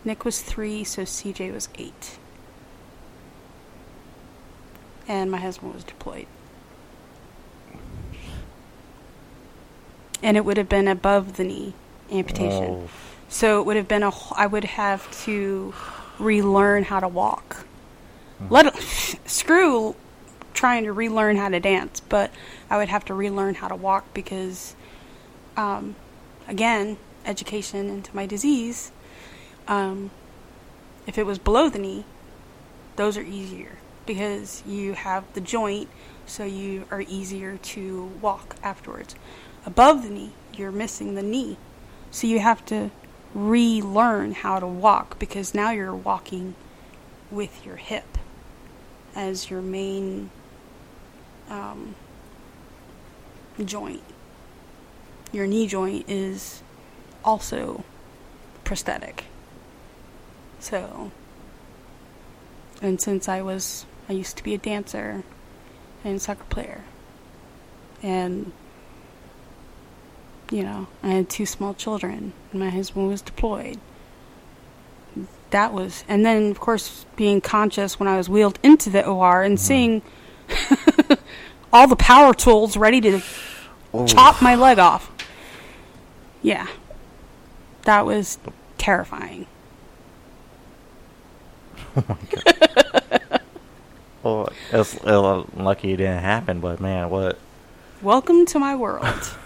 Nick was 3, so CJ was 8. And my husband was deployed. And it would have been above the knee amputation. Oh. So it would have been I would have to relearn how to walk. Screw trying to relearn how to dance, but I would have to relearn how to walk because, again, education into my disease. If it was below the knee, those are easier because you have the joint, so you are easier to walk afterwards. Above the knee, you're missing the knee, so you have to relearn how to walk because now you're walking with your hip as your main joint. Your knee joint is also prosthetic. So, and since I used to be a dancer and soccer player, and I had 2 small children, and my husband was deployed. And then, of course, being conscious when I was wheeled into the OR and seeing all the power tools ready to chop my leg off. Yeah. That was terrifying. Oh my God. Well, it's lucky it didn't happen, but man, what? Welcome to my world.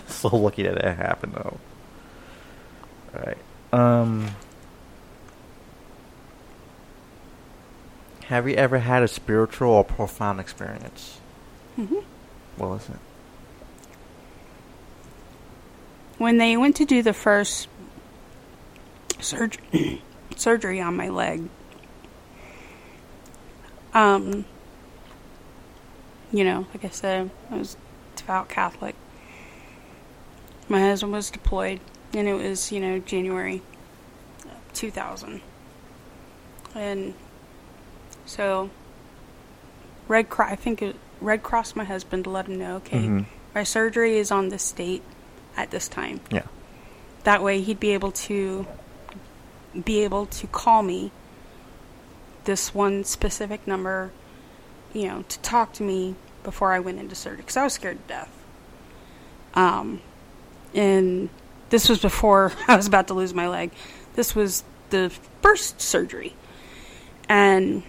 So lucky that it happened, though. Alright. Have you ever had a spiritual or profound experience? Mm-hmm. What was it? When they went to do the first surgery on my leg, like I said, I was devout Catholic. My husband was deployed, and it was, January 2000. And so, Red Cross my husband to let him know, okay, my surgery is on this date at this time. Yeah. That way he'd be able to call me this one specific number, to talk to me before I went into surgery, because I was scared to death. And this was before I was about to lose my leg. This was the first surgery. And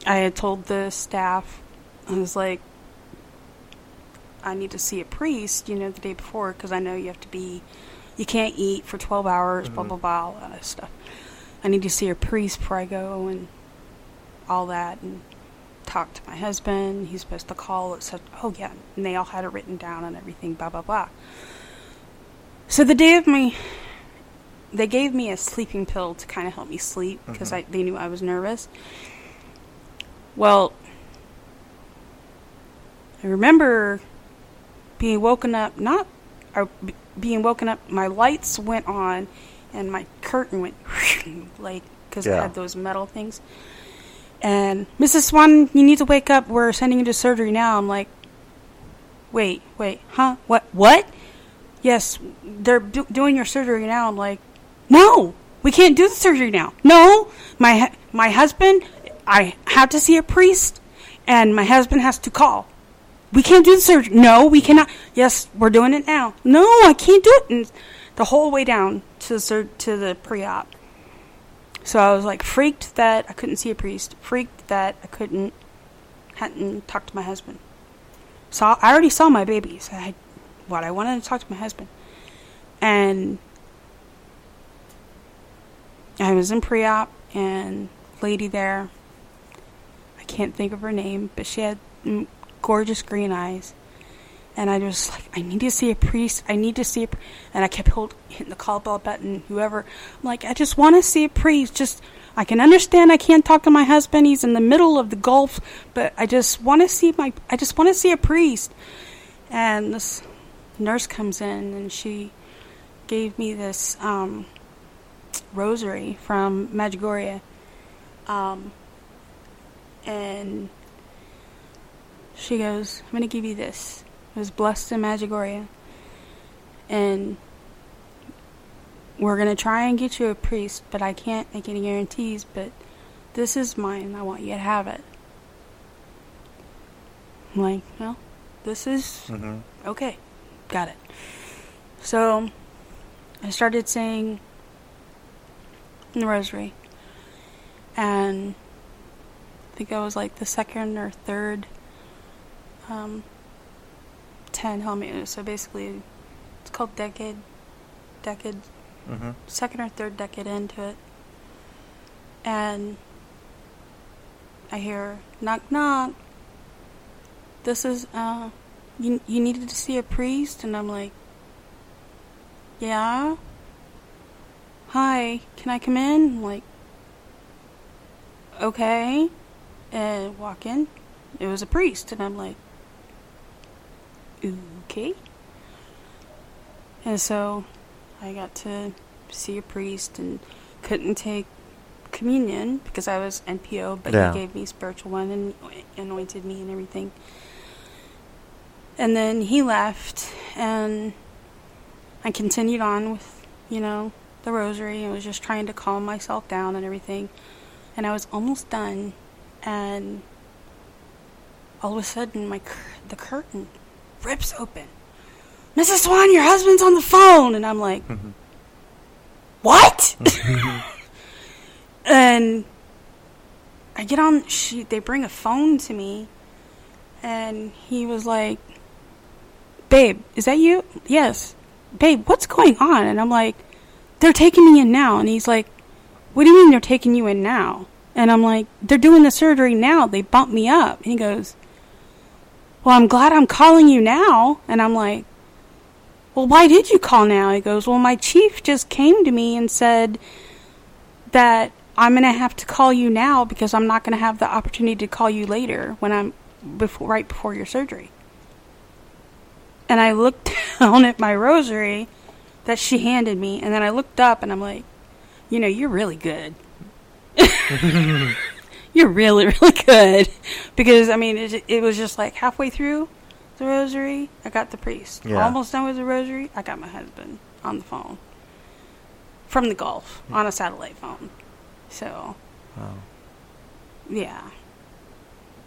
I had told the staff, I was like, I need to see a priest, the day before, because I know you can't eat for 12 hours, blah, blah, blah, all that stuff. I need to see a priest before I go and all that, and talk to my husband. He's supposed to call. It said, oh yeah, and they all had it written down and everything, blah, blah, blah. So the day of they gave me a sleeping pill to kind of help me sleep, because they knew I was nervous. Well, I remember being woken up, my lights went on, and my curtain went, because I had those metal things. And, Mrs. Swan, you need to wake up. We're sending you to surgery now. I'm like, wait, huh? What? Yes, they're doing your surgery now. I'm like, no, we can't do the surgery now. No, my husband, I have to see a priest, and my husband has to call. We can't do the surgery. No, we cannot. Yes, we're doing it now. No, I can't do it. And the whole way down to the pre-op. So I was like freaked that I couldn't see a priest. Freaked that I hadn't talked to my husband. So I already saw my baby. So I wanted to talk to my husband. And I was in pre-op, and lady there, I can't think of her name, but she had gorgeous green eyes. And I was like, I need to see a priest. And I kept hitting the call bell button, whoever. I'm like, I just want to see a priest. I can understand I can't talk to my husband. He's in the middle of the Gulf, but I just want to see a priest. And this nurse comes in, and she gave me this rosary from Medjugorje. And she goes, I'm going to give you this. It was blessed in Medjugorje. And we're going to try and get you a priest, but I can't make any guarantees, but this is mine. I want you to have it. I'm like, well, this is okay. Got it. So I started saying the rosary, and I think I was like the second or third 10 Hail Marys. So basically, it's called decade, second or third decade into it, and I hear knock knock. This is you needed to see a priest, and I'm like, yeah. Hi, can I come in? I'm like, okay. And walk in. It was a priest, and I'm like, okay. And so I got to see a priest and couldn't take communion because I was NPO, but he gave me spiritual one and anointed me and everything. And then he left, and I continued on with, the rosary. I was just trying to calm myself down and everything. And I was almost done, and all of a sudden the curtain rips open. Mrs. Swan, your husband's on the phone! And I'm like, what? And I get on, they bring a phone to me, and he was like, babe, is that you? Yes. Babe, what's going on? And I'm like, they're taking me in now. And he's like, what do you mean they're taking you in now? And I'm like, they're doing the surgery now. They bumped me up. And he goes, well, I'm glad I'm calling you now. And I'm like, well, why did you call now? He goes, well, my chief just came to me and said that I'm going to have to call you now because I'm not going to have the opportunity to call you later when I'm right before your surgery. And I looked down at my rosary that she handed me, and then I looked up, and I'm like, you're really good. You're really, really good. Because, it was just like halfway through the rosary, I got the priest. Yeah. Almost done with the rosary, I got my husband on the phone. From the Gulf, on a satellite phone. So, yeah.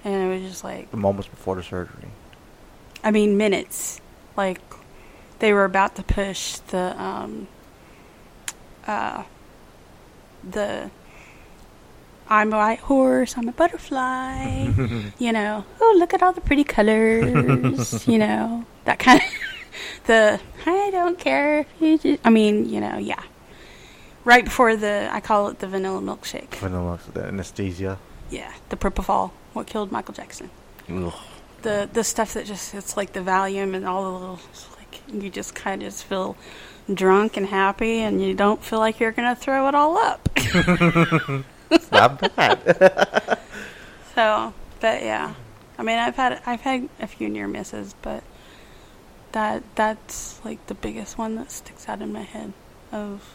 And it was just like... The moments before the surgery. Minutes. Like, they were about to push the I'm a white horse, I'm a butterfly, oh, look at all the pretty colors, that kind of, I don't care, yeah. Right before I call it the vanilla milkshake. Vanilla, the anesthesia. Yeah, the propofol, what killed Michael Jackson. Ugh. The stuff that it's like the Valium and all the little, like, you just kind of just feel drunk and happy, and you don't feel like you're going to throw it all up. It's not bad. So, but yeah. I've had a few near misses, but that's like the biggest one that sticks out in my head of...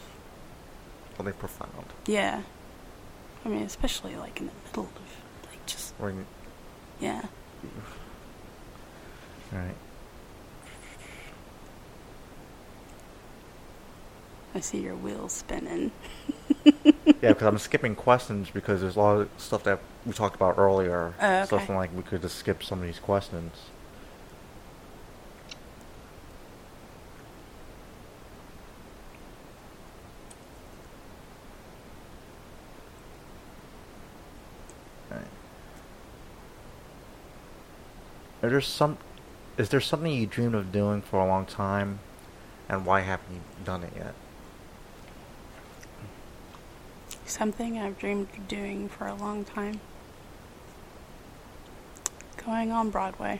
Really profound. Yeah. Especially like in the middle of, like, just... Yeah. Right. I see your wheels spinning. Yeah, because I'm skipping questions because there's a lot of stuff that we talked about earlier. Oh, okay. Stuff like we could just skip some of these questions. Right. Is there something you dreamed of doing for a long time, and why haven't you done it yet? Something I've dreamed of doing for a long time. Going on Broadway.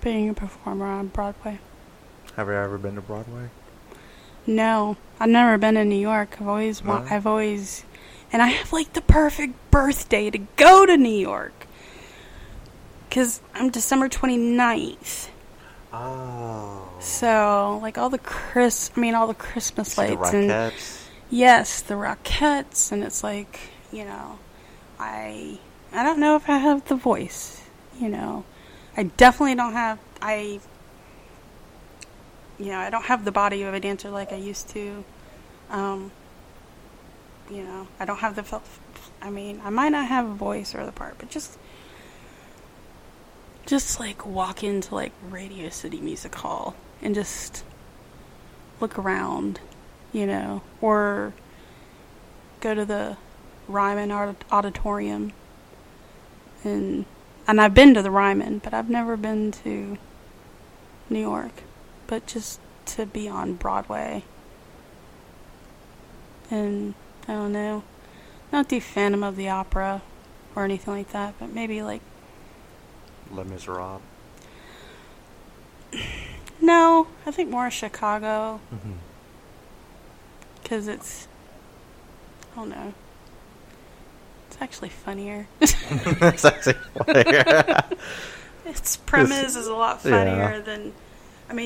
Being a performer on Broadway. Have you ever been to Broadway? No, I've never been to New York. I've always, and I have like the perfect birthday to go to New York. Because I'm December 29th. Oh. So, like all the Christmas See the lights and Rockettes? yes, the Rockettes, and it's like, I don't know if I have the voice, I definitely don't have I don't have the body of a dancer like I used to. I don't have I might not have a voice or the part, but just like walk into like Radio City Music Hall and just look around, or go to the Ryman Auditorium. And I've been to the Ryman, but I've never been to New York. But just to be on Broadway. And I don't know, not do Phantom of the Opera or anything like that, but maybe like Les Miserables. No, I think more Chicago. Mm-hmm. Because it's, I don't know, it's actually funnier. It's actually funnier. Its premise is a lot funnier than,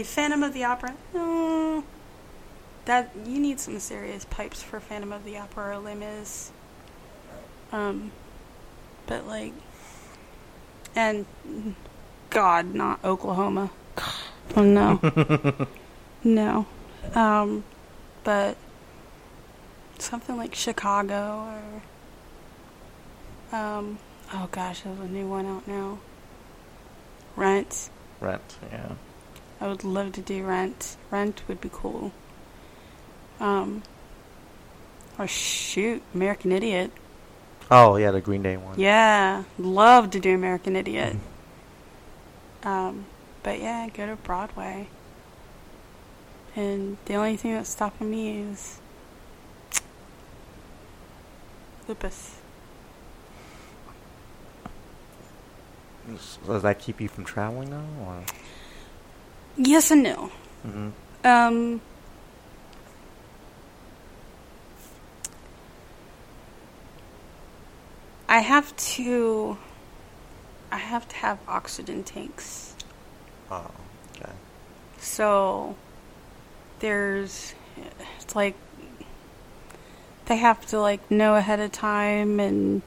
Phantom of the Opera. No, that you need some serious pipes for Phantom of the Opera or Les Mis. But like, and God, not Oklahoma. Oh no, no. But something like Chicago or oh gosh, there's a new one out now. Rent. Rent, yeah. I would love to do Rent. Rent would be cool. Or shoot, American Idiot. Oh, yeah, the Green Day one. Yeah, love to do American Idiot. But yeah, go to Broadway. And the only thing that's stopping me is lupus. So does that keep you from traveling now? Or? Yes and no. Mm-hmm. I have to have oxygen tanks. Oh, okay. So it's like they have to like know ahead of time, and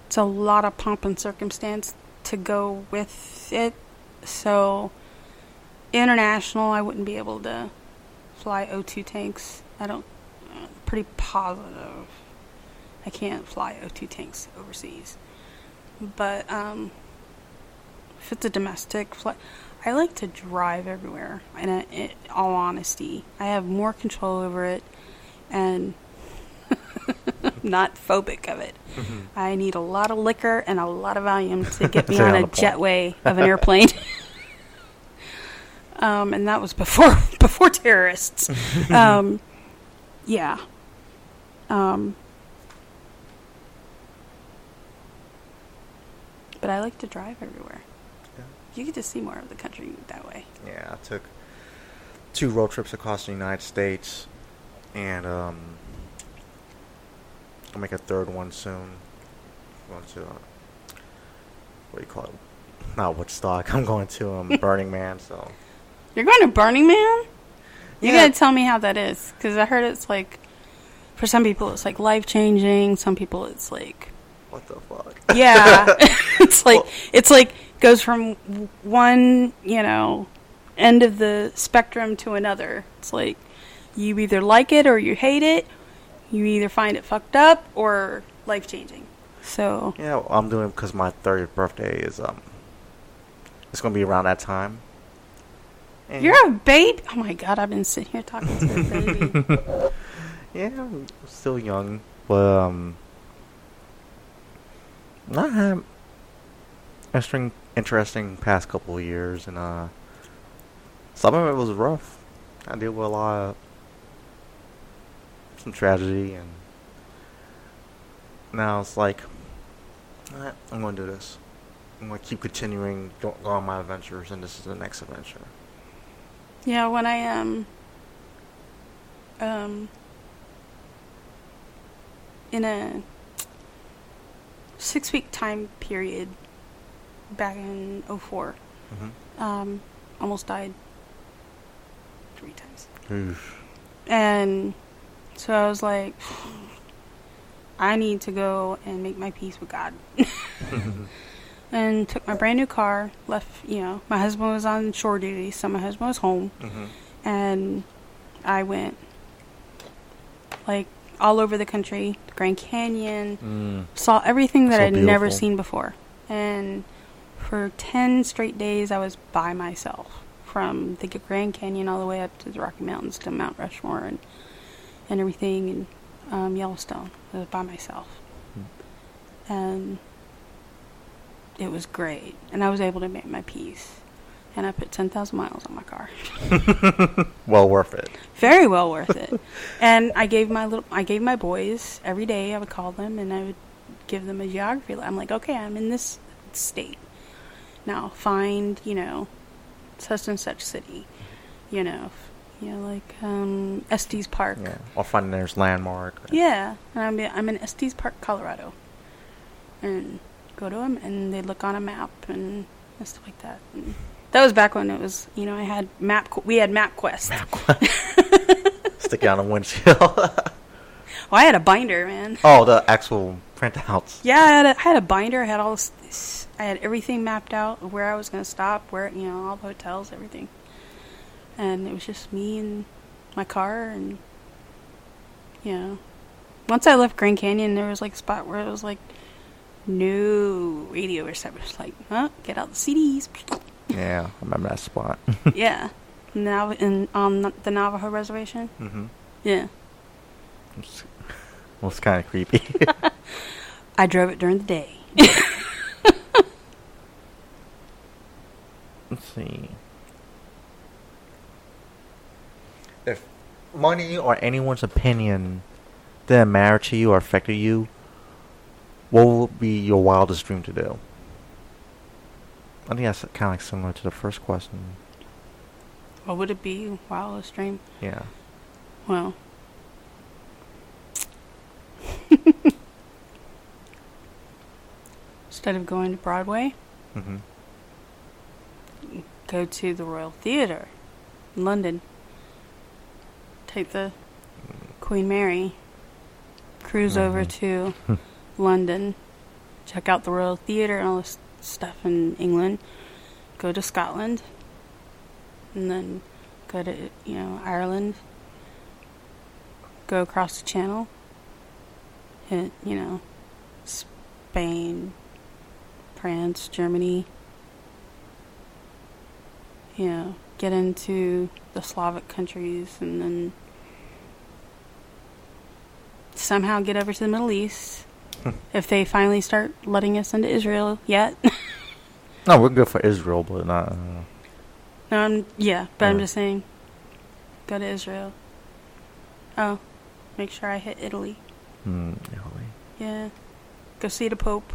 it's a lot of pomp and circumstance to go with it. So international, I wouldn't be able to fly O2 tanks. Pretty positive I can't fly O2 tanks overseas. But if it's a domestic flight, I like to drive everywhere. And in all honesty, I have more control over it, and I'm not phobic of it. Mm-hmm. I need a lot of liquor and a lot of Valium to get me Stay on on a the point. jetway of an airplane. And that was before terrorists. Yeah. But I like to drive everywhere. Yeah. You get to see more of the country that way. Yeah, I took 2 road trips across the United States, and I'll make a 3rd one soon. Going to what do you call it? Not Woodstock. I'm going to Burning Man. So You're going to Burning Man? You Yeah. gotta tell me how that is, because I heard it's like, for some people it's like life changing. Some people it's like, what the fuck? yeah, it's like Well- goes from one end of the spectrum to another. It's like you either like it or you hate it. You either find it fucked up or life changing. So Yeah, I'm doing it because my 30th birthday is it's gonna be around that time. And you're a baby. Oh my god, I've been sitting here talking to a baby. yeah, I'm still young, but I had interesting past couple of years, and some of it was rough. I deal with a lot of some tragedy, and now it's like, alright, I'm gonna do this. I'm gonna keep continuing go on my adventures, and this is the next adventure. Yeah, when I in a 6-week time period back in 2004, Mm-hmm. almost died 3 times. Oof. And so I was like, I need to go and make my peace with God. And took my brand new car, left, my husband was on shore duty, so my husband was home. Mm-hmm. And I went, like, all over the country, Grand Canyon, saw everything that I'd never seen before. And for 10 straight days, I was by myself, from the Grand Canyon all the way up to the Rocky Mountains to Mount Rushmore and everything, and Yellowstone. I was by myself. And it was great. And I was able to make my peace. And I put 10,000 miles on my car. Well worth it. Very well worth it. And I gave my boys every day. I would call them and I would give them a geography. I'm like, okay, I'm in this state now. Find such and such city. Like Estes Park. Yeah. Or find there's landmark. Yeah, and I'm in Estes Park, Colorado, and go to them, and they look on a map and stuff like that. And that was back when it was, I had we had MapQuest. Stick it on a windshield. Well, I had a binder, man. Oh, the actual printouts. Yeah, I had a binder. I had all this. I had everything mapped out, where I was going to stop, where all the hotels, everything. And it was just me and my car, and once I left Grand Canyon, there was like a spot where it was like no radio receptors. Like, get out the CDs. Yeah, I remember that spot. Yeah, now on the Navajo reservation. Mm-hmm. Yeah, It's kind of creepy. I drove it during the day. Let's see. If money or anyone's opinion didn't matter to you or affected you, what would be your wildest dream to do? I think that's kind of like similar to the first question. What would it be? Wildest dream? Yeah. Well, instead of going to Broadway, Mm-hmm. go to the Royal Theatre in London. Take the Queen Mary, cruise over to London, check out the Royal Theatre and all this stuff in England, go to Scotland, and then go to Ireland, go across the Channel, hit Spain, France, Germany, get into the Slavic countries, and then somehow get over to the Middle East. If they finally start letting us into Israel yet. No, we're good for Israel, but not. No, I'm just saying, go to Israel. Oh, make sure I hit Italy. Italy. Yeah, go see the Pope.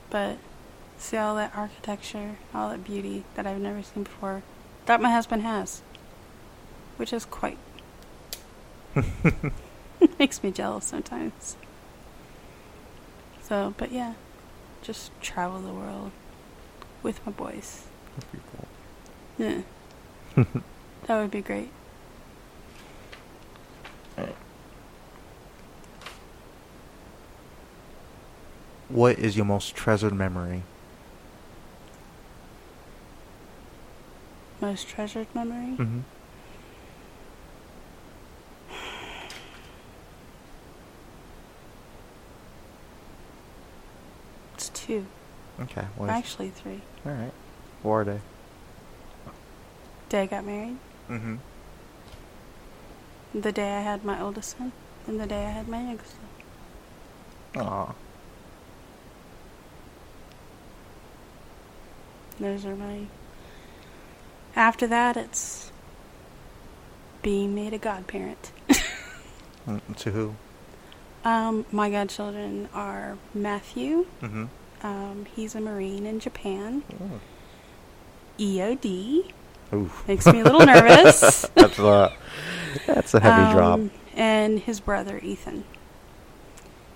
But see all that architecture, all that beauty that I've never seen before, that my husband has, which is quite makes me jealous sometimes. So, but yeah, just travel the world with my boys. That'd be cool. Yeah, that would be great. What is your most treasured memory? Most treasured memory? Mm-hmm. It's 2. Okay. Actually 3. All right. What are they? Day I got married, Mm-hmm. the day I had my oldest son, and the day I had my youngest son. Aw. Those are my... After that, it's being made a godparent. To who? My godchildren are Matthew. Mm-hmm. He's a Marine in Japan. Mm. EOD. Oof. Makes me a little nervous. That's a heavy drop. And his brother, Ethan.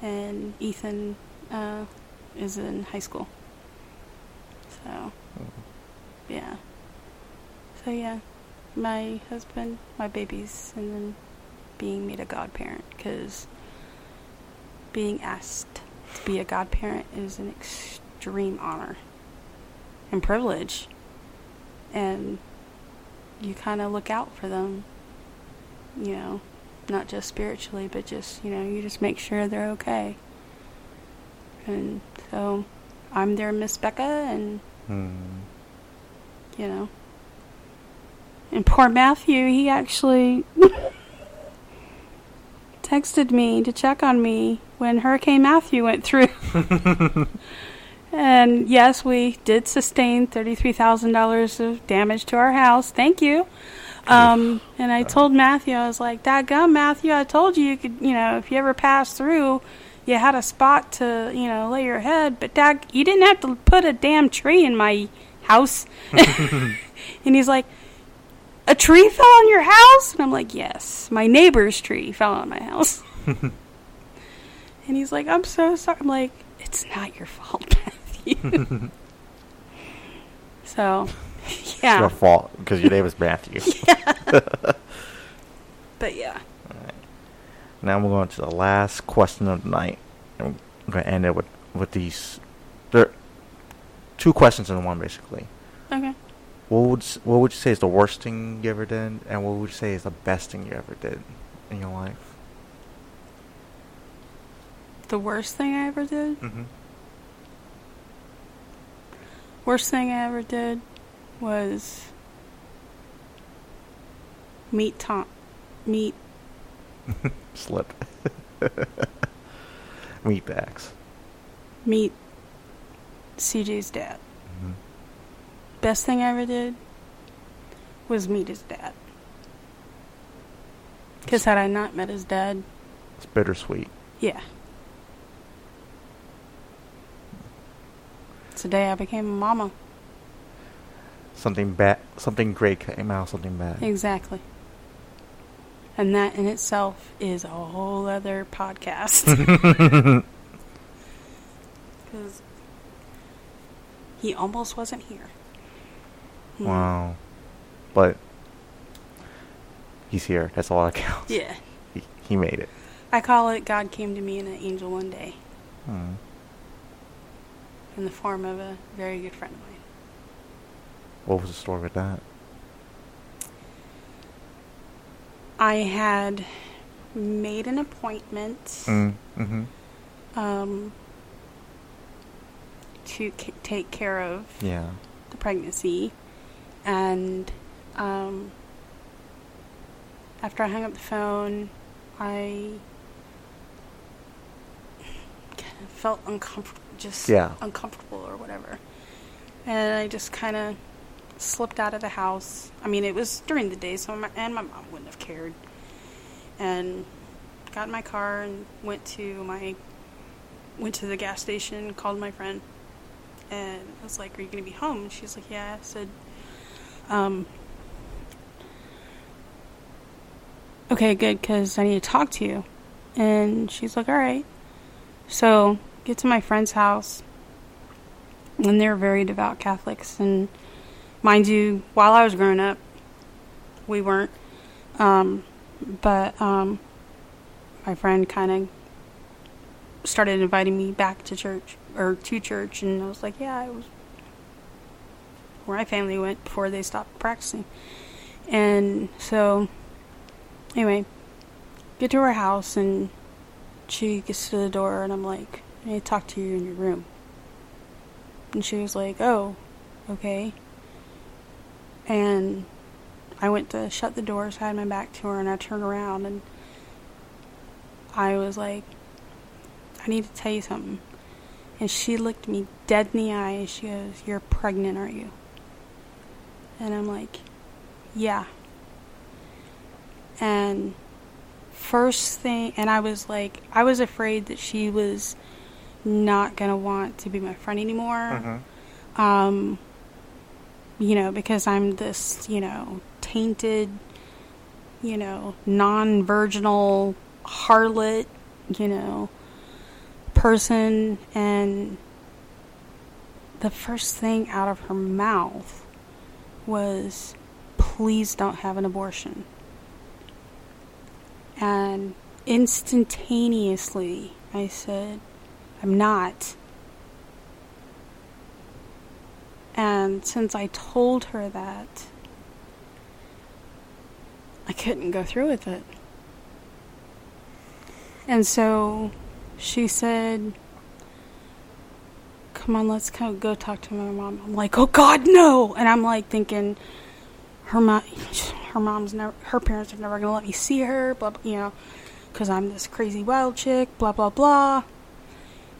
And Ethan is in high school. So, yeah. So, yeah. My husband, my babies, and then being made a godparent. Because being asked to be a godparent is an extreme honor and privilege. And you kind of look out for them, you know, not just spiritually, but just, you know, you just make sure they're okay. And so I'm their Miss Becca, and, you know, and poor Matthew, he actually texted me to check on me when Hurricane Matthew went through. And yes, we did sustain $33,000 of damage to our house. Thank you. And I told Matthew, I was like, "Dadgum, Matthew, I told you could, you know, if you ever pass through, you had a spot to, you know, lay your head. But you didn't have to put a damn tree in my house." And he's like, "A tree fell on your house?" And I'm like, "Yes, my neighbor's tree fell on my house." And he's like, "I'm so sorry." I'm like, "It's not your fault, Matthew." So, yeah. It's your fault because your name is Matthew. Yeah. But yeah. All right. Now we're going to the last question of the night. And we're going to end it with these. There are 2 questions in one, basically. Okay. What would you say is the worst thing you ever did, and what would you say is the best thing you ever did in your life? The worst thing I ever did? Mm-hmm. Worst thing I ever did was meet Slip. Meatbags. Meet CJ's dad. Mm-hmm. Best thing I ever did was meet his dad. Because had I not met his dad... It's bittersweet. Yeah. Today I became a mama. Something great came out of something bad. Exactly. And that in itself is a whole other podcast. Because he almost wasn't here. Wow. But he's here. That's all that counts. Yeah. He made it. I call it God came to me in an angel one day. In the form of a very good friend of mine. What was the story with that? I had made an appointment to take care of the pregnancy, and after I hung up the phone, I kind of felt uncomfortable. Uncomfortable or whatever. And I just kind of slipped out of the house. I mean, it was during the day, so my mom wouldn't have cared. And got in my car and went to the gas station, called my friend, and I was like, "Are you going to be home?" And she's like, "Yeah." I said, "Okay, good, because I need to talk to you." And she's like, "All right." So get to my friend's house, and they're very devout Catholics, and mind you, while I was growing up, we weren't, but my friend kind of started inviting me back to church, and I was like, yeah, it was where my family went before they stopped practicing. And so, anyway, get to her house, and she gets to the door, and I'm like, "I need to talk to you in your room." And she was like, "Oh, okay." And I went to shut the door, so I had my back to her, and I turned around, and I was like, "I need to tell you something." And she looked me dead in the eye, and she goes, "You're pregnant, aren't you?" And I'm like, "Yeah." And first thing, and I was like, I was afraid that she was not gonna want to be my friend anymore. You know, because I'm this, you know, tainted, you know, non-virginal harlot, you know, person, and the first thing out of her mouth was, "Please don't have an abortion." And instantaneously, I said, "I'm not." And since I told her that, I couldn't go through with it. And so she said, "Come on, let's go talk to my mom." I'm like, "Oh God, no!" And I'm like thinking, her parents are never gonna let me see her, blah, because I'm this crazy wild chick, blah blah blah.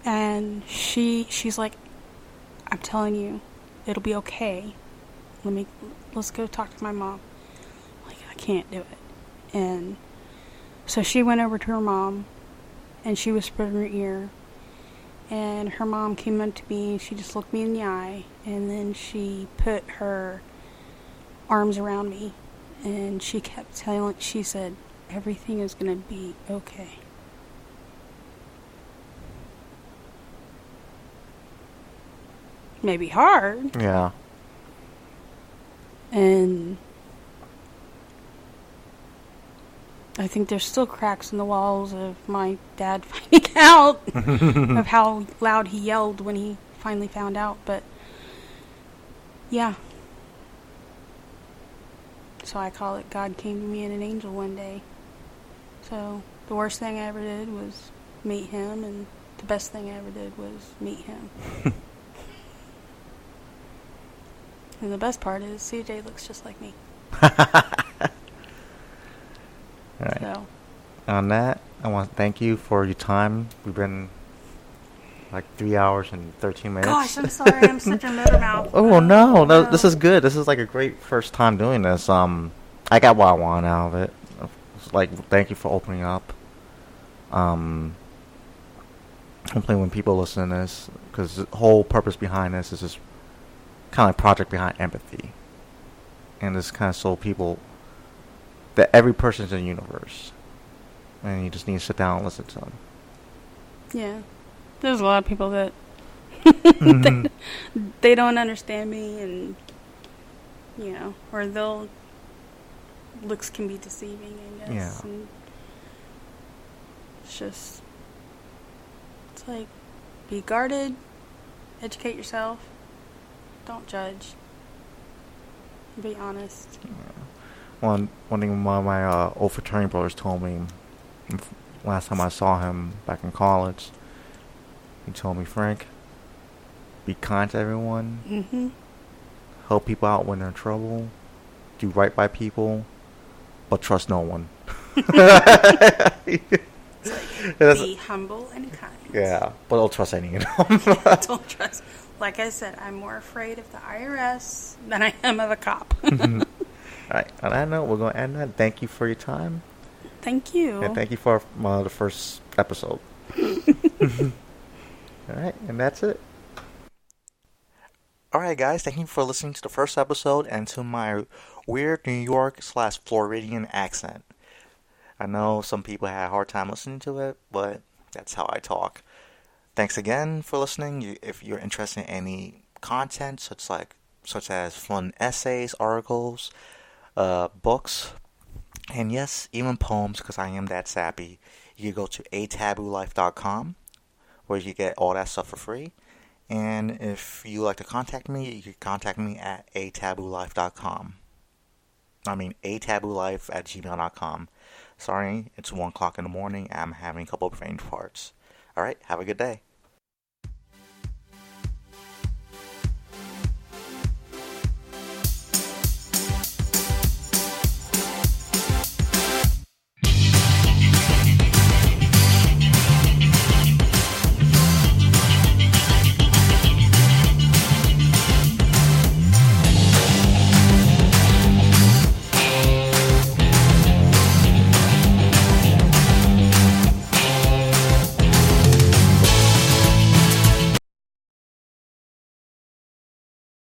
And she's like, "I'm telling you, it'll be okay. Let's go talk to my mom." I'm like, I can't do it. And so she went over to her mom, and she whispered in her ear, and her mom came up to me, and she just looked me in the eye, and then she put her arms around me, and she said, "Everything is going to be okay." Maybe hard. Yeah. And I think there's still cracks in the walls of my dad finding out of how loud he yelled when he finally found out. But yeah. So I call it God came to me in an angel one day. So the worst thing I ever did was meet him, and the best thing I ever did was meet him. And the best part is CJ looks just like me. All right. So. On that, I want to thank you for your time. We've been like 3 hours and 13 minutes. Gosh, I'm sorry. I'm such a motor mouth. Oh, no. This is good. This is like a great first time doing this. I got what I want out of it. Like, thank you for opening up. Hopefully when people listen to this, because the whole purpose behind this is just kind of like project behind empathy. And this kind of so people that every person's in the universe. And you just need to sit down and listen to them. Yeah. There's a lot of people that they don't understand me, and or looks can be deceiving, I guess. Yeah. And it's like, be guarded, educate yourself, don't judge, be honest. Yeah. One thing one of my old fraternity brothers told me last time I saw him back in college, he told me, "Frank, be kind to everyone, Mm-hmm. help people out when they're in trouble, do right by people, but trust no one." Be humble and kind. Yeah, but don't trust any of them. Don't trust. Like I said, I'm more afraid of the IRS than I am of a cop. All right, on that note, we're going to end that. Thank you for your time. Thank you. And thank you for the first episode. All right, and that's it. Alright guys, thank you for listening to the first episode and to my weird New York/Floridian accent. I know some people had a hard time listening to it, but that's how I talk. Thanks again for listening. If you're interested in any content such as fun essays, articles, books, and yes, even poems, because I am that sappy, you can go to ataboolife.com, where you get all that stuff for free. And if you like to contact me, you can contact me at ataboolife.com. I mean, ataboolife@gmail.com. Sorry, it's 1 o'clock in the morning. I'm having a couple of brain farts. Alright, have a good day.